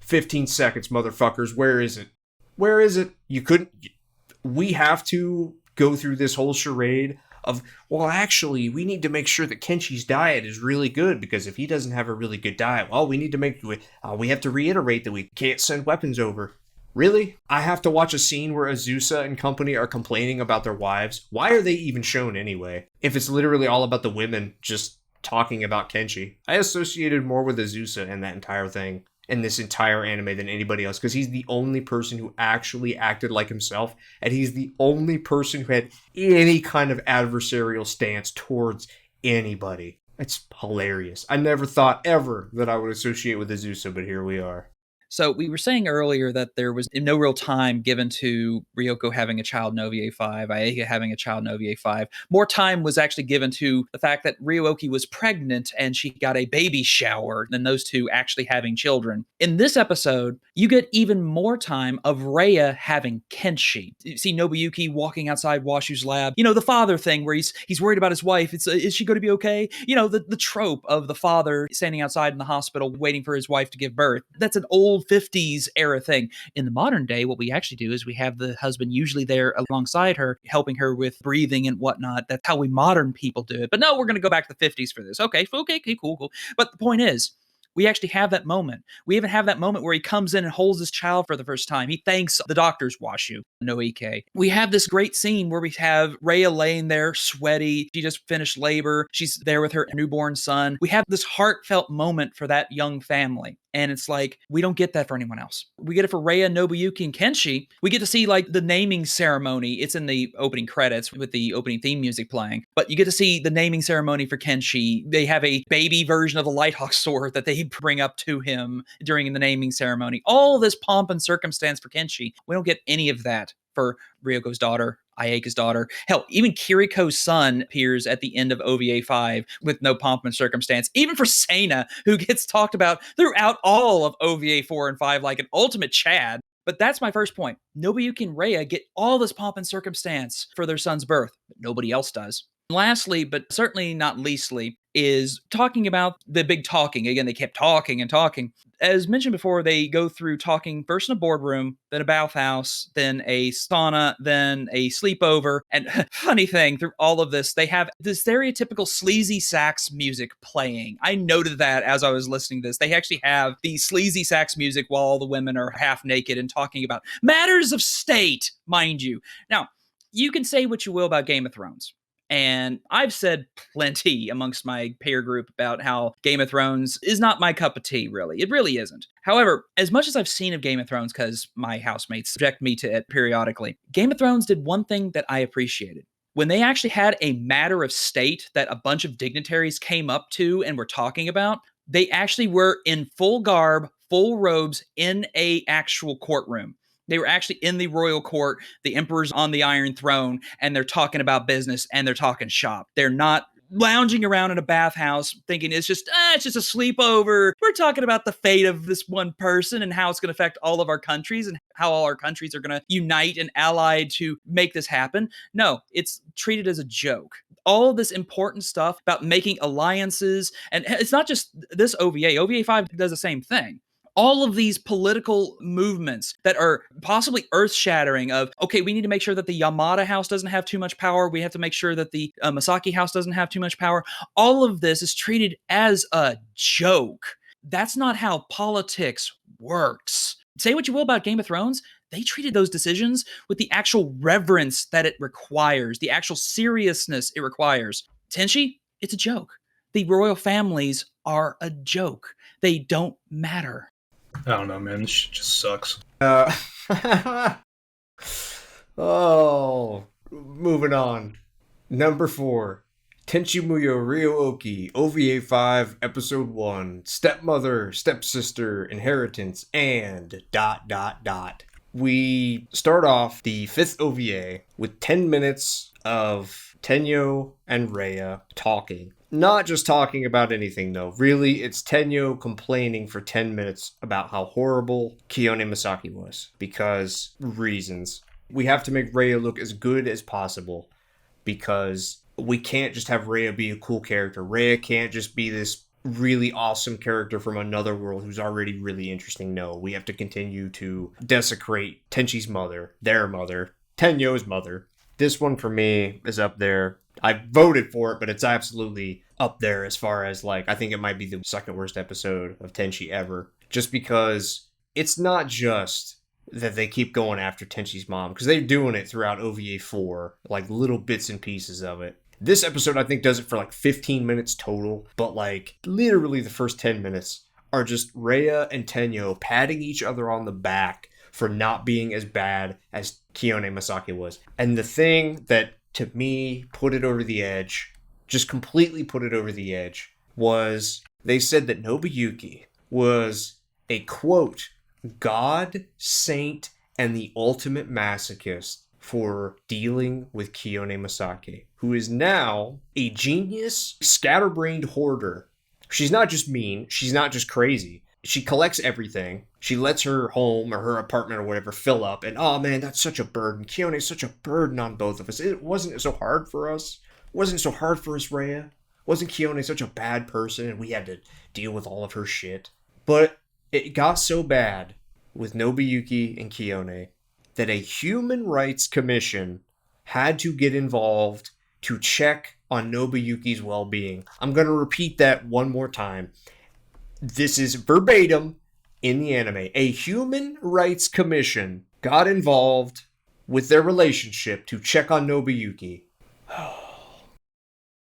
15 seconds, motherfuckers. Where is it? Where is it? We have to go through this whole charade of, well, actually, we need to make sure that Kenshi's diet is really good, because if he doesn't have a really good diet, well, we have to reiterate that we can't send weapons over. Really? I have to watch a scene where Azusa and company are complaining about their wives? Why are they even shown anyway? If it's literally all about the women just talking about Kenshi. I associated more with Azusa in that entire thing, in this entire anime, than anybody else, because he's the only person who actually acted like himself, and he's the only person who had any kind of adversarial stance towards anybody. It's hilarious. I never thought ever that I would associate with Azusa, but here we are. So we were saying earlier that there was no real time given to Ryoko having a child in OVA 5, Aika having a child in OVA 5. More time was actually given to the fact that Ryuoki was pregnant and she got a baby shower than those two actually having children. In this episode, you get even more time of Rhea having Kenshi. You see Nobuyuki walking outside Washu's lab. You know, the father thing where he's worried about his wife. Is she going to be okay? You know, the trope of the father standing outside in the hospital waiting for his wife to give birth. That's an old 50s era thing. In the modern day, what we actually do is we have the husband usually there alongside her, helping her with breathing and whatnot. That's how we modern people do it. But no, we're going to go back to the 50s for this. Okay, cool. But the point is, we actually have that moment. We even have that moment where he comes in and holds his child for the first time. He thanks the doctors, Washu, Noike. We have this great scene where we have Rhea laying there, sweaty. She just finished labor. She's there with her newborn son. We have this heartfelt moment for that young family. And it's like, we don't get that for anyone else. We get it for Rhea, Nobuyuki, and Kenshi. We get to see like the naming ceremony. It's in the opening credits with the opening theme music playing. But you get to see the naming ceremony for Kenshi. They have a baby version of the Lighthawk sword that they bring up to him during the naming ceremony. All this pomp and circumstance for Kenshi. We don't get any of that for Ryoko's daughter, Ayeka's daughter. Hell, even Kiriko's son appears at the end of OVA 5 with no pomp and circumstance. Even for Seina, who gets talked about throughout all of OVA 4 and 5 like an ultimate Chad. But that's my first point. Nobuyuki and Rhea get all this pomp and circumstance for their son's birth, but nobody else does. Lastly, but certainly not leastly, is talking about the big talking. Again, they kept talking and talking. As mentioned before, they go through talking first in a boardroom, then a bathhouse, then a sauna, then a sleepover. And funny thing, through all of this, they have the stereotypical sleazy sax music playing. I noted that as I was listening to this. They actually have the sleazy sax music while all the women are half naked and talking about matters of state, mind you. Now, you can say what you will about Game of Thrones. And I've said plenty amongst my peer group about how Game of Thrones is not my cup of tea, really. It really isn't. However, as much as I've seen of Game of Thrones, because my housemates subject me to it periodically, Game of Thrones did one thing that I appreciated. When they actually had a matter of state that a bunch of dignitaries came up to and were talking about, they actually were in full garb, full robes, in a actual courtroom. They were actually in the royal court, the emperor's on the Iron Throne, and they're talking about business and they're talking shop. They're not lounging around in a bathhouse thinking it's just a sleepover. We're talking about the fate of this one person and how it's going to affect all of our countries and how all our countries are going to unite and ally to make this happen. No, it's treated as a joke. All this important stuff about making alliances, and it's not just this OVA. OVA 5 does the same thing. All of these political movements that are possibly earth-shattering of, okay, we need to make sure that the Yamada house doesn't have too much power. We have to make sure that the Masaki house doesn't have too much power. All of this is treated as a joke. That's not how politics works. Say what you will about Game of Thrones, they treated those decisions with the actual reverence that it requires, the actual seriousness it requires. Tenchi, it's a joke. The royal families are a joke. They don't matter. I don't know, man. This shit just sucks. Oh, moving on. Number 4. Tenchi Muyo Ryuoki, OVA 5, Episode 1, Stepmother, Stepsister, Inheritance, and ... We start off the 5th OVA with 10 minutes of Tenyo and Rhea talking. Not just talking about anything, though. Really, it's Tenyo complaining for 10 minutes about how horrible Kione Masaki was. Because reasons. We have to make Rhea look as good as possible. Because we can't just have Rhea be a cool character. Rhea can't just be this really awesome character from another world who's already really interesting. No, we have to continue to desecrate Tenchi's mother, their mother, Tenyo's mother. This one for me is up there. I voted for it, but it's absolutely up there as far as, like, I think it might be the second worst episode of Tenchi ever. Just because it's not just that they keep going after Tenchi's mom, because they're doing it throughout OVA 4, like little bits and pieces of it. This episode, I think, does it for like 15 minutes total, but like literally the first 10 minutes are just Rhea and Tenyo patting each other on the back for not being as bad as Kione Masaki was. And the thing that, to me, put it over the edge, just completely put it over the edge, was they said that Nobuyuki was a, quote, god, saint, and the ultimate masochist for dealing with Kione Masaki, who is now a genius, scatterbrained hoarder. She's not just mean, she's not just crazy. She collects everything. She lets her home or her apartment or whatever fill up, and oh man, that's such a burden. Kione's such a burden on both of us. It wasn't so hard for us. It wasn't so hard for us, Rhea. Wasn't Kione such a bad person and we had to deal with all of her shit? But it got so bad with Nobuyuki and Kione that a human rights commission had to get involved to check on Nobuyuki's well-being. I'm going to repeat that one more time. This is verbatim in the anime. A human rights commission got involved with their relationship to check on Nobuyuki.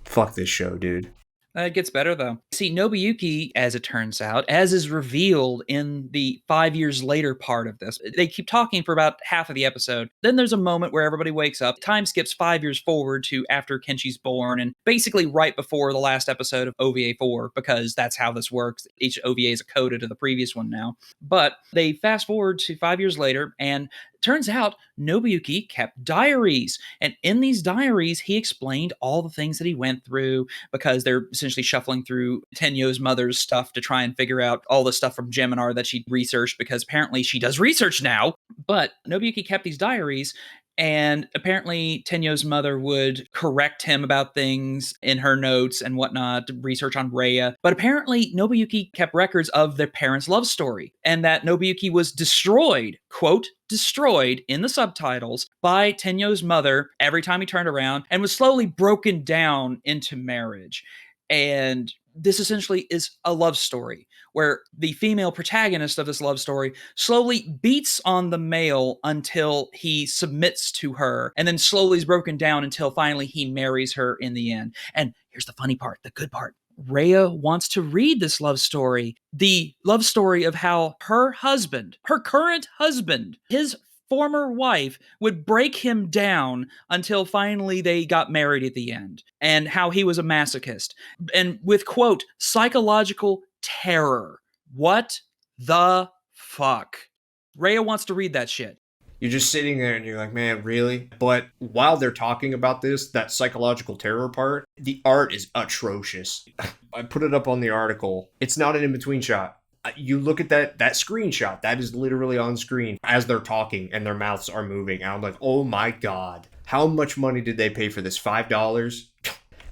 Fuck this show, dude. It gets better, though. See, Nobuyuki, as it turns out, as is revealed in the 5 years later part of this, they keep talking for about half of the episode. Then there's a moment where everybody wakes up. Time skips 5 years forward to after Kenshi's born, and basically right before the last episode of OVA 4, because that's how this works. Each OVA is a coda to the previous one now. But they fast forward to 5 years later, and turns out Nobuyuki kept diaries. And in these diaries, he explained all the things that he went through, because they're essentially shuffling through Tenyo's mother's stuff to try and figure out all the stuff from Geminar that she researched, because apparently she does research now. But Nobuyuki kept these diaries, and apparently Tenyo's mother would correct him about things in her notes and whatnot, research on Rhea. But apparently Nobuyuki kept records of their parents' love story, and that Nobuyuki was destroyed, quote, destroyed in the subtitles by Tenyo's mother every time he turned around, and was slowly broken down into marriage. And this essentially is a love story where the female protagonist of this love story slowly beats on the male until he submits to her, and then slowly is broken down until finally he marries her in the end. And here's the funny part, the good part. Rhea wants to read this love story, the love story of how her husband, her current husband, his former wife would break him down until finally they got married at the end, and how he was a masochist, and with, quote, psychological terror. What the fuck? Rhea wants to read that shit. You're just sitting there and you're like, man, really? But while they're talking about this, that psychological terror part, the art is atrocious. I put it up on the article. It's not an in-between shot. You look at that screenshot, that is literally on screen as they're talking and their mouths are moving. And I'm like, oh my God. How much money did they pay for this? $5?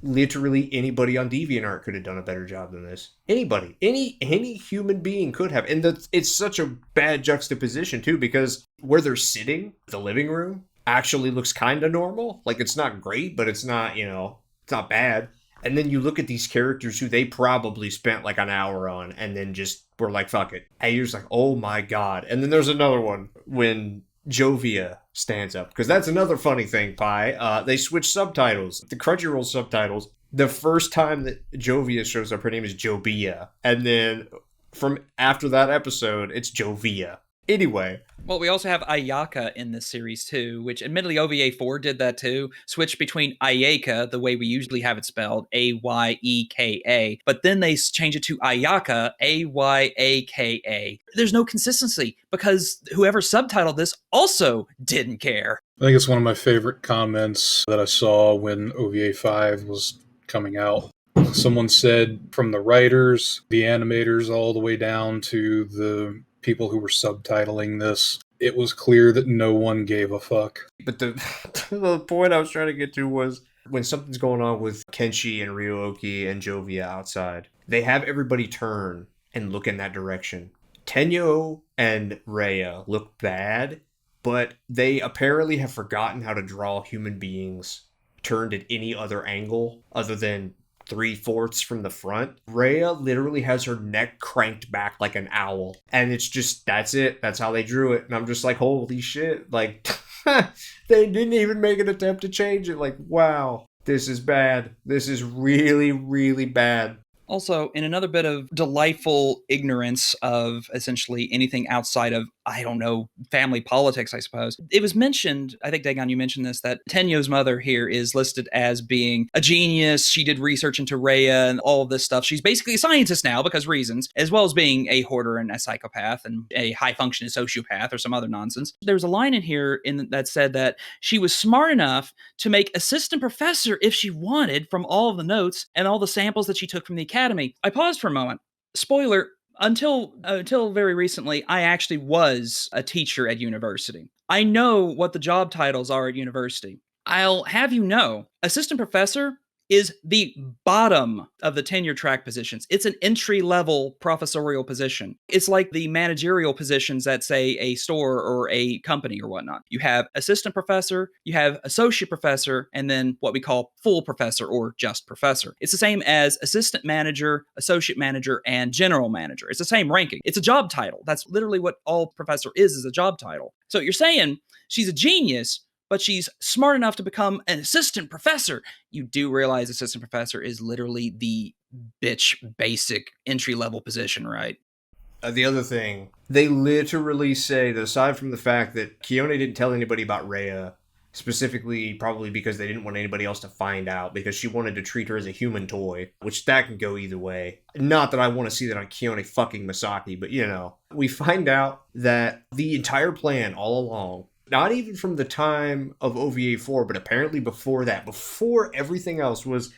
Literally anybody on DeviantArt could have done a better job than this. Anybody. Any human being could have. And it's such a bad juxtaposition too, because where they're sitting, the living room, actually looks kind of normal. Like, it's not great, but it's not, it's not bad. And then you look at these characters who they probably spent like an hour on and then just were like, fuck it. And you're just like, oh my God. And then there's another one when Jovia stands up, because that's another funny thing, Pi. They switch subtitles. The Crunchyroll subtitles, the first time that Jovia shows up, her name is Jovia. And then from after that episode, it's Jovia. Anyway. Well, we also have Ayaka in this series too, which admittedly OVA 4 did that too. Switched between Ayaka, the way we usually have it spelled, Ayeka, but then they change it to Ayaka, Ayaka. There's no consistency because whoever subtitled this also didn't care. I think it's one of my favorite comments that I saw when OVA 5 was coming out. Someone said from the writers, the animators, all the way down to the people who were subtitling this, it was clear that no one gave a fuck. But the point I was trying to get to was when something's going on with Kenshi and Ryuoki and Jovia outside, they have everybody turn and look in that direction. Tenyo and Rhea look bad, but they apparently have forgotten how to draw human beings turned at any other angle other than 3/4 from the front. Rhea literally has her neck cranked back like an owl. And it's just, that's it. That's how they drew it. And I'm just like, holy shit. Like, they didn't even make an attempt to change it. Like, wow, this is bad. This is really, really bad. Also, in another bit of delightful ignorance of essentially anything outside of, I don't know, family politics, I suppose, it was mentioned, I think, Dagon, you mentioned this, that Tenyo's mother here is listed as being a genius. She did research into Rhea and all of this stuff. She's basically a scientist now because reasons, as well as being a hoarder and a psychopath and a high-functioning sociopath or some other nonsense. There's a line in here that said that she was smart enough to make assistant professor if she wanted from all of the notes and all the samples that she took from the academy. I paused for a moment. Spoiler, until very recently, I actually was a teacher at university. I know what the job titles are at university. I'll have you know, assistant professor is the bottom of the tenure track positions. It's an entry-level professorial position. It's like the managerial positions at, say, a store or a company or whatnot. You have assistant professor, you have associate professor, and then what we call full professor or just professor. It's the same as assistant manager, associate manager, and general manager. It's the same ranking. It's a job title. That's literally what all professor is a job title. So you're saying she's a genius, but she's smart enough to become an assistant professor. You do realize assistant professor is literally the bitch basic entry-level position, right? The other thing, they literally say that aside from the fact that Kione didn't tell anybody about Rhea, specifically probably because they didn't want anybody else to find out, because she wanted to treat her as a human toy, which that can go either way. Not that I want to see that on Kione fucking Masaki, but you know. We find out that the entire plan all along, not even from the time of OVA 4, but apparently before that, before everything else, was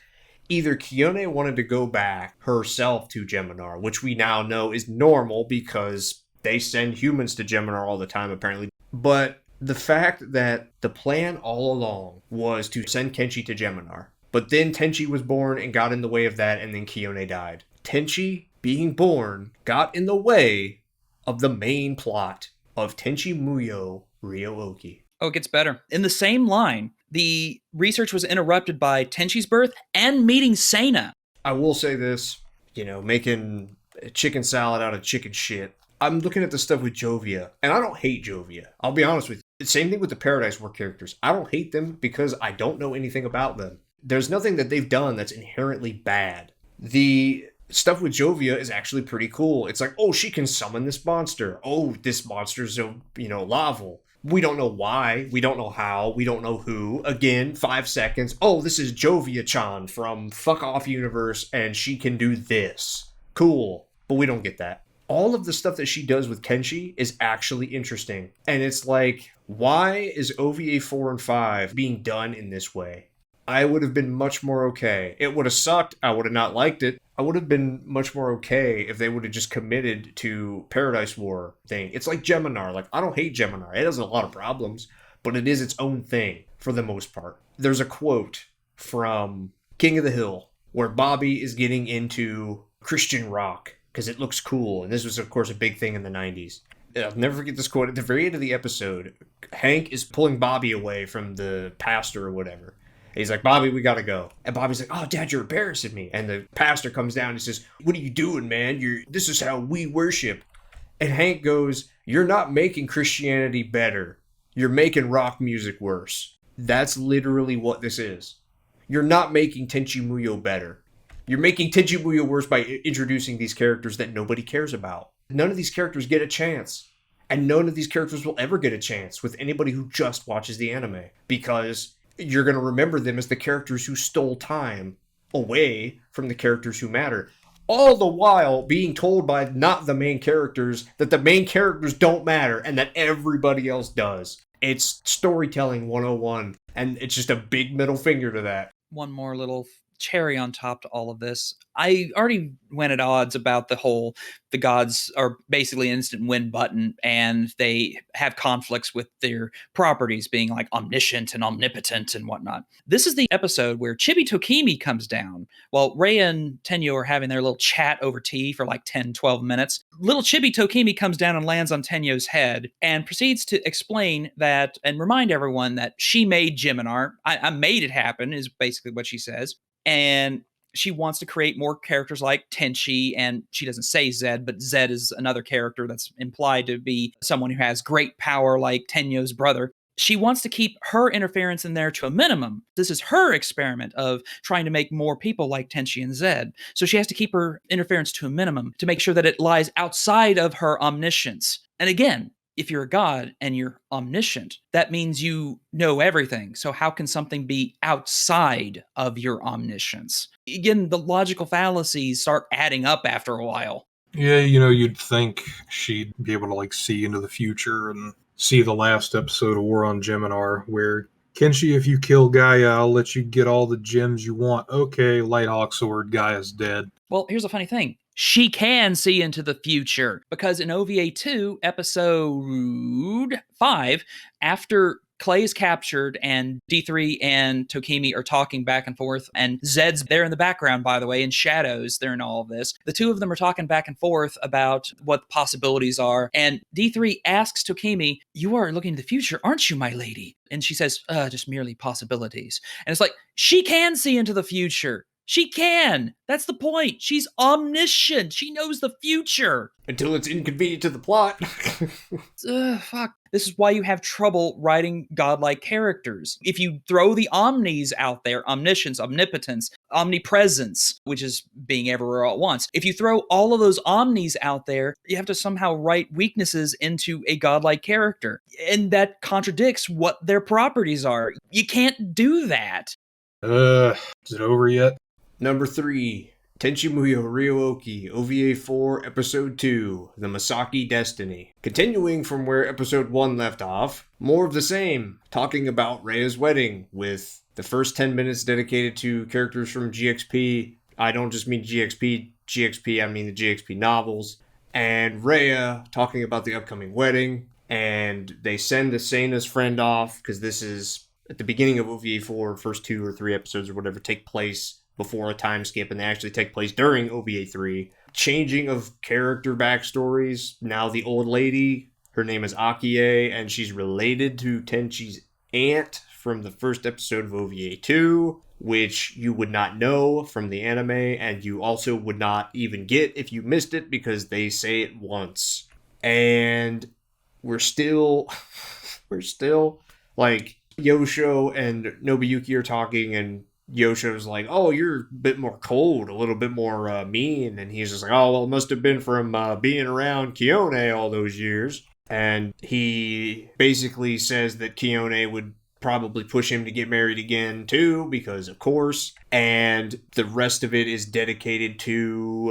either Kione wanted to go back herself to Geminar, which we now know is normal because they send humans to Geminar all the time, apparently. But the fact that the plan all along was to send Kenshi to Geminar, but then Tenchi was born and got in the way of that, and then Kione died. Tenchi being born got in the way of the main plot of Tenchi Muyo Ryuoki. Oh, it gets better. In the same line, the research was interrupted by Tenchi's birth and meeting Sena. I will say this, making chicken salad out of chicken shit. I'm looking at the stuff with Jovia, and I don't hate Jovia. I'll be honest with you. Same thing with the Paradise War characters. I don't hate them because I don't know anything about them. There's nothing that they've done that's inherently bad. The stuff with Jovia is actually pretty cool. It's like, oh, she can summon this monster. Oh, this monster's lava. We don't know why. We don't know how. We don't know who. Again, 5 seconds. Oh, this is Jovia-chan from Fuck Off Universe, and she can do this. Cool. But we don't get that. All of the stuff that she does with Kenshi is actually interesting. And it's like, why is OVA 4 and 5 being done in this way? I would have been much more okay. It would have sucked. I would have not liked it. I would have been much more okay if they would have just committed to Paradise War thing. It's like Geminar. Like, I don't hate Geminar. It has a lot of problems, but it is its own thing for the most part. There's a quote from King of the Hill where Bobby is getting into Christian rock because it looks cool. And this was, of course, a big thing in the 90s. I'll never forget this quote. At the very end of the episode, Hank is pulling Bobby away from the pastor or whatever. He's like, Bobby, we gotta go. And Bobby's like, oh, Dad, you're embarrassing me. And the pastor comes down and says, what are you doing, man? This is how we worship. And Hank goes, you're not making Christianity better. You're making rock music worse. That's literally what this is. You're not making Tenchi Muyo better. You're making Tenchi Muyo worse by introducing these characters that nobody cares about. None of these characters get a chance. And none of these characters will ever get a chance with anybody who just watches the anime. Because you're going to remember them as the characters who stole time away from the characters who matter. All the while being told by not the main characters that the main characters don't matter and that everybody else does. It's storytelling 101, and it's just a big middle finger to that. One more little cherry on top to all of this, I already went at odds about the gods are basically an instant win button, and they have conflicts with their properties being like omniscient and omnipotent and whatnot. This is the episode where Chibi Tokimi comes down while Rei and Tenyo are having their little chat over tea for like 10, 12 minutes. Little Chibi Tokimi comes down and lands on Tenyo's head and proceeds to explain that and remind everyone that she made Geminar. I made it happen, is basically what she says. And she wants to create more characters like Tenchi, and she doesn't say Zed, but Zed is another character that's implied to be someone who has great power like Tenyo's brother. She wants to keep her interference in there to a minimum. This is her experiment of trying to make more people like Tenchi and Zed. So she has to keep her interference to a minimum to make sure that it lies outside of her omniscience. And again, if you're a god and you're omniscient, that means you know everything. So how can something be outside of your omniscience? Again, the logical fallacies start adding up after a while. Yeah, you'd think she'd be able to like see into the future and see the last episode of War on Geminar where Kenshi, if you kill Gaia, I'll let you get all the gems you want. Okay, Lighthawk Sword, Gaia's dead. Well, here's a funny thing. She can see into the future because in OVA 2, episode 5, after Clay is captured and D3 and Tokimi are talking back and forth, and Zed's there in the background, by the way, in shadows. They're in all of this. The two of them are talking back and forth about what the possibilities are, and D3 asks Tokimi, "You are looking to the future, aren't you, my lady?" And she says, just merely possibilities. And it's like, she can see into the future. She can. That's the point. She's omniscient. She knows the future. Until it's inconvenient to the plot. Fuck. This is why you have trouble writing godlike characters. If you throw the omnis out there, omniscience, omnipotence, omnipresence, which is being everywhere all at once. If you throw all of those omnis out there, you have to somehow write weaknesses into a godlike character. And that contradicts what their properties are. You can't do that. Is it over yet? Number 3, Tenchi Muyo Ryo-Oki, OVA 4, Episode 2, The Masaki Destiny. Continuing from where Episode 1 left off, more of the same, talking about Rhea's wedding, with the first 10 minutes dedicated to characters from GXP. I don't just mean GXP, I mean the GXP novels. And Rhea talking about the upcoming wedding, and they send Asena's friend off, because this is at the beginning of OVA 4, first 2 or 3 episodes or whatever take place before a time skip, and they actually take place during OVA 3. Changing of character backstories. Now the old lady, her name is Akie, and she's related to Tenchi's aunt from the first episode of OVA 2, which you would not know from the anime, and you also would not even get if you missed it, because they say it once. And we're still like, Yosho and Nobuyuki are talking, and Yosho's like, "Oh, you're a bit more cold, a little bit more mean." And he's just like, "Oh, well, it must have been from being around Kione all those years." And he basically says that Kione would probably push him to get married again, too, because of course. And the rest of it is dedicated to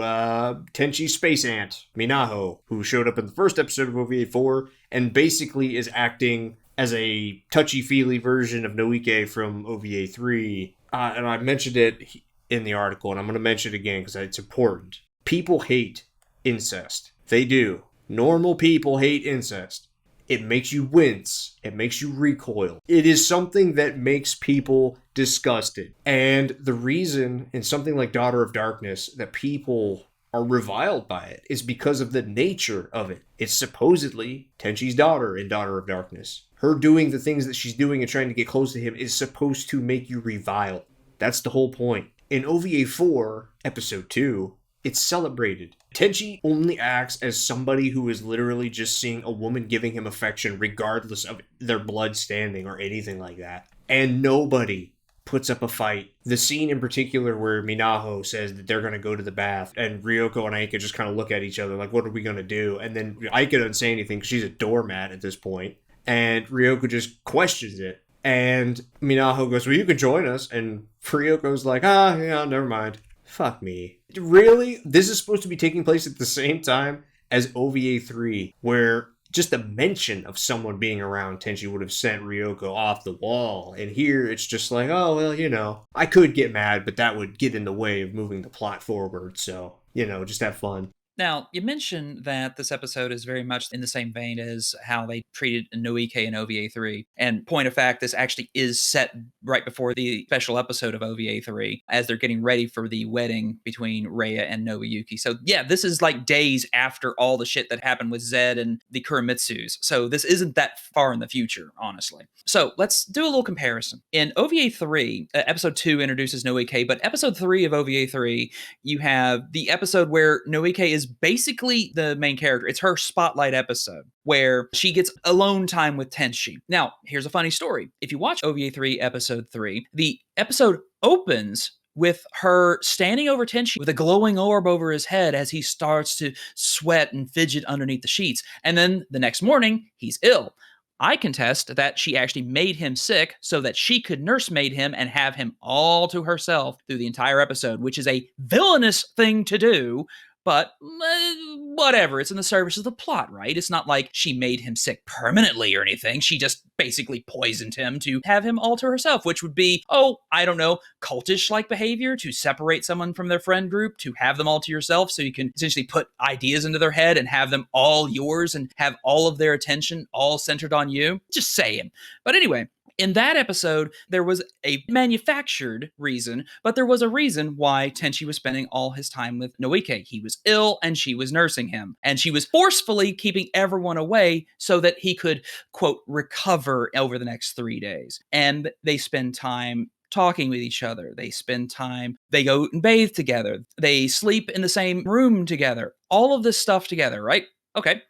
Tenchi's space aunt, Minaho, who showed up in the first episode of OVA 4 and basically is acting as a touchy-feely version of Noike from OVA 3. And I mentioned it in the article, and I'm going to mention it again because it's important. People hate incest. They do. Normal people hate incest. It makes you wince. It makes you recoil. It is something that makes people disgusted. And the reason in something like Daughter of Darkness that people are reviled by it is because of the nature of it. It's supposedly Tenchi's daughter in Daughter of Darkness. Her doing the things that she's doing and trying to get close to him is supposed to make you revile. That's the whole point. In OVA 4, Episode 2, it's celebrated. Tenchi only acts as somebody who is literally just seeing a woman giving him affection regardless of their blood standing or anything like that. And nobody puts up a fight. The scene in particular where Minaho says that they're going to go to the bath, and Ryoko and Aika just kind of look at each other like, what are we going to do? And then Aika doesn't say anything because she's a doormat at this point. And Ryoko just questions it. And Minaho goes, well, you can join us. And Ryoko's like, yeah, never mind. Fuck me. Really? This is supposed to be taking place at the same time as OVA 3, where just the mention of someone being around Tenchi would have sent Ryoko off the wall. And here it's just like, oh, well, I could get mad, but that would get in the way of moving the plot forward. So, just have fun. Now, you mentioned that this episode is very much in the same vein as how they treated Noike in OVA 3. And point of fact, this actually is set right before the special episode of OVA 3 as they're getting ready for the wedding between Rhea and Nobuyuki. So yeah, this is like days after all the shit that happened with Zed and the Kurimitsus. So this isn't that far in the future, honestly. So let's do a little comparison. In OVA 3, episode 2 introduces Noike, but episode 3 of OVA 3, you have the episode where Noike is basically the main character. It's her spotlight episode where she gets alone time with Tenchi. Now, here's a funny story. If you watch OVA 3, episode 3, the episode opens with her standing over Tenchi with a glowing orb over his head as he starts to sweat and fidget underneath the sheets. And then the next morning, he's ill. I contest that she actually made him sick so that she could nursemaid him and have him all to herself through the entire episode, which is a villainous thing to do. But whatever, it's in the service of the plot, right? It's not like she made him sick permanently or anything. She just basically poisoned him to have him all to herself, which would be, I don't know, cultish-like behavior to separate someone from their friend group, to have them all to yourself so you can essentially put ideas into their head and have them all yours and have all of their attention all centered on you. Just saying. But anyway, in that episode, there was a manufactured reason, but there was a reason why Tenchi was spending all his time with Noike. He was ill and she was nursing him. And she was forcefully keeping everyone away so that he could, quote, recover over the next 3 days. And they spend time talking with each other. They spend time, they go and bathe together. They sleep in the same room together. All of this stuff together, right? Okay.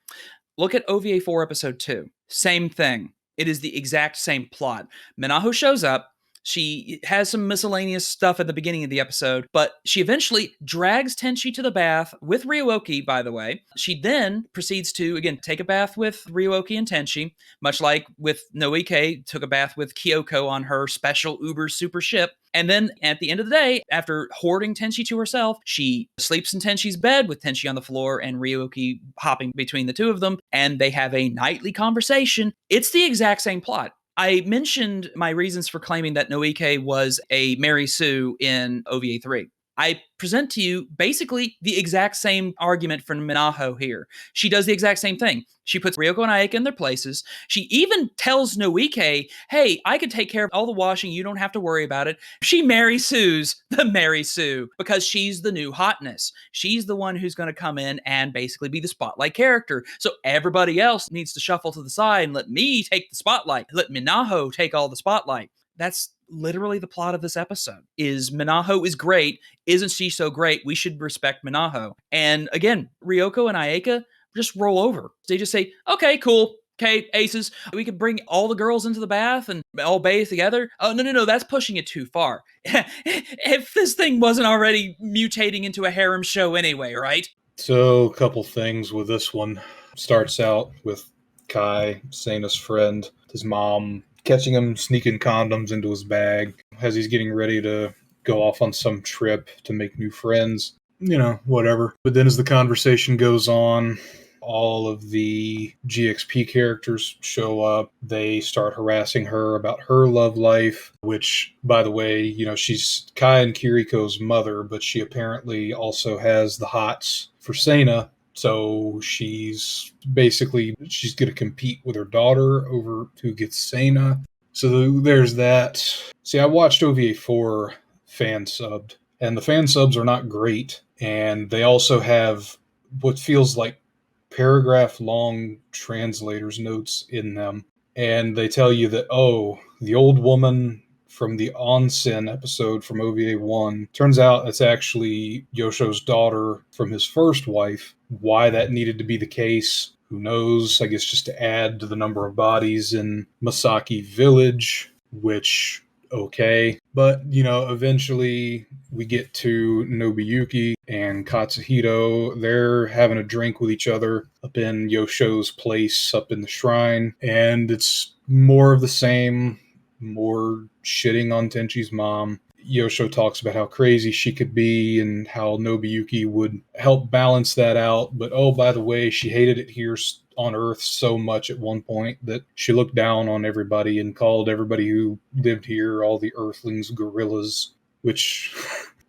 Look at OVA 4 episode 2. Same thing. It is the exact same plot. Minaho shows up. She has some miscellaneous stuff at the beginning of the episode, but she eventually drags Tenchi to the bath with Ryuoki, by the way. She then proceeds to, again, take a bath with Ryuoki and Tenchi, much like with Noike took a bath with Kyoko on her special Uber super ship. And then at the end of the day, after hoarding Tenchi to herself, she sleeps in Tenchi's bed with Tenchi on the floor and Ryuoki hopping between the two of them, and they have a nightly conversation. It's the exact same plot. I mentioned my reasons for claiming that Noike was a Mary Sue in OVA 3. I present to you basically the exact same argument for Minaho here. She does the exact same thing. She puts Ryoko and Ayaka in their places. She even tells Noike, hey, I can take care of all the washing. You don't have to worry about it. She Mary Sue's the Mary Sue because she's the new hotness. She's the one who's going to come in and basically be the spotlight character. So everybody else needs to shuffle to the side and let me take the spotlight. Let Minaho take all the spotlight. That's literally the plot of this episode. Is Minaho is great. Isn't she so great? We should respect Minaho. And again, Ryoko and Ayaka just roll over. They just say, okay, cool. Okay, aces. We could bring all the girls into the bath and all bathe together. Oh, no. That's pushing it too far. If this thing wasn't already mutating into a harem show anyway, right? So, a couple things with this one. Starts out with Kai, Seina's friend, his mom, catching him sneaking condoms into his bag as he's getting ready to go off on some trip to make new friends. Whatever. But then as the conversation goes on, all of the GXP characters show up. They start harassing her about her love life, which, by the way, she's Kai and Kiriko's mother, but she apparently also has the hots for Seina. So she's going to compete with her daughter over who gets Seina. So there's that. See, I watched OVA 4 fan subbed, and the fan subs are not great. And they also have what feels like paragraph-long translator's notes in them. And they tell you that, the old woman from the onsen episode from OVA 1, turns out it's actually Yosho's daughter from his first wife. Why that needed to be the case, who knows? I guess just to add to the number of bodies in Masaki Village, which, okay. But, eventually we get to Nobuyuki and Katsuhito. They're having a drink with each other up in Yosho's place, up in the shrine. And it's more of the same, more shitting on Tenchi's mom. Yosho talks about how crazy she could be and how Nobuyuki would help balance that out. But oh, by the way, she hated it here on Earth so much at one point that she looked down on everybody and called everybody who lived here, all the Earthlings, gorillas, which,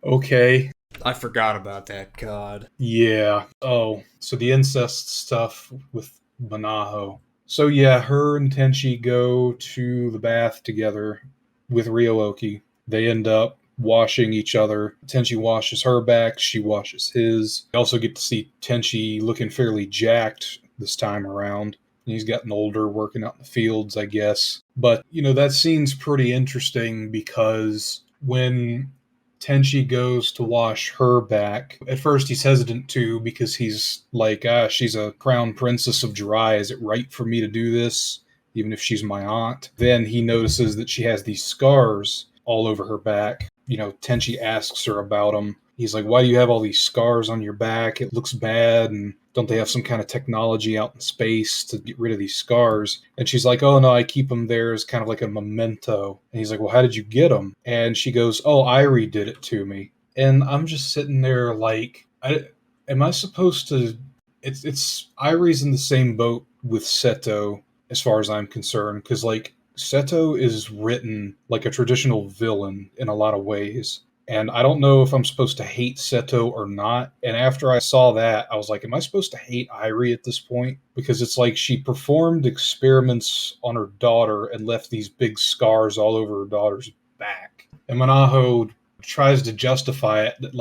okay. I forgot about that, God. Yeah. Oh, so the incest stuff with Banaho. So yeah, her and Tenchi go to the bath together with Ryooki. They end up washing each other. Tenchi washes her back, she washes his. We also get to see Tenchi looking fairly jacked this time around. He's gotten older, working out in the fields, I guess. But, that scene's pretty interesting because when Tenchi goes to wash her back, at first he's hesitant to because he's like, she's a crown princess of Jirai. Is it right for me to do this, even if she's my aunt? Then he notices that she has these scars all over her back. Tenchi asks her about them. He's like, why do you have all these scars on your back? It looks bad. And don't they have some kind of technology out in space to get rid of these scars? And she's like, oh, no, I keep them there as kind of like a memento. And he's like, well, how did you get them? And she goes, oh, Irie did it to me. And I'm just sitting there like, am I supposed to... It's Irie's in the same boat with Seto as far as I'm concerned. Because, Seto is written like a traditional villain in a lot of ways. And I don't know if I'm supposed to hate Seto or not. And after I saw that, I was like, am I supposed to hate Irie at this point? Because it's like she performed experiments on her daughter and left these big scars all over her daughter's back. And Manaho tries to justify it that,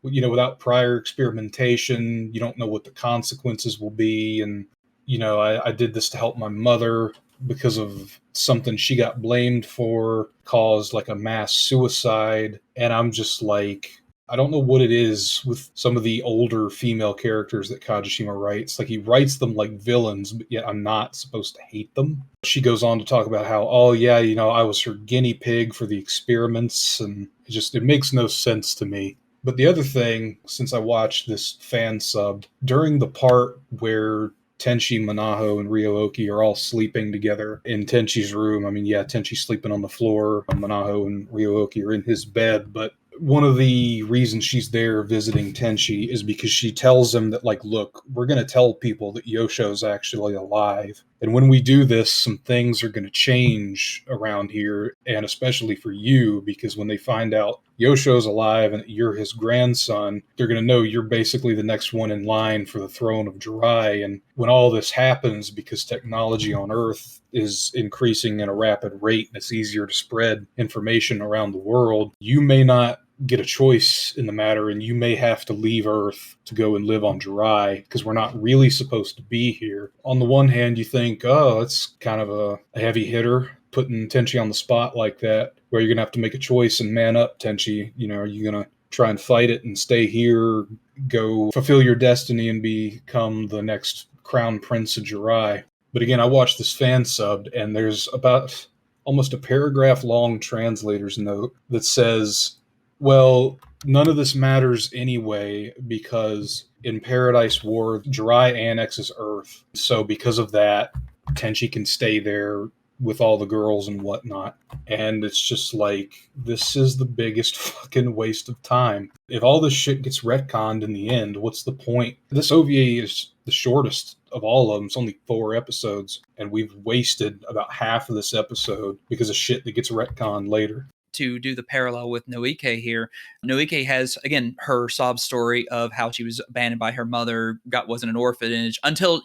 without prior experimentation, you don't know what the consequences will be. And, I did this to help my mother because of something she got blamed for, caused like a mass suicide. And I'm just like, I don't know what it is with some of the older female characters that Kajishima writes. Like, he writes them like villains, but yet I'm not supposed to hate them. She goes on to talk about how, oh yeah, I was her guinea pig for the experiments, and it makes no sense to me. But the other thing, since I watched this fan sub, during the part where Tenchi, Manaho, and Ryooki are all sleeping together in Tenchi's room. Tenchi's sleeping on the floor. Manaho and Ryooki are in his bed. But one of the reasons she's there visiting Tenchi is because she tells him that, look, we're going to tell people that Yosho's actually alive. And when we do this, some things are going to change around here, and especially for you, because when they find out Yosho's alive and that you're his grandson, they're going to know you're basically the next one in line for the throne of Jirai. And when all this happens, because technology on Earth is increasing at a rapid rate and it's easier to spread information around the world, you may not get a choice in the matter, and you may have to leave Earth to go and live on Jirai because we're not really supposed to be here. On the one hand, you think, oh, it's kind of a heavy hitter, putting Tenchi on the spot like that, where you're going to have to make a choice and man up, Tenchi. Are you going to try and fight it and stay here, go fulfill your destiny and become the next crown prince of Jirai? But again, I watched this fan subbed, and there's about almost a paragraph long translator's note that says, well, none of this matters anyway, because in Paradise War, Jirai annexes Earth. So because of that, Tenchi can stay there with all the girls and whatnot. And it's just like, this is the biggest fucking waste of time. If all this shit gets retconned in the end, what's the point? This OVA is the shortest of all of them. It's only 4 episodes, and we've wasted about half of this episode because of shit that gets retconned later. To do the parallel with Noike here, Noike has, again, her sob story of how she was abandoned by her mother, wasn't an orphanage until,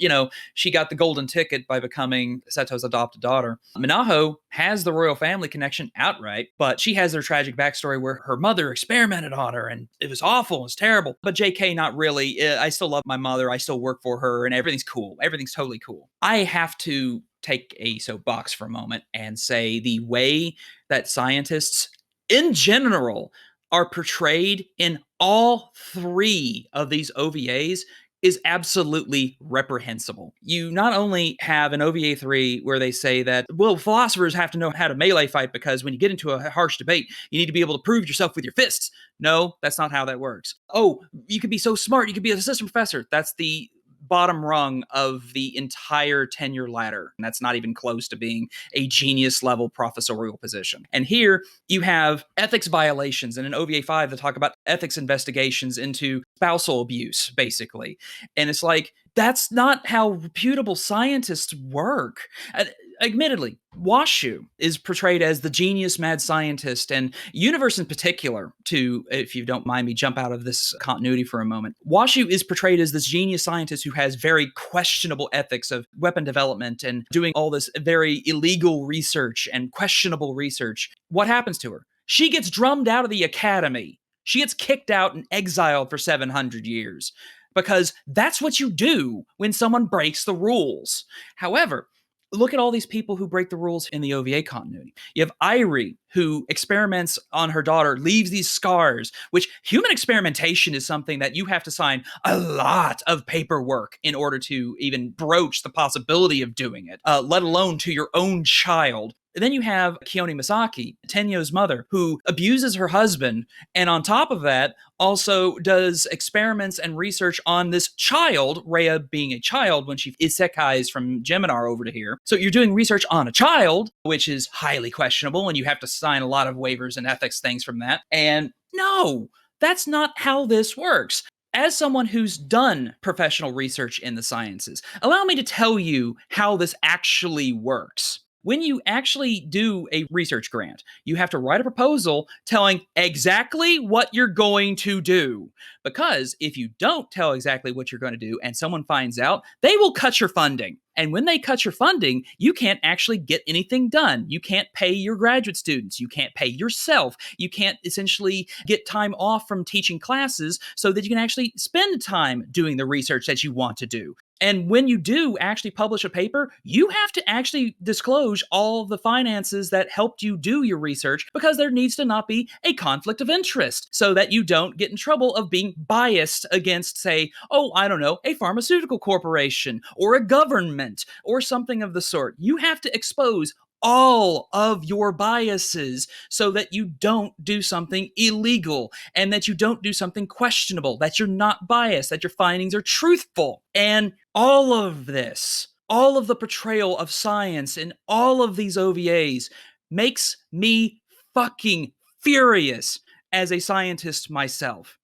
she got the golden ticket by becoming Seto's adopted daughter. Minaho has the royal family connection outright, but she has their tragic backstory where her mother experimented on her and it was awful, it was terrible. But JK, not really. I still love my mother, I still work for her, and everything's cool. Everything's totally cool. I have to take a soapbox for a moment and say the way that scientists in general are portrayed in all 3 of these OVAs is absolutely reprehensible. You not only have an OVA 3 where they say that, well, philosophers have to know how to melee fight because when you get into a harsh debate, you need to be able to prove yourself with your fists. No, that's not how that works. Oh, you could be so smart, you could be an assistant professor. That's the bottom rung of the entire tenure ladder. And that's not even close to being a genius level professorial position. And here you have ethics violations in an OVA 5 that talk about ethics investigations into spousal abuse, basically. And it's like, that's not how reputable scientists work. Admittedly, Washu is portrayed as the genius mad scientist, and Universe in particular, to, if you don't mind me, jump out of this continuity for a moment. Washu is portrayed as this genius scientist who has very questionable ethics of weapon development and doing all this very illegal research and questionable research. What happens to her? She gets drummed out of the academy. She gets kicked out and exiled for 700 years. Because that's what you do when someone breaks the rules. However, look at all these people who break the rules in the OVA continuity. You have Irie, who experiments on her daughter, leaves these scars, which human experimentation is something that you have to sign a lot of paperwork in order to even broach the possibility of doing it, let alone to your own child. And then you have Kione Masaki, Tenyo's mother, who abuses her husband, and on top of that, also does experiments and research on this child, Rhea being a child when she isekais from Geminar over to here. So you're doing research on a child, which is highly questionable, and you have to sign a lot of waivers and ethics things from that. And no, that's not how this works. As someone who's done professional research in the sciences, allow me to tell you how this actually works. When you actually do a research grant, you have to write a proposal telling exactly what you're going to do. Because if you don't tell exactly what you're going to do and someone finds out, they will cut your funding. And when they cut your funding, you can't actually get anything done. You can't pay your graduate students. You can't pay yourself. You can't essentially get time off from teaching classes so that you can actually spend time doing the research that you want to do. And when you do actually publish a paper, you have to actually disclose all of the finances that helped you do your research, because there needs to not be a conflict of interest so that you don't get in trouble of being biased against, say, a pharmaceutical corporation or a government or something of the sort. You have to expose all of your biases so that you don't do something illegal and that you don't do something questionable, that you're not biased, that your findings are truthful. And all of this, all of the portrayal of science in all of these OVAs makes me fucking furious as a scientist myself.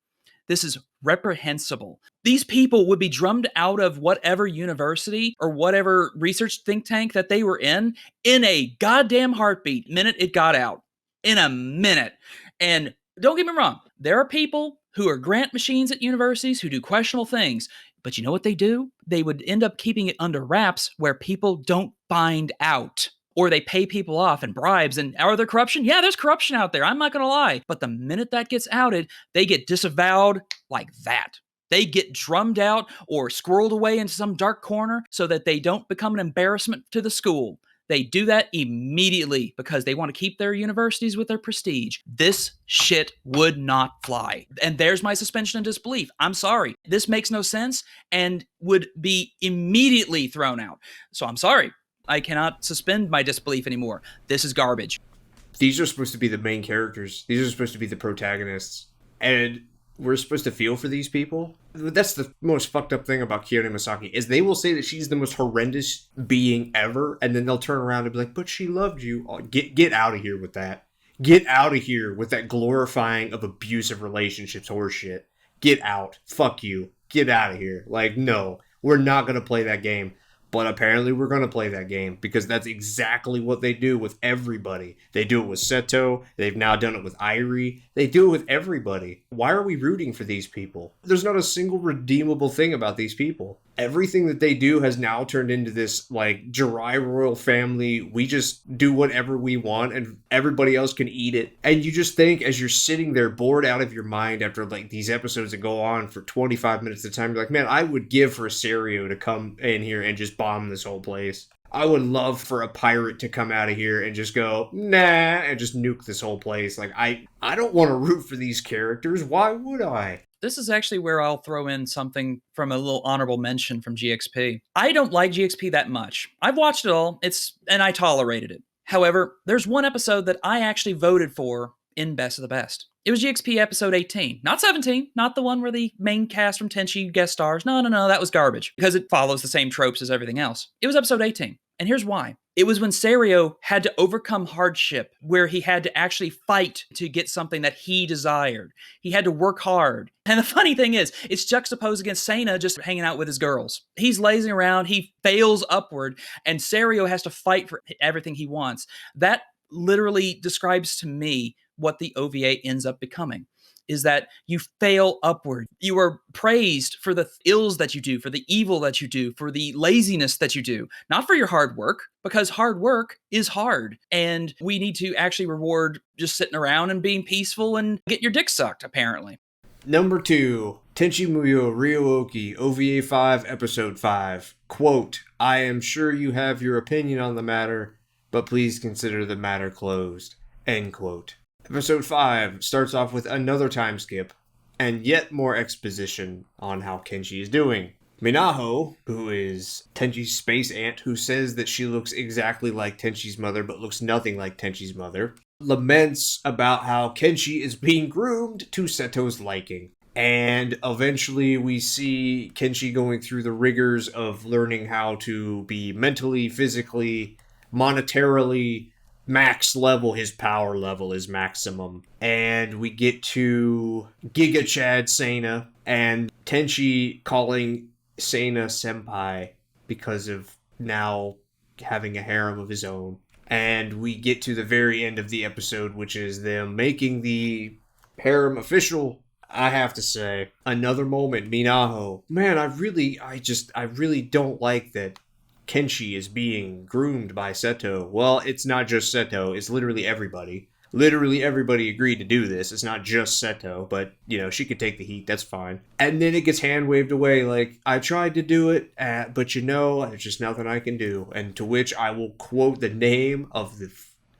This is reprehensible. These people would be drummed out of whatever university or whatever research think tank that they were in a goddamn heartbeat, minute it got out. In a minute. And don't get me wrong, there are people who are grant machines at universities who do questionable things. But you know what they do? They would end up keeping it under wraps where people don't find out. Or they pay people off and bribes. And are there corruption? Yeah, there's corruption out there. I'm not going to lie. But the minute that gets outed, they get disavowed like that. They get drummed out or squirreled away into some dark corner so that they don't become an embarrassment to the school. They do that immediately because they want to keep their universities with their prestige. This shit would not fly. And there's my suspension of disbelief. I'm sorry. This makes no sense and would be immediately thrown out. So I'm sorry. I cannot suspend my disbelief anymore. This is garbage. These are supposed to be the main characters. These are supposed to be the protagonists. And we're supposed to feel for these people. That's the most fucked up thing about Kione Masaki, is they will say that she's the most horrendous being ever, and then they'll turn around and be like, but she loved you. Oh, get out of here with that. Get out of here with that glorifying of abusive relationships horseshit. Get out. Fuck you. Get out of here. Like, no, we're not going to play that game. But apparently we're going to play that game because that's exactly what they do with everybody. They do it with Seto. They've now done it with Irie. They do it with everybody. Why are we rooting for these people? There's not a single redeemable thing about these people. Everything that they do has now turned into this, like, Jirai royal family. We just do whatever we want and everybody else can eat it. And you just think, as you're sitting there bored out of your mind after, like, these episodes that go on for 25 minutes at a time, you're like, man, I would give for a Serio to come in here and just bomb this whole place. I would love for a pirate to come out of here and just go, nah, and just nuke this whole place. Like, I don't want to root for these characters. Why would I? This is actually where I'll throw in something from a little honorable mention from GXP. I don't like GXP that much. I've watched it all, and I tolerated it. However, there's one episode that I actually voted for in Best of the Best. It was GXP episode 18, not 17, not the one where the main cast from Tenchi guest stars. No, that was garbage because it follows the same tropes as everything else. It was episode 18, and here's why. It was when Serio had to overcome hardship, where he had to actually fight to get something that he desired. He had to work hard. And the funny thing is, it's juxtaposed against Seina just hanging out with his girls. He's lazing around, he fails upward, and Serio has to fight for everything he wants. That literally describes to me what the OVA ends up becoming, is that you fail upward. You are praised for the ills that you do, for the evil that you do, for the laziness that you do, not for your hard work, because hard work is hard. And we need to actually reward just sitting around and being peaceful and get your dick sucked, apparently. Number 2, Tenchi Muyo Ryooki, OVA 5, Episode 5. Quote, I am sure you have your opinion on the matter, but please consider the matter closed. End quote. Episode 5 starts off with another time skip, and yet more exposition on how Kenshi is doing. Minaho, who is Tenchi's space aunt, who says that she looks exactly like Tenchi's mother, but looks nothing like Tenchi's mother, laments about how Kenshi is being groomed to Seto's liking. And eventually we see Kenshi going through the rigors of learning how to be mentally, physically, monetarily max level. His power level is maximum. And we get to Giga Chad Seina and Tenchi calling Seina senpai because of now having a harem of his own. And we get to the very end of the episode, which is them making the harem official. I have to say, another moment, Minaho. Man, I really don't like that Kenshi is being groomed by Seto. Well, it's not just Seto, it's literally everybody. Literally everybody agreed to do this. It's not just Seto, but, she could take the heat, that's fine. And then it gets hand-waved away like, I tried to do it, but there's just nothing I can do. And to which I will quote the name of the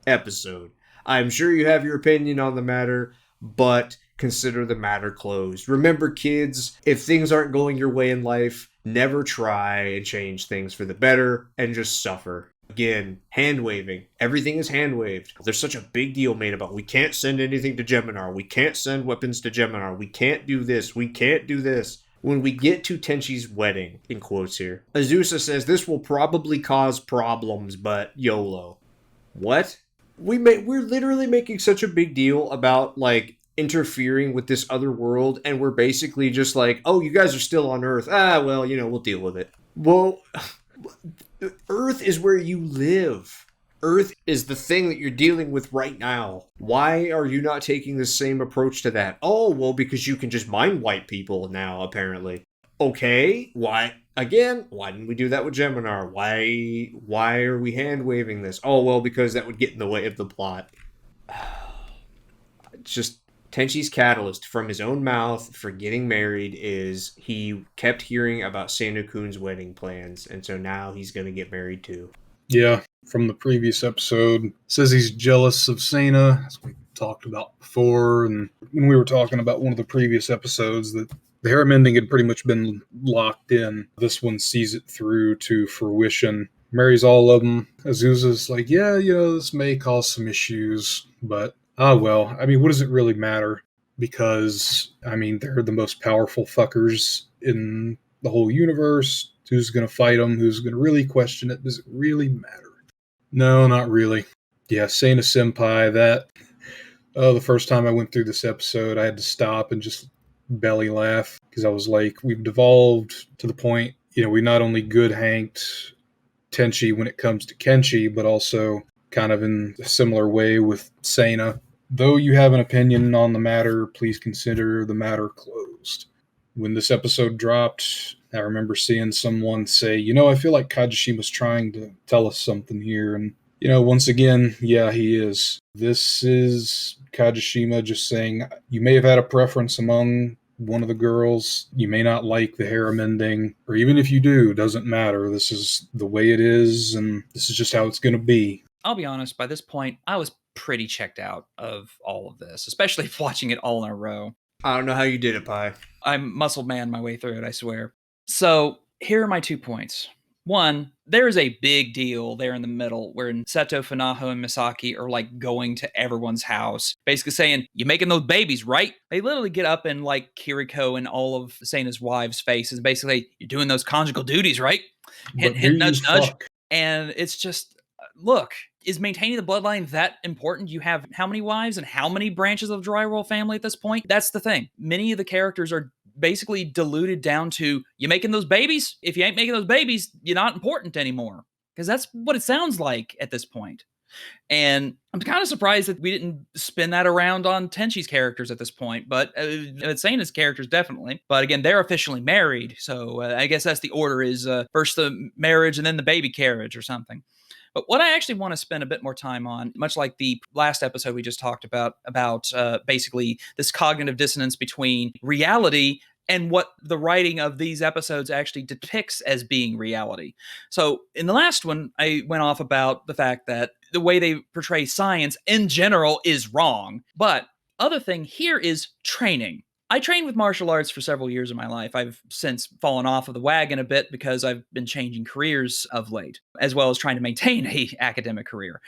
episode. I'm sure you have your opinion on the matter, but consider the matter closed. Remember, kids, if things aren't going your way in life, never try and change things for the better and just suffer. Again, hand-waving. Everything is hand-waved. There's such a big deal made about we can't send anything to Geminar. We can't send weapons to Geminar. We can't do this. We can't do this. When we get to Tenchi's wedding, in quotes here, Azusa says this will probably cause problems, but YOLO. What? We're literally making such a big deal about, interfering with this other world, and we're basically just like, oh, you guys are still on Earth. We'll deal with it. Well, Earth is where you live. Earth is the thing that you're dealing with right now. Why are you not taking the same approach to that? Oh, well, because you can just mind wipe people now, apparently. Okay, why? Again, why didn't we do that with Geminar? Why are we hand-waving this? Oh, well, because that would get in the way of the plot. It's just Tenchi's catalyst from his own mouth for getting married is he kept hearing about Seino-kun's wedding plans, and so now he's going to get married too. Yeah, from the previous episode, says he's jealous of Seina, as we talked about before, and when we were talking about one of the previous episodes, that the harem ending had pretty much been locked in. This one sees it through to fruition, marries all of them. Azusa's like, yeah, this may cause some issues, but well, what does it really matter? Because, they're the most powerful fuckers in the whole universe. Who's going to fight them? Who's going to really question it? Does it really matter? No, not really. Yeah, Seina Senpai, the first time I went through this episode, I had to stop and just belly laugh, because I was like, we've devolved to the point, we not only good hanked Tenchi when it comes to Kenshi, but also kind of in a similar way with Seina. Though you have an opinion on the matter, please consider the matter closed. When this episode dropped, I remember seeing someone say, I feel like Kajishima's trying to tell us something here. And, once again, yeah, he is. This is Kajishima just saying, you may have had a preference among one of the girls. You may not like the harem ending, or even if you do, doesn't matter. This is the way it is, and this is just how it's going to be. I'll be honest, by this point, I was pretty checked out of all of this, especially watching it all in a row. I don't know how you did it, Pi. I muscle man my way through it, I swear. So here are my 2 points. One, there is a big deal there in the middle where Seto, Funaho, and Masaki are like going to everyone's house, basically saying, "You making those babies, right?" They literally get up in like Kiriko and all of Seina's wives' faces, basically, "You're doing those conjugal duties, right?" Hint, But do hint, you nudge, nudge. fuck? And it's just, look, is maintaining the bloodline that important? You have how many wives and how many branches of the dry royal family at this point? That's the thing. Many of the characters are basically diluted down to, you making those babies? If you ain't making those babies, you're not important anymore. Because that's what it sounds like at this point. And I'm kind of surprised that we didn't spin that around on Tenchi's characters at this point, but Seina's characters definitely. But again, they're officially married, so I guess that's the order is first the marriage and then the baby carriage or something. But what I actually want to spend a bit more time on, much like the last episode we just talked about basically this cognitive dissonance between reality and what the writing of these episodes actually depicts as being reality. So in the last one, I went off about the fact that the way they portray science in general is wrong. But other thing here is training. I trained with martial arts for several years of my life. I've since fallen off of the wagon a bit because I've been changing careers of late, as well as trying to maintain a academic career.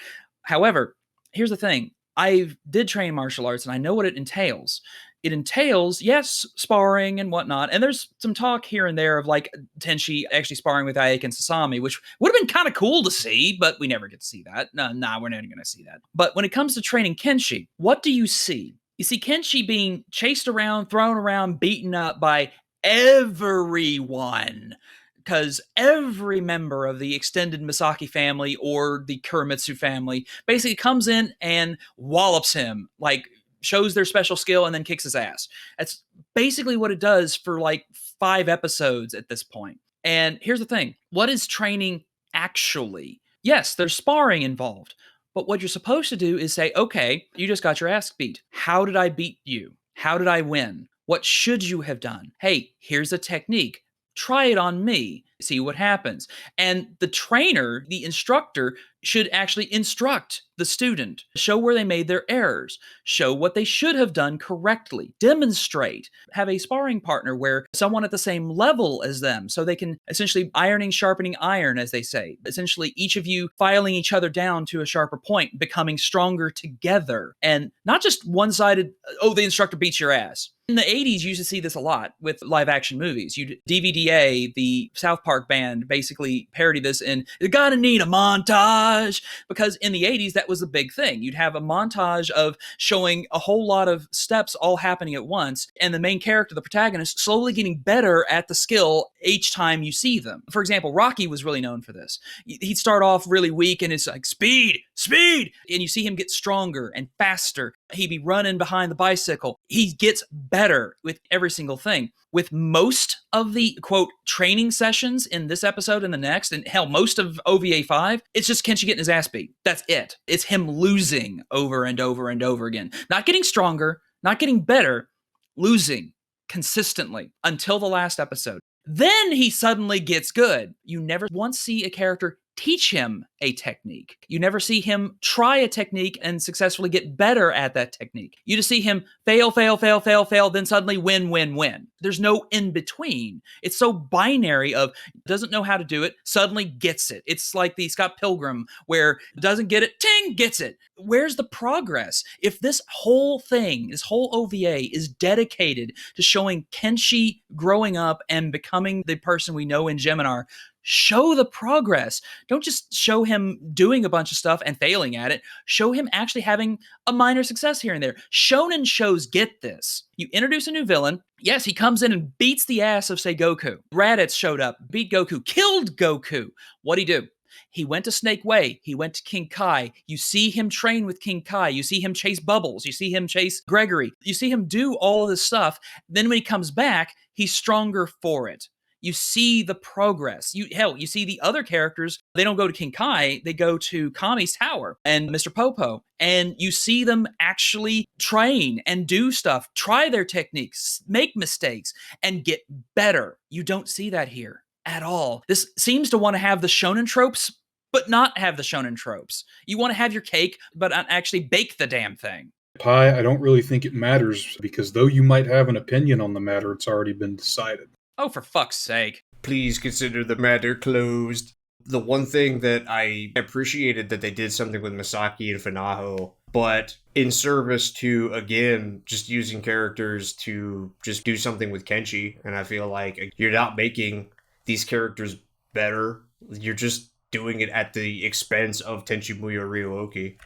However, here's the thing. I did train martial arts and I know what it entails. It entails, yes, sparring and whatnot. And there's some talk here and there of like Tenchi actually sparring with Aik and Sasami, which would have been kind of cool to see, but we never get to see that. No, we're never going to see that. But when it comes to training Kenshi, what do you see? You see Kenshi being chased around, thrown around, beaten up by everyone. Because every member of the extended Masaki family or the Kurimitsu family basically comes in and wallops him, like shows their special skill and then kicks his ass. That's basically what it does for like 5 episodes at this point. And here's the thing. What is training actually? Yes, there's sparring involved. But what you're supposed to do is say, okay, you just got your ass beat. How did I beat you? How did I win? What should you have done? Hey, here's a technique. Try it on me. See what happens. And the trainer, the instructor, should actually instruct the student, show where they made their errors, show what they should have done correctly, demonstrate, have a sparring partner where someone at the same level as them, so they can essentially ironing, sharpening iron, as they say. Essentially, each of you filing each other down to a sharper point, becoming stronger together, and not just one-sided, oh, the instructor beats your ass. In the 80s, you used to see this a lot with live action movies. DVDA, the South Park band, basically parody this in, "You're gonna need a montage," because in the 80s, that was a big thing. You'd have a montage of showing a whole lot of steps all happening at once, and the main character, the protagonist, slowly getting better at the skill each time you see them. For example, Rocky was really known for this. He'd start off really weak, and it's like, speed, speed, and you see him get stronger and faster. He'd be running behind the bicycle. He gets better with every single thing. With most of the, quote, training sessions in this episode and the next, and hell, most of OVA 5, it's just Kenshi getting his ass beat. That's it. It's him losing over and over and over again. Not getting stronger, not getting better, losing consistently until the last episode. Then he suddenly gets good. You never once see a character teach him a technique. You never see him try a technique and successfully get better at that technique. You just see him fail, then suddenly win. There's no in between. It's so binary of doesn't know how to do it, suddenly gets it. It's like the Scott Pilgrim where doesn't get it, ting, gets it. Where's the progress? If this whole thing, this whole OVA is dedicated to showing Kenshi growing up and becoming the person we know in Geminar, show the progress. Don't just show him doing a bunch of stuff and failing at it. Show him actually having a minor success here and there. Shonen shows get this. You introduce a new villain. Yes, he comes in and beats the ass of, say, Goku. Raditz showed up, beat Goku, killed Goku. What'd he do? He went to Snake Way. He went to King Kai. You see him train with King Kai. You see him chase Bubbles. You see him chase Gregory. You see him do all of this stuff. Then when he comes back, he's stronger for it. You see the progress. You see the other characters, they don't go to King Kai, they go to Kami's tower and Mr. Popo. And you see them actually train and do stuff, try their techniques, make mistakes, and get better. You don't see that here at all. This seems to want to have the shonen tropes, but not have the shonen tropes. You want to have your cake, but not actually bake the damn thing. Pi, I don't really think it matters because though you might have an opinion on the matter, it's already been decided. Oh, for fuck's sake. Please consider the matter closed. The one thing that I appreciated that they did something with Masaki and Funaho, but in service to, again, just using characters to just do something with Kenshi. And I feel like you're not making these characters better. You're just doing it at the expense of Tenchi Muyo Ryuoki.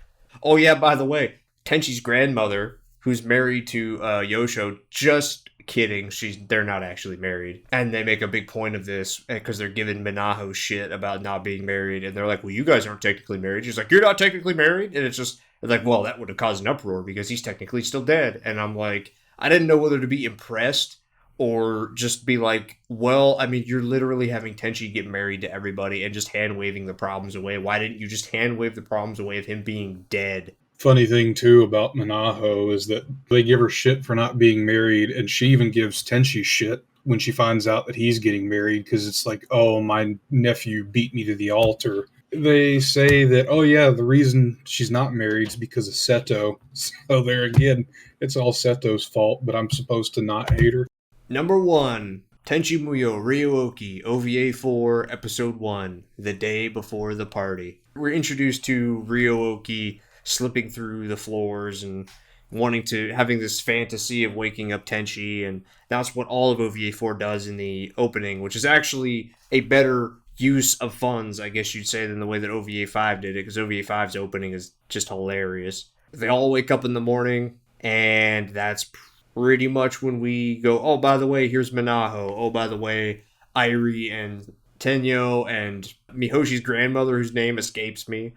Oh yeah, by the way, Tenchi's grandmother, who's married to Yosho, just kidding, they're not actually married. And they make a big point of this because they're giving Minaho shit about not being married, and they're like, well, you guys aren't technically married. She's like, you're not technically married? And it's just like, well, that would have caused an uproar because he's technically still dead. And I'm like, I didn't know whether to be impressed or just be like, well, I mean, you're literally having Tenchi get married to everybody and just hand-waving the problems away. Why didn't you just hand-wave the problems away of him being dead? Funny thing, too, about Minaho is that they give her shit for not being married, and she even gives Tenchi shit when she finds out that he's getting married, because it's like, oh, my nephew beat me to the altar. They say that, oh yeah, the reason she's not married is because of Seto. So there again, it's all Seto's fault, but I'm supposed to not hate her. Number 1, Tenchi Muyo Ryuoki, OVA 4, Episode 1, The Day Before the Party. We're introduced to Ryuoki slipping through the floors and having this fantasy of waking up Tenchi, and that's what all of OVA 4 does in the opening, which is actually a better use of funds, I guess you'd say, than the way that OVA 5 did it, because OVA 5's opening is just hilarious. They all wake up in the morning, and that's pretty much when we go, oh, by the way, here's Minaho. Oh, by the way, Airi and Tenyo and Mihoshi's grandmother, whose name escapes me.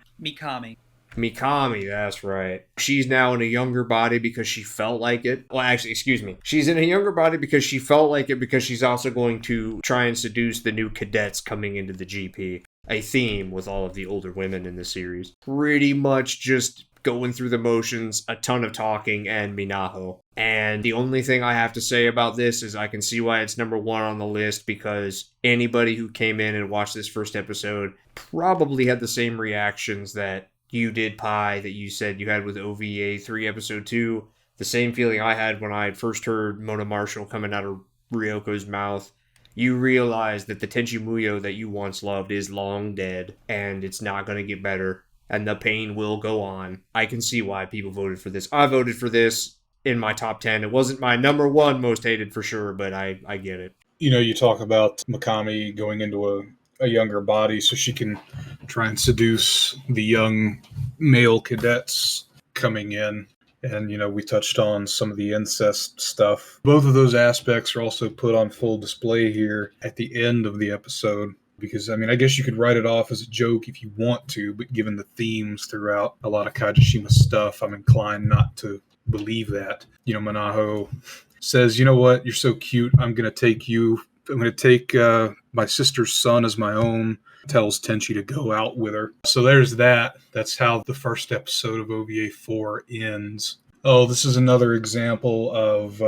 Mikami, that's right. She's now in a younger body because she felt like it. Well, actually, excuse me. She's in a younger body because she felt like it, because she's also going to try and seduce the new cadets coming into the GP. A theme with all of the older women in the series. Pretty much just going through the motions, a ton of talking, and Minaho. And the only thing I have to say about this is I can see why it's number 1 on the list, because anybody who came in and watched this first episode probably had the same reactions that you did, Pi, that you said you had with OVA 3 Episode 2. The same feeling I had when I first heard Mona Marshall coming out of Ryoko's mouth. You realize that the Tenchi Muyo that you once loved is long dead, and it's not going to get better, and the pain will go on. I can see why people voted for this. I voted for this in my top 10. It wasn't my number 1 most hated for sure, but I get it. You know, you talk about Mikami going into a younger body so she can try and seduce the young male cadets coming in. And, you know, we touched on some of the incest stuff. Both of those aspects are also put on full display here at the end of the episode. Because, I mean, I guess you could write it off as a joke if you want to, but given the themes throughout a lot of Kajishima stuff, I'm inclined not to believe that. You know, Minaho says, you know what, you're so cute, I'm going to take my sister's son as my own, tells Tenchi to go out with her. So there's that. That's how the first episode of OVA 4 ends. Oh, this is another example of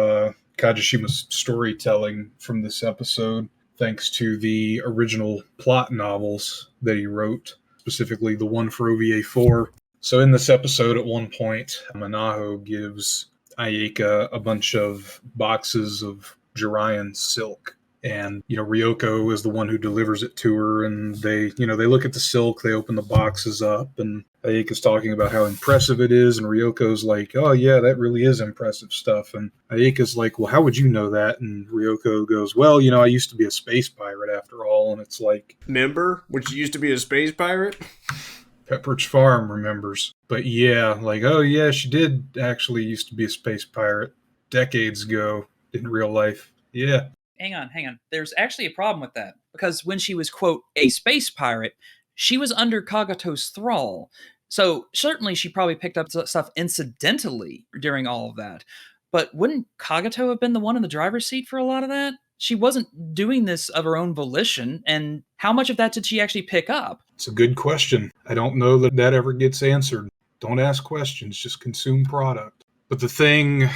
Kajishima's storytelling from this episode, thanks to the original plot novels that he wrote, specifically the one for OVA 4. So in this episode, at one point, Minaho gives Ayeka a bunch of boxes of Jirayan silk. And, you know, Ryoko is the one who delivers it to her, and they look at the silk, they open the boxes up, and Ayeka's talking about how impressive it is, and Ryoko's like, oh yeah, that really is impressive stuff. And Ayeka's like, well, how would you know that? And Ryoko goes, well, you know, I used to be a space pirate after all. And it's like, remember? Which used to be a space pirate? Pepperidge Farm remembers. But yeah, like, oh yeah, she did actually used to be a space pirate decades ago in real life. Yeah. Hang on. There's actually a problem with that. Because when she was, quote, a space pirate, she was under Kagato's thrall. So certainly she probably picked up stuff incidentally during all of that. But wouldn't Kagato have been the one in the driver's seat for a lot of that? She wasn't doing this of her own volition, and how much of that did she actually pick up? It's a good question. I don't know that ever gets answered. Don't ask questions, just consume product. But the thing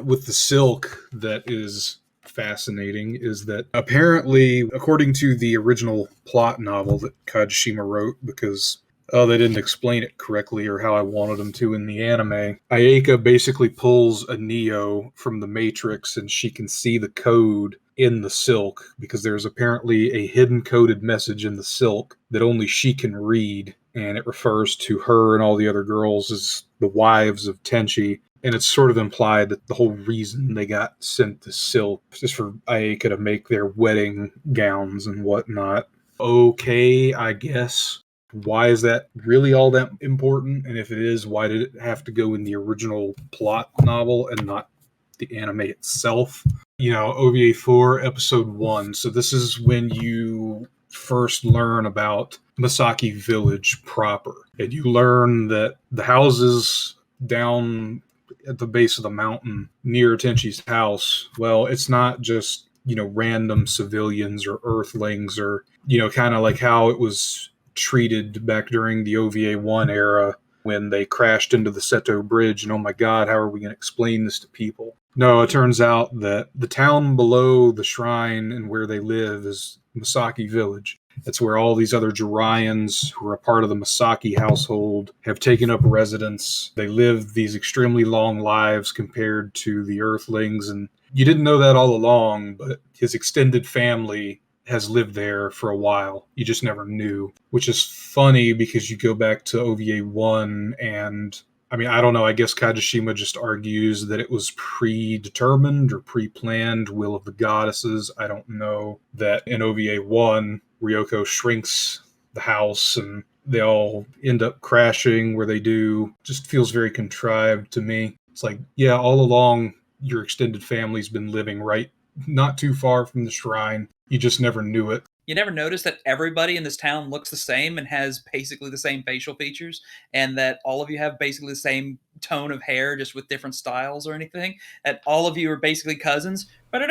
with the silk that is fascinating is that apparently, according to the original plot novel that Kajishima wrote, because they didn't explain it correctly or how I wanted them to in the anime, Ayeka basically pulls a Neo from the Matrix and she can see the code in the silk, because there's apparently a hidden coded message in the silk that only she can read, and it refers to her and all the other girls as the wives of Tenchi. And it's sort of implied that the whole reason they got sent the silk was just for Ayaka to make their wedding gowns and whatnot. Okay, I guess. Why is that really all that important? And if it is, why did it have to go in the original plot novel and not the anime itself? OVA 4, Episode 1. So this is when you first learn about Masaki Village proper. And you learn that the houses down at the base of the mountain near Tenchi's house, well, it's not just, random civilians or earthlings or, kind of like how it was treated back during the OVA 1 era when they crashed into the Seto Bridge, and oh my god, how are we going to explain this to people? No, it turns out that the town below the shrine and where they live is Masaki Village. It's where all these other Jiraians who are a part of the Masaki household have taken up residence. They live these extremely long lives compared to the Earthlings, and you didn't know that all along, but his extended family has lived there for a while. You just never knew, which is funny because you go back to OVA 1 and I don't know, I guess Kajishima just argues that it was predetermined or pre-planned will of the goddesses. I don't know. That in OVA 1, Ryoko shrinks the house and they all end up crashing where they do. Just feels very contrived to me. It's like, yeah, all along your extended family's been living right not too far from the shrine. You just never knew it. You never notice that everybody in this town looks the same and has basically the same facial features, and that all of you have basically the same tone of hair, just with different styles or anything? That all of you are basically cousins? Yeah,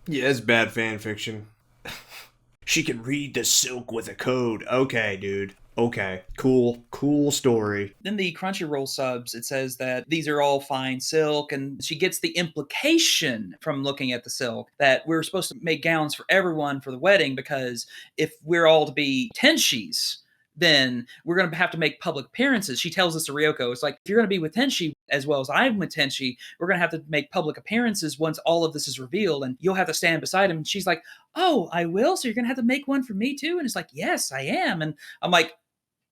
it's bad fan fiction. She can read the silk with a code. Okay, dude. Okay, cool story. In the Crunchyroll subs, it says that these are all fine silk, and she gets the implication from looking at the silk that we're supposed to make gowns for everyone for the wedding, because if we're all to be Tenshis, then we're going to have to make public appearances. She tells us to Ryoko, it's like, if you're going to be with Tenchi as well as I'm with Tenchi, we're going to have to make public appearances once all of this is revealed, and you'll have to stand beside him. And she's like, oh, I will? So you're going to have to make one for me too? And it's like, yes, I am. And I'm like,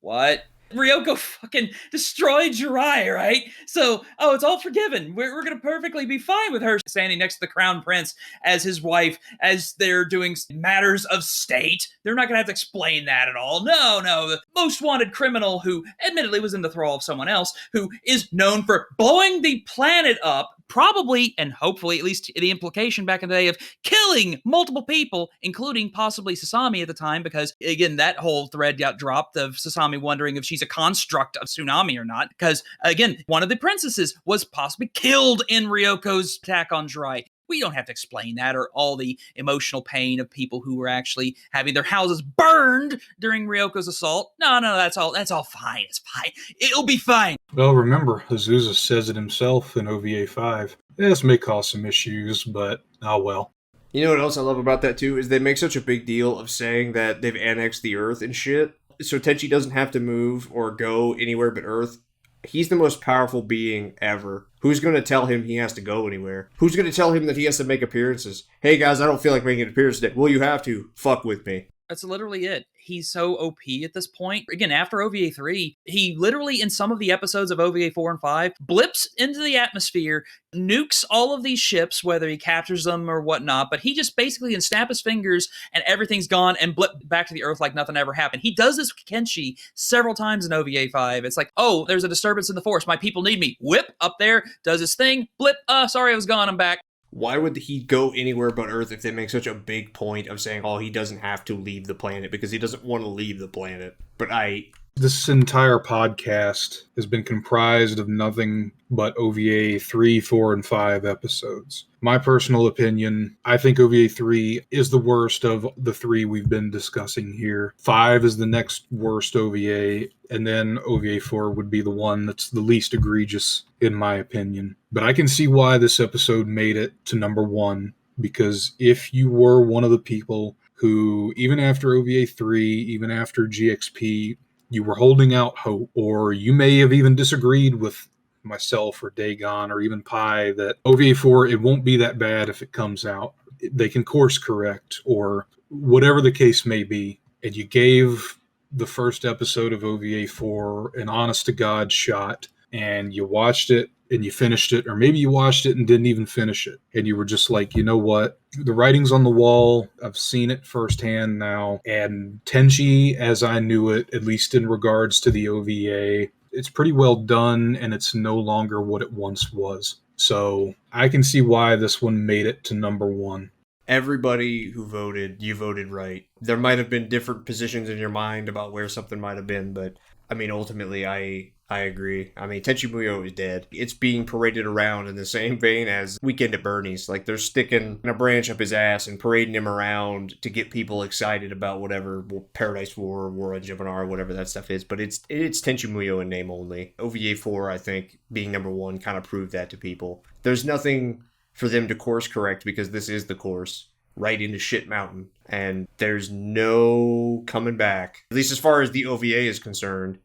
what? Ryoko fucking destroyed Jirai, right? So, it's all forgiven. We're going to perfectly be fine with her standing next to the crown prince as his wife, as they're doing matters of state. They're not going to have to explain that at all. No, the most wanted criminal who admittedly was in the thrall of someone else, who is known for blowing the planet up, probably and hopefully, at least the implication back in the day, of killing multiple people, including possibly Sasami at the time, because again, that whole thread got dropped of Sasami wondering if she's a construct of Tsunami or not, because again, one of the princesses was possibly killed in Ryoko's attack on Jirai. We don't have to explain that, or all the emotional pain of people who were actually having their houses burned during Ryoko's assault. No, that's all fine. It's fine. It'll be fine. Well, remember, Azusa says it himself in OVA 5. This may cause some issues, but oh well. You know what else I love about that too is they make such a big deal of saying that they've annexed the Earth and shit. So Tenchi doesn't have to move or go anywhere but Earth. He's the most powerful being ever. Who's going to tell him he has to go anywhere? Who's going to tell him that he has to make appearances? Hey guys, I don't feel like making an appearance today. Well, you have to. Fuck with me. That's literally it. He's so OP at this point. Again, after OVA 3, he literally, in some of the episodes of OVA 4 and 5, blips into the atmosphere, nukes all of these ships, whether he captures them or whatnot, but he just basically can snap his fingers and everything's gone and blip back to the Earth like nothing ever happened. He does this with Kenshi several times in OVA 5. It's like, oh, there's a disturbance in the force. My people need me. Whip up there, does his thing, blip, sorry I was gone, I'm back. Why would he go anywhere but Earth if they make such a big point of saying, he doesn't have to leave the planet because he doesn't want to leave the planet? But This entire podcast has been comprised of nothing but OVA 3, 4, and 5 episodes. My personal opinion, I think OVA 3 is the worst of the 3 we've been discussing here. 5 is the next worst OVA, and then OVA 4 would be the one that's the least egregious, in my opinion. But I can see why this episode made it to number 1, because if you were one of the people who, even after OVA 3, even after GXP, you were holding out hope, or you may have even disagreed with myself or Dagon or even Pi that OVA 4, it won't be that bad if it comes out. they can course correct or whatever the case may be, and you gave the first episode of OVA 4 an honest to God shot, and you watched it and you finished it, or maybe you watched it and didn't even finish it, and you were just like, you know what? The writing's on the wall. I've seen it firsthand now, and Tenchi, as I knew it, at least in regards to the OVA, it's pretty well done, and it's no longer what it once was. So I can see why this one made it to number 1. Everybody who voted, you voted right. There might have been different positions in your mind about where something might have been, but I mean, ultimately, I agree. I mean, Tenchi Muyo is dead. It's being paraded around in the same vein as Weekend at Bernie's. Like, they're sticking a branch up his ass and parading him around to get people excited about whatever Paradise War, War on Geminar, whatever that stuff is. But it's Tenchi Muyo in name only. OVA 4, I think, being number 1 kind of proved that to people. There's nothing for them to course correct because this is the course right into shit mountain, and there's no coming back, at least as far as the OVA is concerned.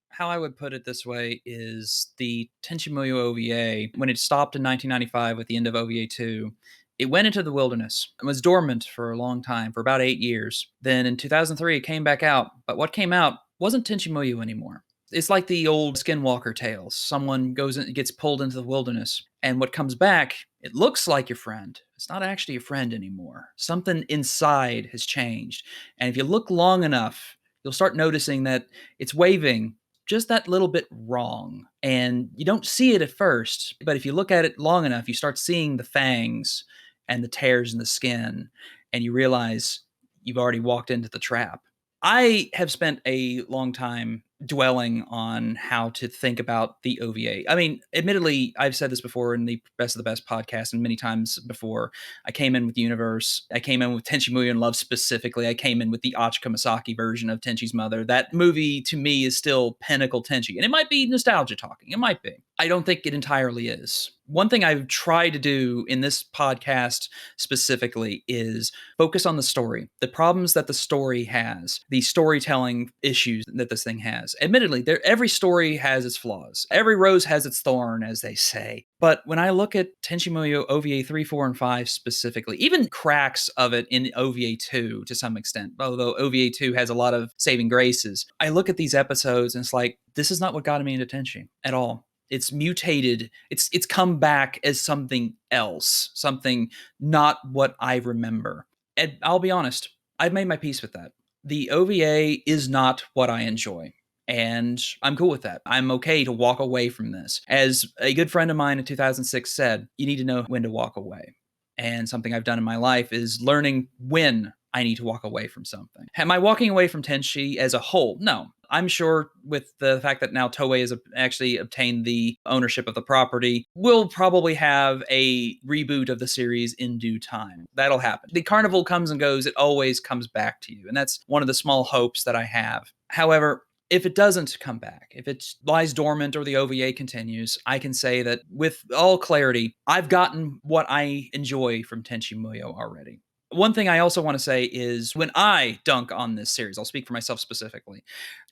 How I would put it this way is the Tenchi Muyo OVA, when it stopped in 1995 with the end of OVA 2, it went into the wilderness. It was dormant for a long time, for about 8 years. Then in 2003, it came back out, but what came out wasn't Tenchi Muyo anymore. It's like the old Skinwalker tales. Someone gets pulled into the wilderness, and what comes back, it looks like your friend. It's not actually your friend anymore. Something inside has changed. And if you look long enough, you'll start noticing that it's waving just that little bit wrong. And you don't see it at first, but if you look at it long enough, you start seeing the fangs and the tears in the skin, and you realize you've already walked into the trap. I have spent a long time dwelling on how to think about the OVA. I mean, admittedly, I've said this before in the Best of the Best podcast and many times before. I came in with Universe. I came in with Tenchi Muyo in Love specifically. I came in with the Achika Masaki version of Tenchi's mother. That movie, to me, is still pinnacle Tenchi. And it might be nostalgia talking. It might be. I don't think it entirely is. One thing I've tried to do in this podcast specifically is focus on the story, the problems that the story has, the storytelling issues that this thing has. Admittedly, every story has its flaws. Every rose has its thorn, as they say. But when I look at Tenchi Muyo OVA 3, 4, and 5 specifically, even cracks of it in OVA 2 to some extent, although OVA 2 has a lot of saving graces, I look at these episodes and it's like, this is not what got me into Tenchi at all. It's mutated. It's come back as something else, something not what I remember. And I'll be honest, I've made my peace with that. The OVA is not what I enjoy. And I'm cool with that. I'm okay to walk away from this. As a good friend of mine in 2006 said, you need to know when to walk away. And something I've done in my life is learning when I need to walk away from something. Am I walking away from Tenchi as a whole? No. I'm sure with the fact that now Toei has actually obtained the ownership of the property, we'll probably have a reboot of the series in due time. That'll happen. The carnival comes and goes. It always comes back to you. And that's one of the small hopes that I have. However, if it doesn't come back, if it lies dormant or the OVA continues, I can say that with all clarity, I've gotten what I enjoy from Tenchi Muyo already. One thing I also want to say is when I dunk on this series, I'll speak for myself specifically,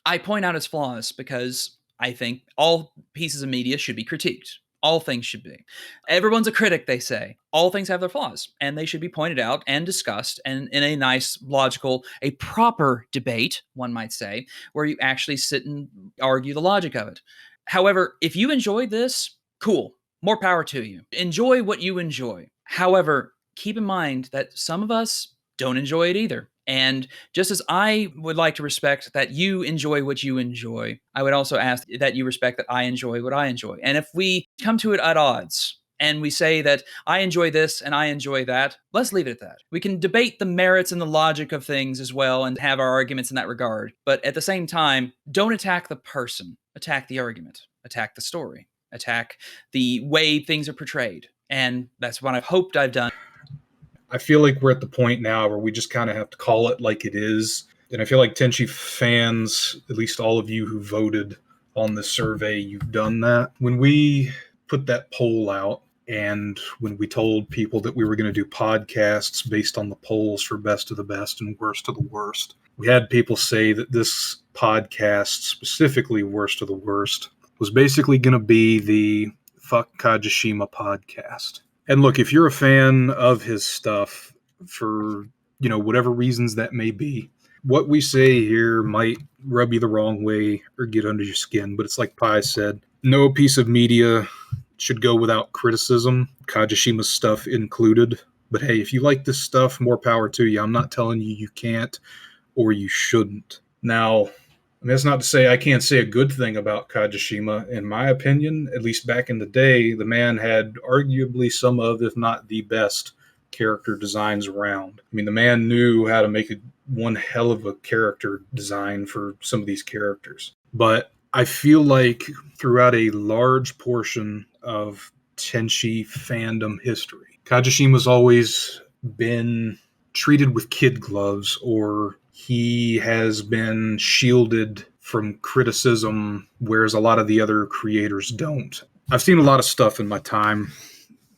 I point out its flaws because I think all pieces of media should be critiqued. All things should be. Everyone's a critic, they say. All things have their flaws, and they should be pointed out and discussed, and in a nice, logical, a proper debate, one might say, where you actually sit and argue the logic of it. However, if you enjoyed this, cool. More power to you. Enjoy what you enjoy. However, keep in mind that some of us don't enjoy it either. And just as I would like to respect that you enjoy what you enjoy, I would also ask that you respect that I enjoy what I enjoy. And if we come to it at odds and we say that I enjoy this and I enjoy that, let's leave it at that. We can debate the merits and the logic of things as well and have our arguments in that regard. But at the same time, don't attack the person. Attack the argument. Attack the story. Attack the way things are portrayed. And that's what I've hoped I've done. I feel like we're at the point now where we just kind of have to call it like it is. And I feel like Tenchi fans, at least all of you who voted on this survey, you've done that. When we put that poll out and when we told people that we were going to do podcasts based on the polls for best of the best and worst of the worst, we had people say that this podcast, specifically worst of the worst, was basically going to be the Fuck Kajishima podcast. And look, if you're a fan of his stuff for, whatever reasons that may be, what we say here might rub you the wrong way or get under your skin. But it's like Pi said, no piece of media should go without criticism, Kajishima's stuff included. But hey, if you like this stuff, more power to you. I'm not telling you you can't or you shouldn't. Now, that's not to say I can't say a good thing about Kajishima. In my opinion, at least back in the day, the man had arguably some of, if not the best, character designs around. I mean, the man knew how to make one hell of a character design for some of these characters. But I feel like throughout a large portion of Tenchi fandom history, Kajishima's always been treated with kid gloves, or he has been shielded from criticism, whereas a lot of the other creators don't. I've seen a lot of stuff in my time,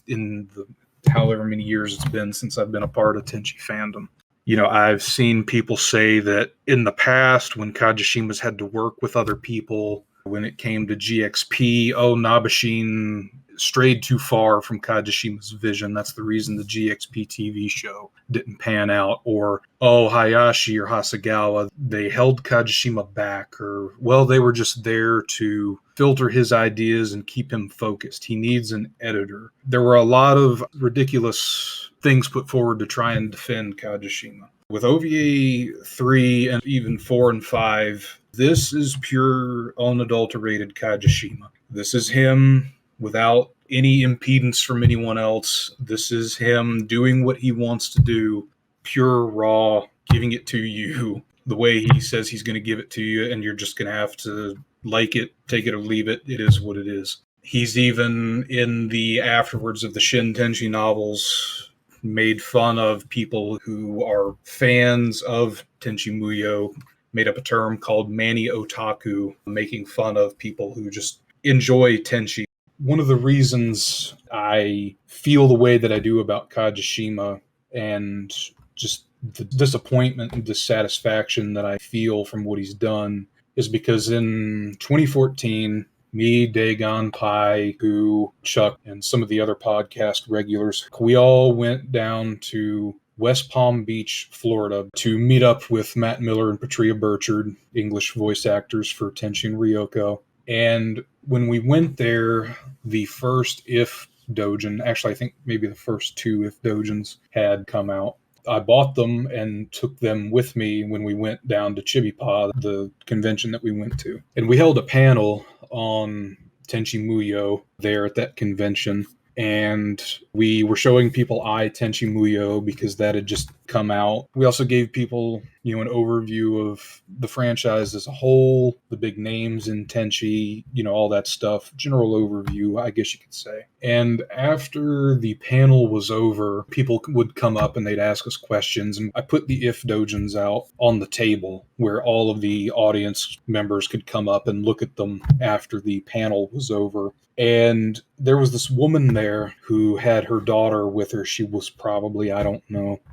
in the however many years it's been since I've been a part of Tenchi fandom. I've seen people say that in the past, when Kajishima's had to work with other people, when it came to GXP, Nabashin strayed too far from Kajishima's vision. That's the reason the GXP TV show didn't pan out. Or, Hayashi or Hasegawa, they held Kajishima back. Or, they were just there to filter his ideas and keep him focused. He needs an editor. There were a lot of ridiculous things put forward to try and defend Kajishima. With OVA 3 and even 4 and 5, this is pure, unadulterated Kajishima. This is him without any impedance from anyone else. This is him doing what he wants to do, pure, raw, giving it to you the way he says he's going to give it to you, and you're just going to have to like it, take it or leave it. It is what it is. He's even, in the afterwards of the Shin Tenchi novels, made fun of people who are fans of Tenchi Muyo, made up a term called Mani Otaku, making fun of people who just enjoy Tenchi. One of the reasons I feel the way that I do about Kajishima, and just the disappointment and dissatisfaction that I feel from what he's done, is because in 2014, me, Dagon, Pi, Goo, Chuck, and some of the other podcast regulars, we all went down to West Palm Beach, Florida, to meet up with Matt Miller and Patria Burchard, English voice actors for Tenchi and Ryoko. And when we went there, the first If Dojin, actually I think maybe the first two If Dojins had come out. I bought them and took them with me when we went down to Chibipa, the convention that we went to. And we held a panel on Tenchi Muyo there at that convention. And we were showing people Tenchi Muyo because that had just come out. We also gave people, an overview of the franchise as a whole, the big names in Tenchi, all that stuff. General overview, I guess you could say. And after the panel was over, people would come up and they'd ask us questions. And I put the If Dojins out on the table where all of the audience members could come up and look at them after the panel was over. And there was this woman there who had her daughter with her. She was probably,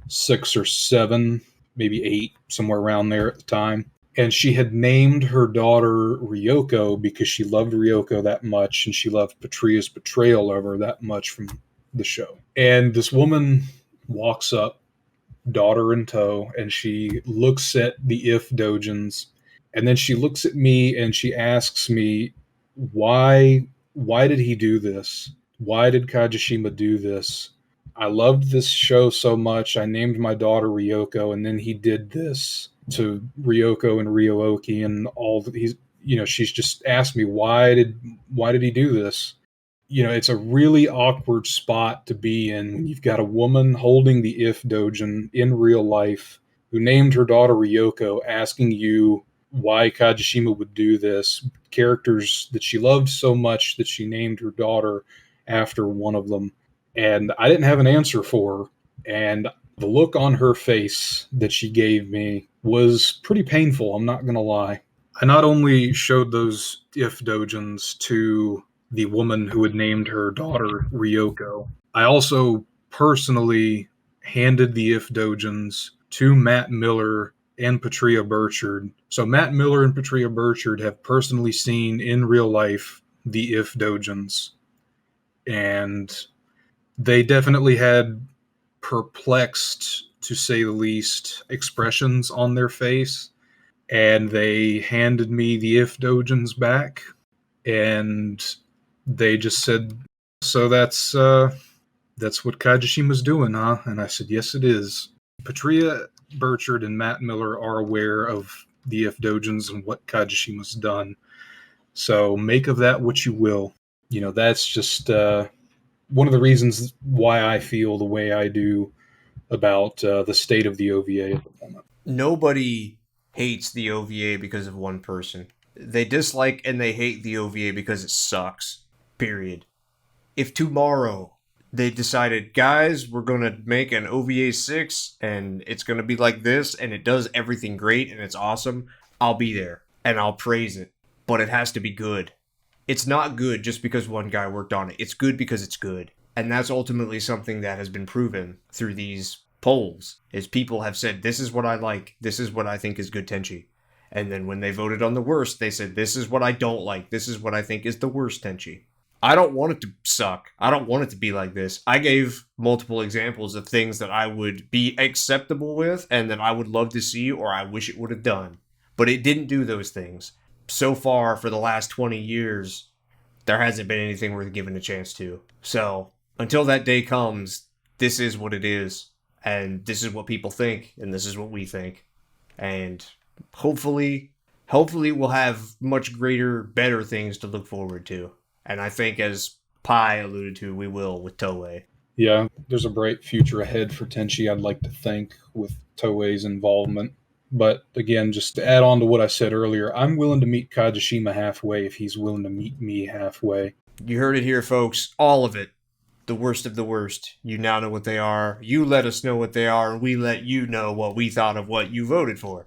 6 or 7, maybe 8, somewhere around there at the time. And she had named her daughter Ryoko because she loved Ryoko that much, and she loved Patria's betrayal of her that much from the show. And this woman walks up, daughter in tow, and she looks at the If Dojins, and then she looks at me and she asks me, why did he do this? Why did Kajishima do this? I loved this show so much. I named my daughter Ryoko, and then he did this to Ryoko and Ryooki and all. She's just asked me, why did he do this? It's a really awkward spot to be in when you've got a woman holding the If Dojin in real life who named her daughter Ryoko, asking you why Kajishima would do this. Characters that she loved so much that she named her daughter after one of them. And I didn't have an answer for her. And the look on her face that she gave me was pretty painful, I'm not going to lie. I not only showed those If Dojins to the woman who had named her daughter Ryoko, I also personally handed the If Dojins to Matt Miller and Patria Burchard. So Matt Miller and Patria Burchard have personally seen in real life the If Dojins. And They definitely had perplexed, to say the least, expressions on their face, and they handed me the if dojins back, and they just said, "So that's what Kajishima's doing, huh?" And I said, "Yes, it is." Patria Burchard and Matt Miller are aware of the if dojins and what Kajishima's done. So make of that what you will. That's just one of the reasons why I feel the way I do about the state of the OVA at the moment. Nobody hates the OVA because of one person. They dislike and they hate the OVA because it sucks. Period. If tomorrow they decided, guys, we're going to make an OVA 6 and it's going to be like this and it does everything great and it's awesome, I'll be there and I'll praise it. But it has to be good. It's not good just because one guy worked on it. It's good because it's good. And that's ultimately something that has been proven through these polls, is people have said, this is what I like. This is what I think is good Tenchi. And then when they voted on the worst, they said, this is what I don't like. This is what I think is the worst Tenchi. I don't want it to suck. I don't want it to be like this. I gave multiple examples of things that I would be acceptable with and that I would love to see or I wish it would have done. But it didn't do those things. So far, for the last 20 years, there hasn't been anything worth giving a chance to. So, until that day comes, this is what it is. And this is what people think. And this is what we think. And hopefully we'll have much greater, better things to look forward to. And I think, as Pi alluded to, we will with Toei. Yeah, there's a bright future ahead for Tenchi, I'd like to think, with Toei's involvement. But again, just to add on to what I said earlier, I'm willing to meet Kajishima halfway if he's willing to meet me halfway. You heard it here, folks. All of it. The worst of the worst. You now know what they are. You let us know what they are, and we let you know what we thought of what you voted for.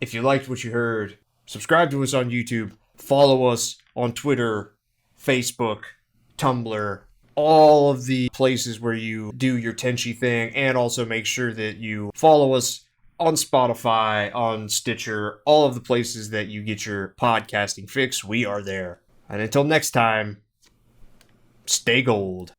If you liked what you heard, subscribe to us on YouTube. Follow us on Twitter, Facebook, Tumblr, all of the places where you do your Tenchi thing, and also make sure that you follow us on Spotify, on Stitcher, all of the places that you get your podcasting fix. We are there. And until next time, stay gold.